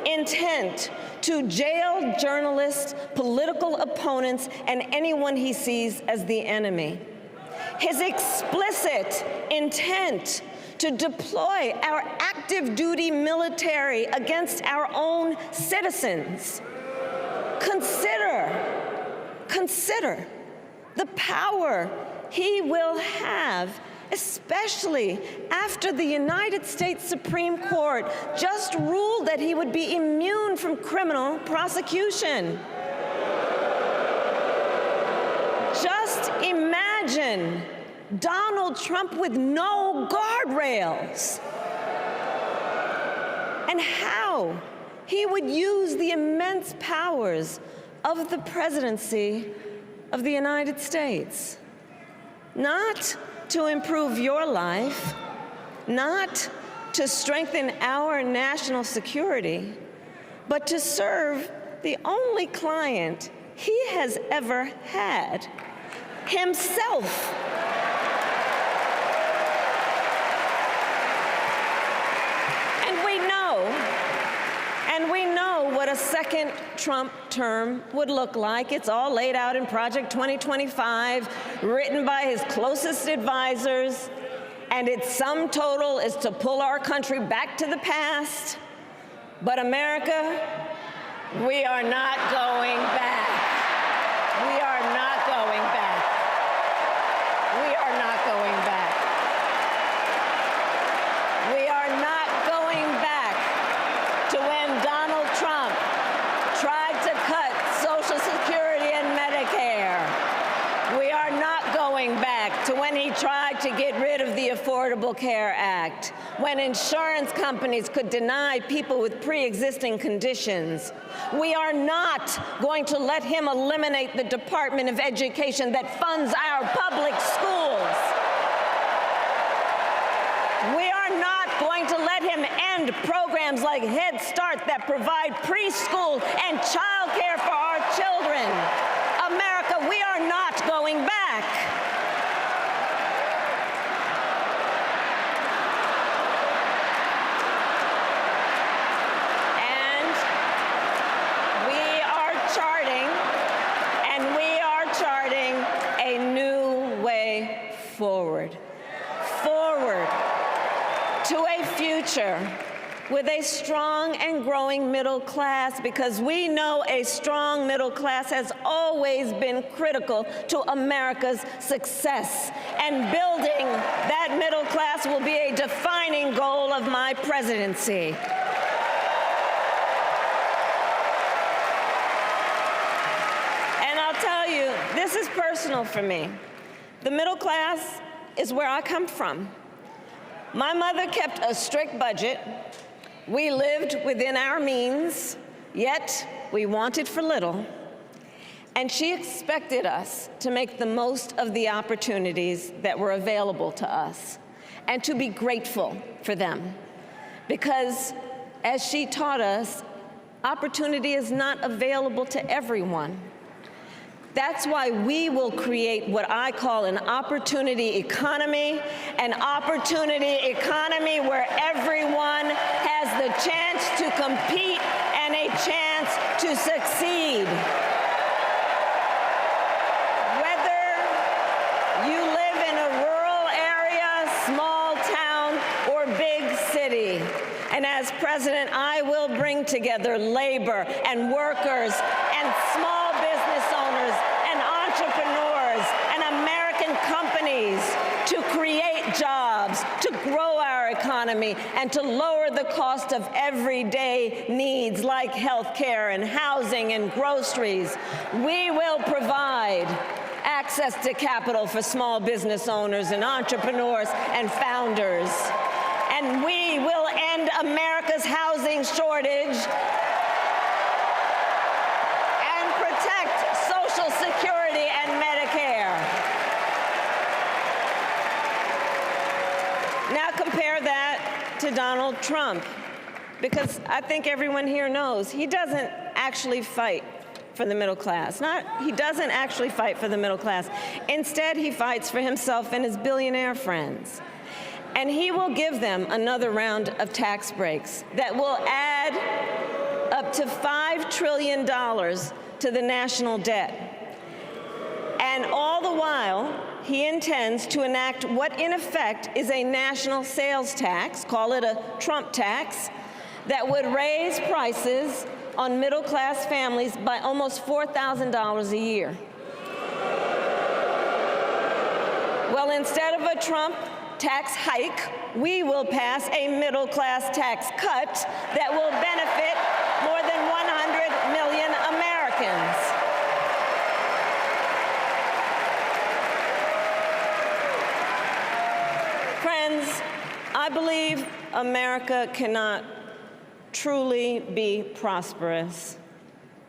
[SPEAKER 12] intent to jail journalists, political opponents, and anyone he sees as the enemy. His explicit intent to deploy our active duty military against our own citizens. Consider the power he will have, especially after the United States Supreme Court just ruled that he would be immune from criminal prosecution. Just imagine Donald Trump with no guardrails, and how he would use the immense powers of the presidency of the United States, not to improve your life, not to strengthen our national security, but to serve the only client he has ever had, himself. And we know what a second Trump term would look like. It's all laid out in Project 2025, written by his closest advisors, and its sum total is to pull our country back to the past. But America, we are not going back. We are not going back. We are not going back. We are not going back to when Donald Trump tried to cut Social Security and Medicare. We are not going back to when he tried to get rid of the Affordable Care Act, when insurance companies could deny people with pre-existing conditions. We are not going to let him eliminate the Department of Education that funds our public schools. We are not going to let him end programs like Head Start that provide preschool and childcare for our children. America, we are not going back. And we are charting a new way forward. To a future with a strong and growing middle class, because we know a strong middle class has always been critical to America's success. And building that middle class will be a defining goal of my presidency. And I'll tell you, this is personal for me. The middle class is where I come from. My mother kept a strict budget. We lived within our means, yet we wanted for little. And she expected us to make the most of the opportunities that were available to us and to be grateful for them. Because, as she taught us, opportunity is not available to everyone. That's why we will create what I call an opportunity economy where everyone has the chance to compete and a chance to succeed. Whether you live in a rural area, small town, or big city. And as president, I will bring together labor and workers and small business owners and entrepreneurs and American companies to create jobs, to grow our economy, and to lower the cost of everyday needs like health care and housing and groceries. We will provide access to capital for small business owners and entrepreneurs and founders. And we will end America's housing shortage and protect Social Security and Medicare. Now compare that to Donald Trump, because I think everyone here knows he doesn't actually fight for the middle class. He doesn't actually fight for the middle class. Instead, he fights for himself and his billionaire friends. And he will give them another round of tax breaks that will add up to $5 trillion to the national debt. And all the while, he intends to enact what in effect is a national sales tax, call it a Trump tax, that would raise prices on middle-class families by almost $4,000 a year. Well, instead of a Trump tax hike, we will pass a middle-class tax cut that will benefit more than 100 million Americans. Friends, I believe America cannot truly be prosperous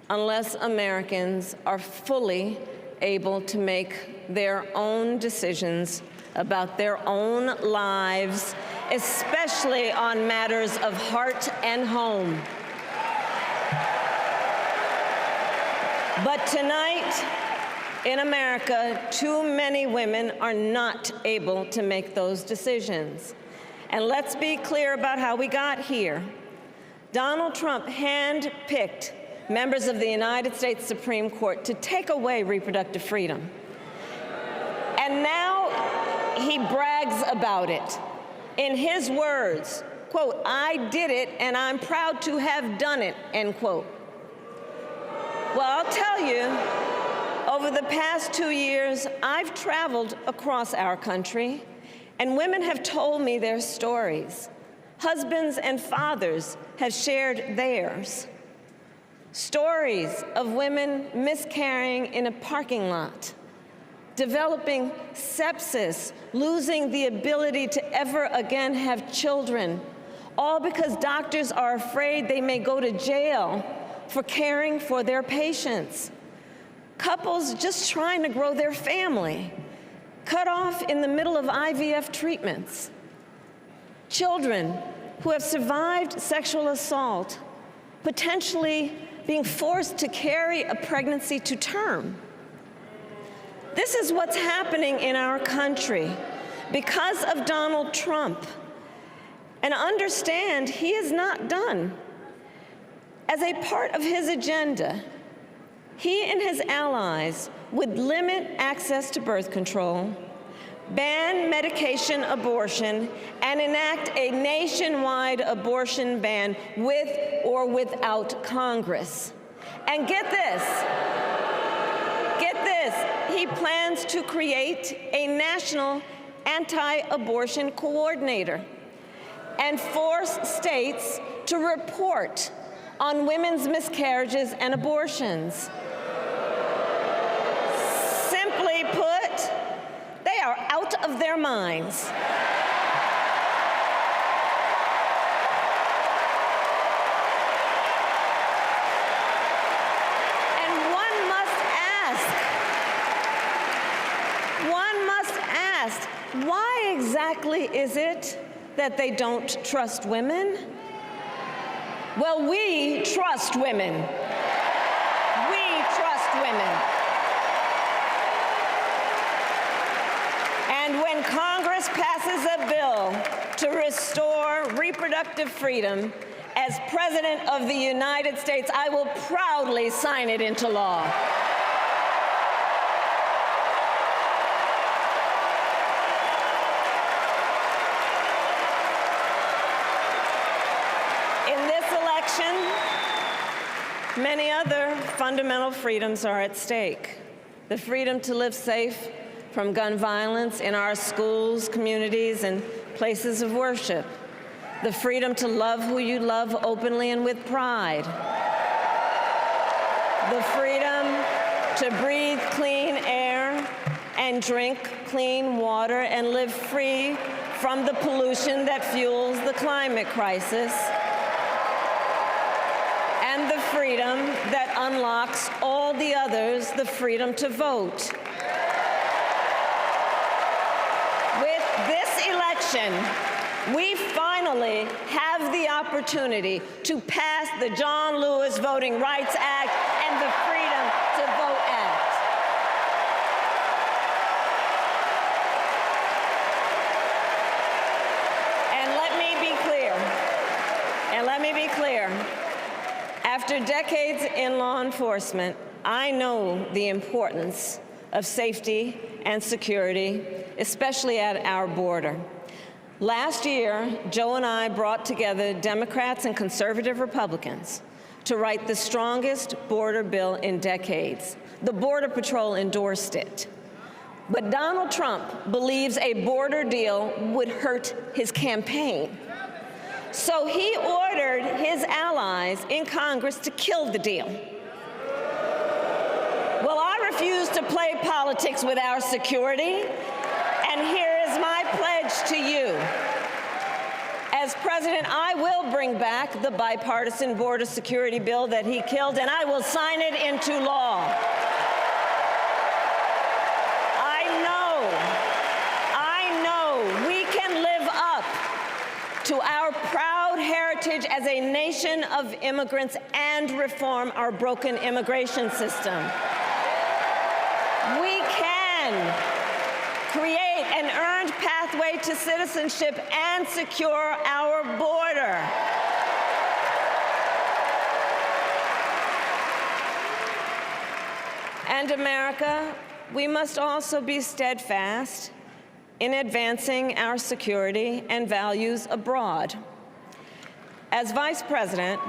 [SPEAKER 12] unless Americans are fully able to make their own decisions about their own lives, especially on matters of heart and home. But tonight, in America, too many women are not able to make those decisions. And let's be clear about how we got here. Donald Trump handpicked members of the United States Supreme Court to take away reproductive freedom. And now he brags about it. In his words, quote, "I did it and I'm proud to have done it," end quote. Well, I'll tell you, over the past 2 years, I've traveled across our country, and women have told me their stories. Husbands and fathers have shared theirs. Stories of women miscarrying in a parking lot, developing sepsis, losing the ability to ever again have children, all because doctors are afraid they may go to jail for caring for their patients. Couples just trying to grow their family, cut off in the middle of IVF treatments. Children who have survived sexual assault, potentially being forced to carry a pregnancy to term. This is what's happening in our country because of Donald Trump. And understand, he is not done. As a part of his agenda, he and his allies would limit access to birth control, ban medication abortion, and enact a nationwide abortion ban with or without Congress. And get this, he plans to create a national anti-abortion coordinator and force states to report on women's miscarriages and abortions. Simply put, they are out of their minds. And one must ask, why exactly is it that they don't trust women? Well, we trust women. We trust women. And when Congress passes a bill to restore reproductive freedom, as President of the United States, I will proudly sign it into law. Many other fundamental freedoms are at stake. The freedom to live safe from gun violence in our schools, communities, and places of worship. The freedom to love who you love openly and with pride. The freedom to breathe clean air and drink clean water and live free from the pollution that fuels the climate crisis, and the freedom that unlocks all the others the freedom to vote. With this election, we finally have the opportunity to pass the John Lewis Voting Rights Act and the Freedom to Vote Act. And let me be clear, after decades in law enforcement, I know the importance of safety and security, especially at our border. Last year, Joe and I brought together Democrats and conservative Republicans to write the strongest border bill in decades. The Border Patrol endorsed it. But Donald Trump believes a border deal would hurt his campaign. So he ordered his allies in Congress to kill the deal. Well, I refuse to play politics with our security, and here is my pledge to you. As president, I will bring back the bipartisan border security bill that he killed, and I will sign it into law. I know we can live up to our proud heritage as a nation of immigrants and reform our broken immigration system. We can create an earned pathway to citizenship and secure our border. And America, we must also be steadfast in advancing our security and values abroad. As Vice President,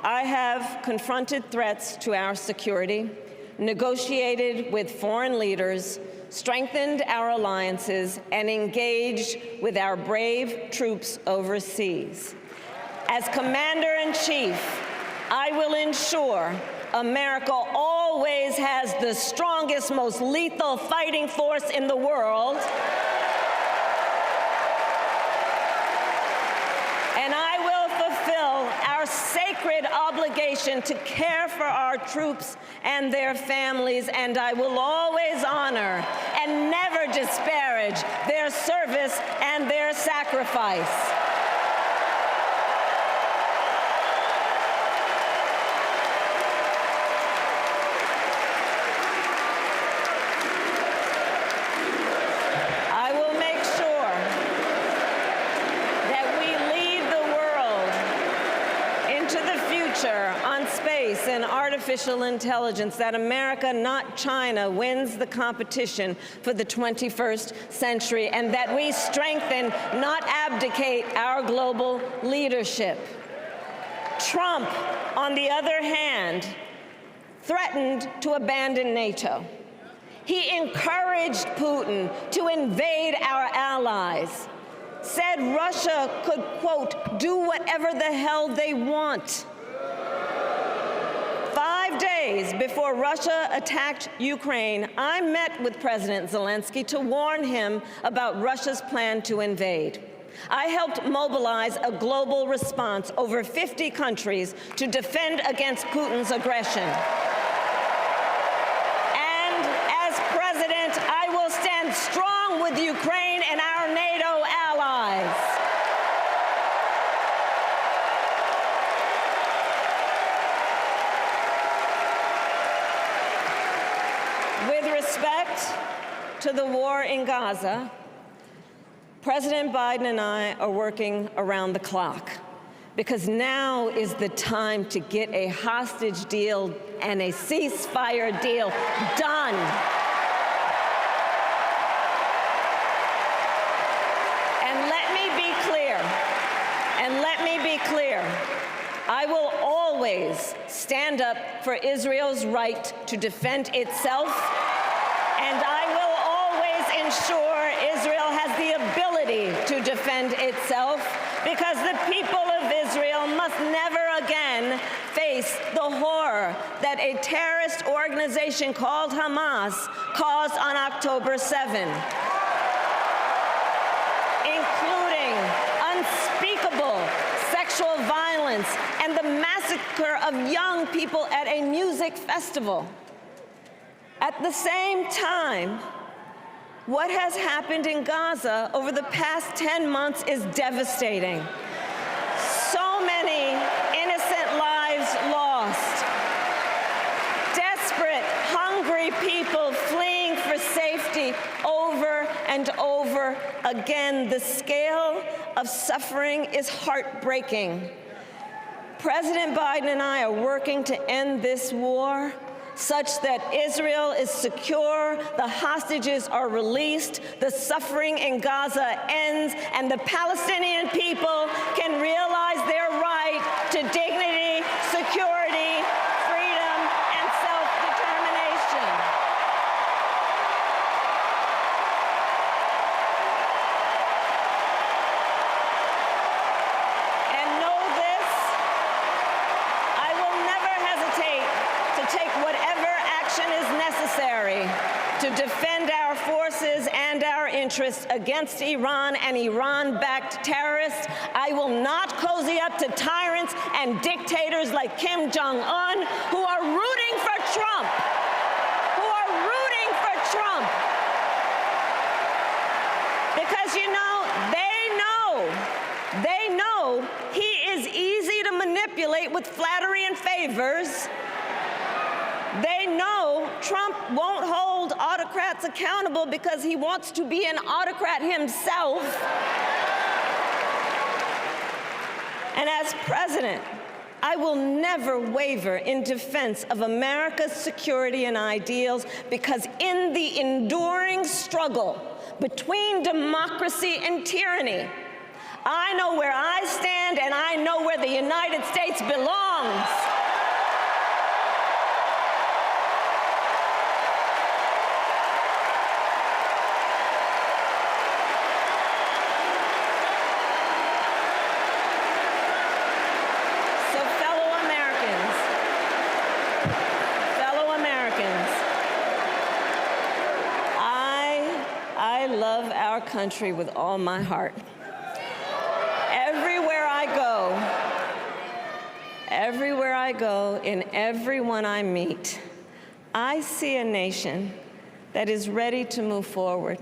[SPEAKER 12] I have confronted threats to our security, negotiated with foreign leaders, strengthened our alliances, and engaged with our brave troops overseas. As Commander-in-Chief, I will ensure America always has the strongest, most lethal fighting force in the world, and I will fulfill our sacred obligation to care for our troops and their families, and I will always honor and never disparage their service and their sacrifice. I will make sure that we lead the world into the future on space and artificial intelligence, that America, not China, wins the competition for the 21st century, and that we strengthen, not abdicate, our global leadership. Trump, on the other hand, threatened to abandon NATO. He encouraged Putin to invade our allies, said Russia could, quote, do whatever the hell they want. 5 days before Russia attacked Ukraine, I met with President Zelensky to warn him about Russia's plan to invade. I helped mobilize a global response, over 50 countries, to defend against Putin's aggression. And as president, I will stand strong with Ukraine and our NATO allies. With respect to the war in Gaza, President Biden and I are working around the clock, because now is the time to get a hostage deal and a ceasefire deal done. And let me be clear, I will always stand up for Israel's right to defend itself, and I will always ensure Israel has the ability to defend itself, because the people of Israel must never again face the horror that a terrorist organization called Hamas caused on October 7, including unspeakable sexual violence and the massacre of young people at a music festival. At the same time, what has happened in Gaza over the past 10 months is devastating. So many innocent lives lost. Desperate, hungry people fleeing for safety over and over again. The scale of suffering is heartbreaking. President Biden and I are working to end this war such that Israel is secure, the hostages are released, the suffering in Gaza ends, and the Palestinian people can realize their right to dignity, security, freedom, and self-determination. And know this, I will never hesitate to take whatever action is necessary to defend our forces and our interests against Iran and Iran-backed terrorists. I will not cozy up to tyrants and dictators like Kim Jong-un who are rooting for Trump, Because, you know, they know he is easy to manipulate with flattery and favors. They know Trump won't hold autocrats accountable because he wants to be an autocrat himself. And as president, I will never waver in defense of America's security and ideals, because in the enduring struggle between democracy and tyranny, I know where I stand and I know where the United States belongs. Country with all my heart. Everywhere I go, in everyone I meet, I see a nation that is ready to move forward,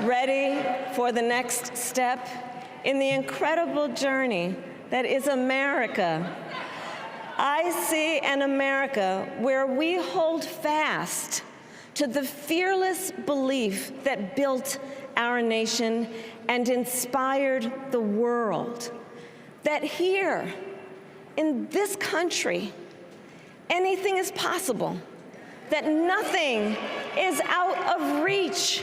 [SPEAKER 12] ready for the next step in the incredible journey that is America. I see an America where we hold fast to the fearless belief that built our nation and inspired the world, that here in this country, anything is possible, that nothing is out of reach.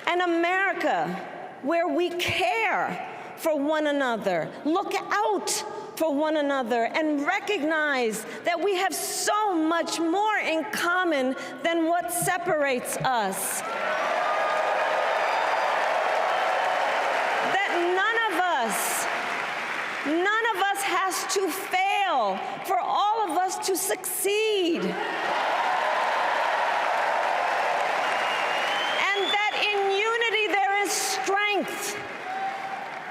[SPEAKER 12] An America where we care for one another, look out for one another, and recognize that we have so much more in common than what separates us. That none of us has to fail for all of us to succeed. And that in unity there is strength.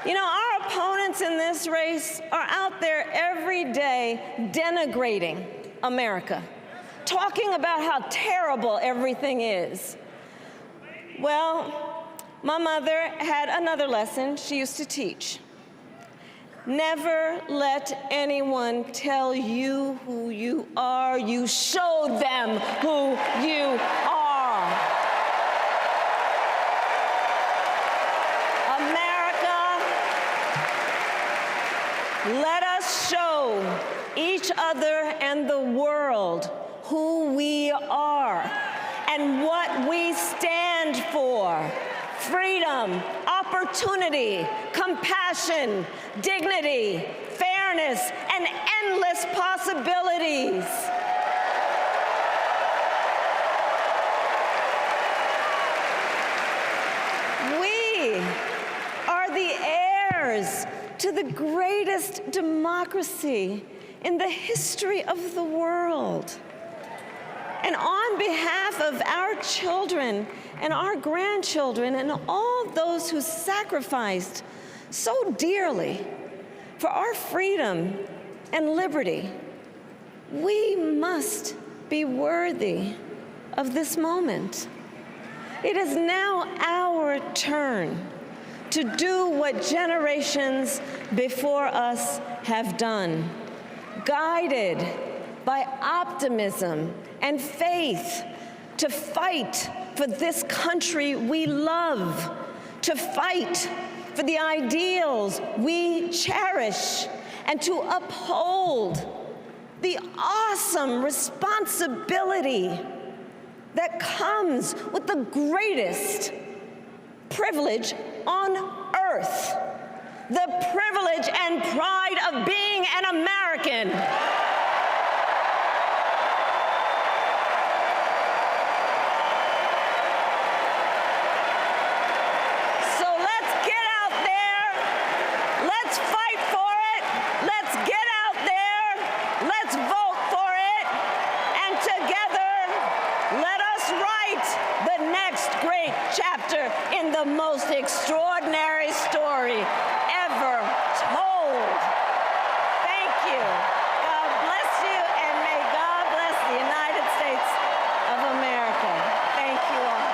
[SPEAKER 12] You know, our opponents in this race are out there every day denigrating America, talking about how terrible everything is. Well, my mother had another lesson she used to teach. Never let anyone tell you who you are. You show them who you are. America, let us show each other and the world who we are and what we stand for. Freedom, opportunity, compassion, dignity, fairness, and endless possibilities. We are the heirs to the greatest democracy in the history of the world. And on behalf of our children and our grandchildren and all those who sacrificed so dearly for our freedom and liberty, we must be worthy of this moment. It is now our turn to do what generations before us have done, guided by optimism and faith, to fight for this country we love, to fight for the ideals we cherish, and to uphold the awesome responsibility that comes with the greatest privilege on earth, the privilege and pride of being an American. So let's get out there, let's fight for it, let's get out there, let's vote for it, and together let us write the next great chapter in the most extraordinary story ever told. Thank you. God bless you, and may God bless the United States of America. Thank you all.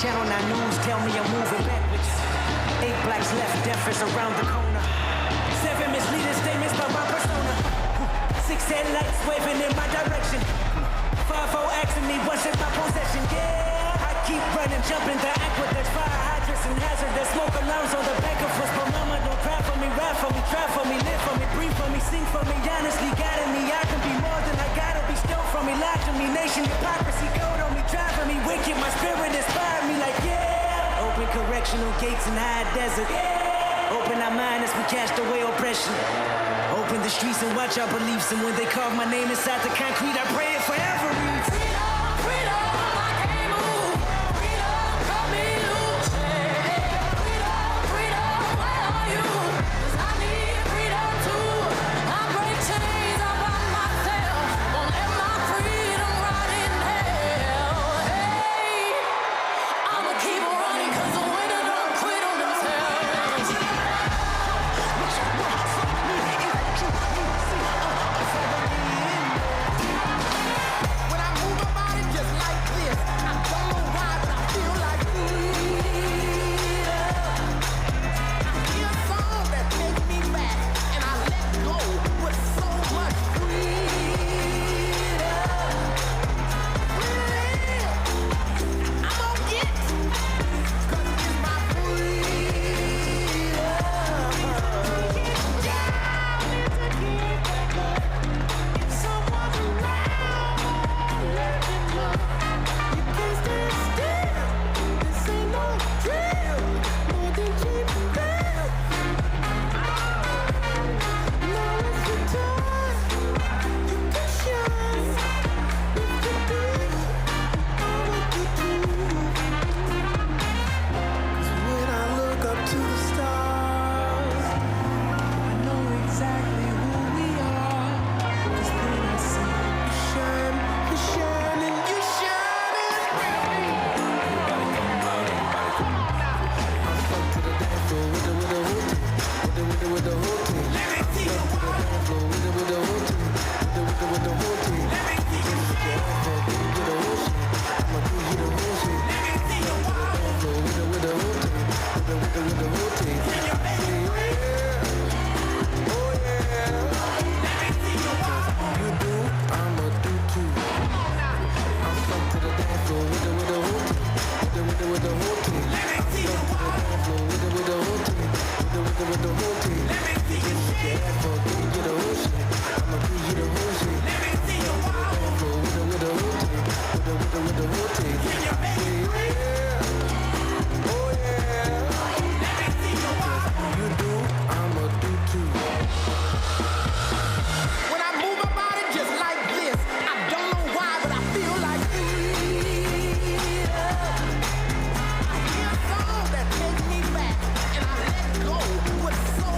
[SPEAKER 1] Channel 9 News tell me I'm moving backwards. 8 blacks left, death is around the corner. 7 misleading statements by my persona. 6 headlights waving in my direction. 5-0 asking me what's in my possession. Yeah, I keep running, jumping the aqueducts, fire hydrants and hazardous smoke alarms on the back of us. But mama, don't cry for me, ride for me, try for me, live for me, breathe for me, sing for me, honestly guiding me. I can be more than I gotta be, still from Emotional gates in high desert. Open our mind as we cast away oppression. Open the streets and watch our beliefs. And when they carve my name inside the concrete, I pray it forever reads. So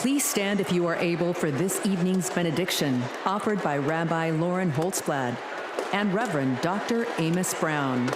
[SPEAKER 2] Please stand if you are able for this evening's benediction, offered by Rabbi Lauren Holtzblad and Reverend Dr. Amos Brown.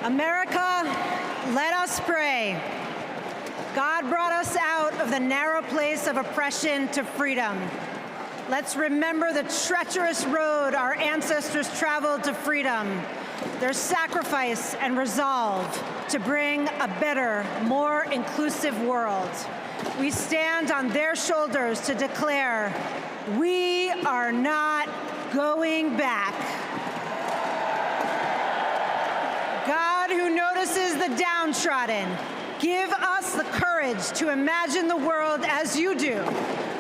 [SPEAKER 18] America, let us pray. God brought us out of the narrow place of oppression to freedom. Let's remember the treacherous road our ancestors traveled to freedom, their sacrifice and resolve to bring a better, more inclusive world. We stand on their shoulders to declare, we are not going back. God, who notices the downtrodden, give us the courage to imagine the world as you do,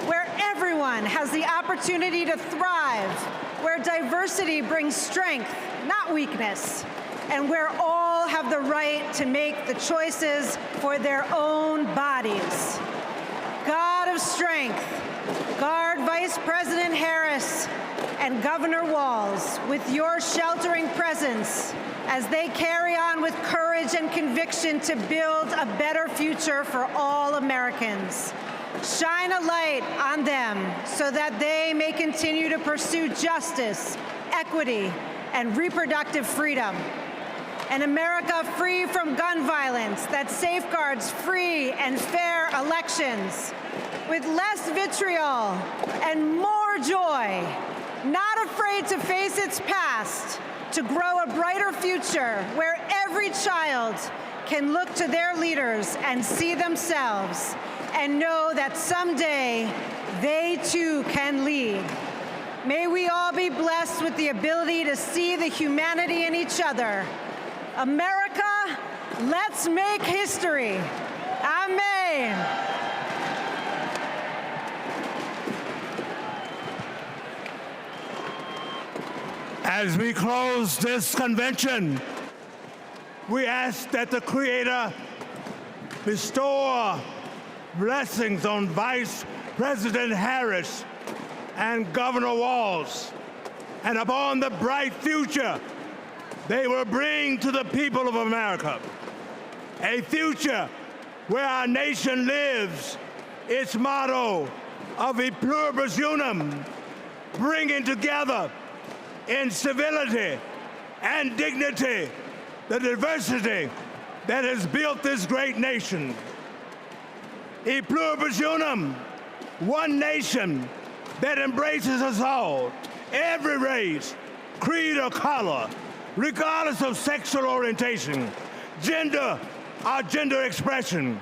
[SPEAKER 18] where everyone has the opportunity to thrive, where diversity brings strength, not weakness, and where all have the right to make the choices for their own bodies. God of strength, guard Vice President Harris and Governor Walz with your sheltering presence as they carry on with courage and conviction to build a better future for all Americans. Shine a light on them so that they may continue to pursue justice, equity, and reproductive freedom. An America free from gun violence that safeguards free and fair elections, with less vitriol and more joy, not afraid to face its past, to grow a brighter future where every child can look to their leaders and see themselves and know that someday they too can lead. May we all be blessed with the ability to see the humanity in each other. America, let's make history. Amen.
[SPEAKER 6] As we close this convention, we ask that the Creator bestow blessings on Vice President Harris and Governor Walz, and upon the bright future they will bring to the people of America. A future where our nation lives its motto of e pluribus unum, bringing together in civility and dignity the diversity that has built this great nation. E pluribus unum, one nation that embraces us all, every race, creed, or color, regardless of sexual orientation, gender or gender expression,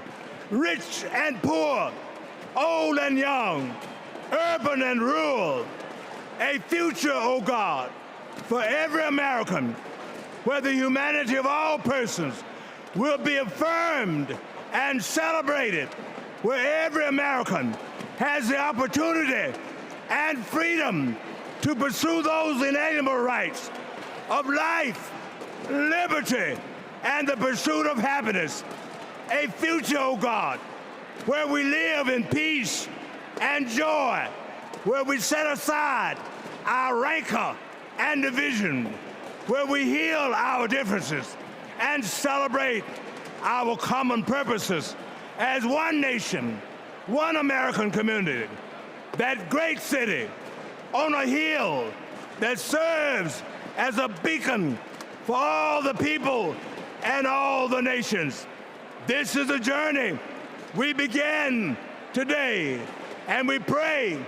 [SPEAKER 6] rich and poor, old and young, urban and rural. A future, oh God, for every American, where the humanity of all persons will be affirmed and celebrated, where every American has the opportunity and freedom to pursue those inalienable rights of life, liberty, and the pursuit of happiness. A future, oh God, where we live in peace and joy, where we set aside our rancor and division, where we heal our differences and celebrate our common purposes as one nation, one American community, that great city on a hill that serves as a beacon for all the people and all the nations. This is a journey we begin today, and we pray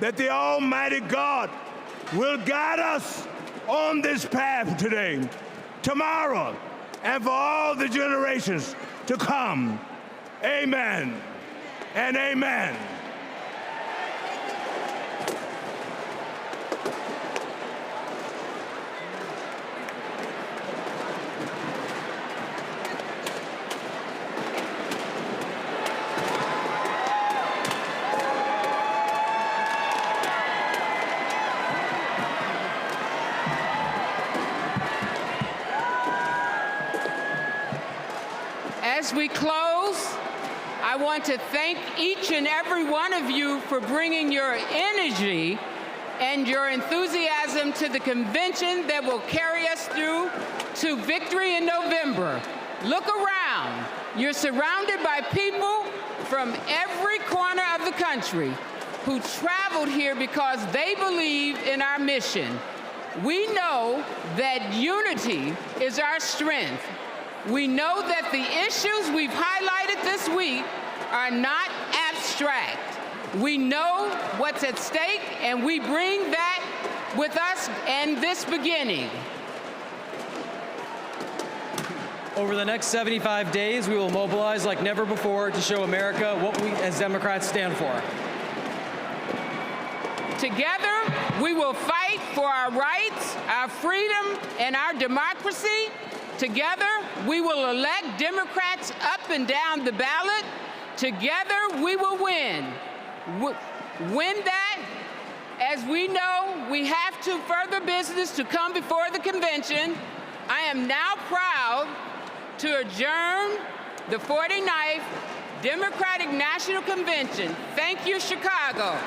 [SPEAKER 6] that the Almighty God will guide us on this path today, tomorrow, and for all the generations to come. Amen and amen.
[SPEAKER 7] As we close, I want to thank each and every one of you for bringing your energy and your enthusiasm to the convention that will carry us through to victory in November. Look around. You're surrounded by people from every corner of the country who traveled here because they believe in our mission. We know that unity is our strength. We know that the issues we've highlighted this week are not abstract. We know what's at stake, and we bring that with us in this beginning.
[SPEAKER 9] Over the next 75 days, we will mobilize like never before to show America what we as Democrats stand for.
[SPEAKER 7] Together, we will fight for our rights, our freedom, and our democracy. Together, we will elect Democrats up and down the ballot. Together, we will win. Win that, as we know, we have to further business to come before the convention. I am now proud to adjourn the 49th Democratic National Convention. Thank you, Chicago.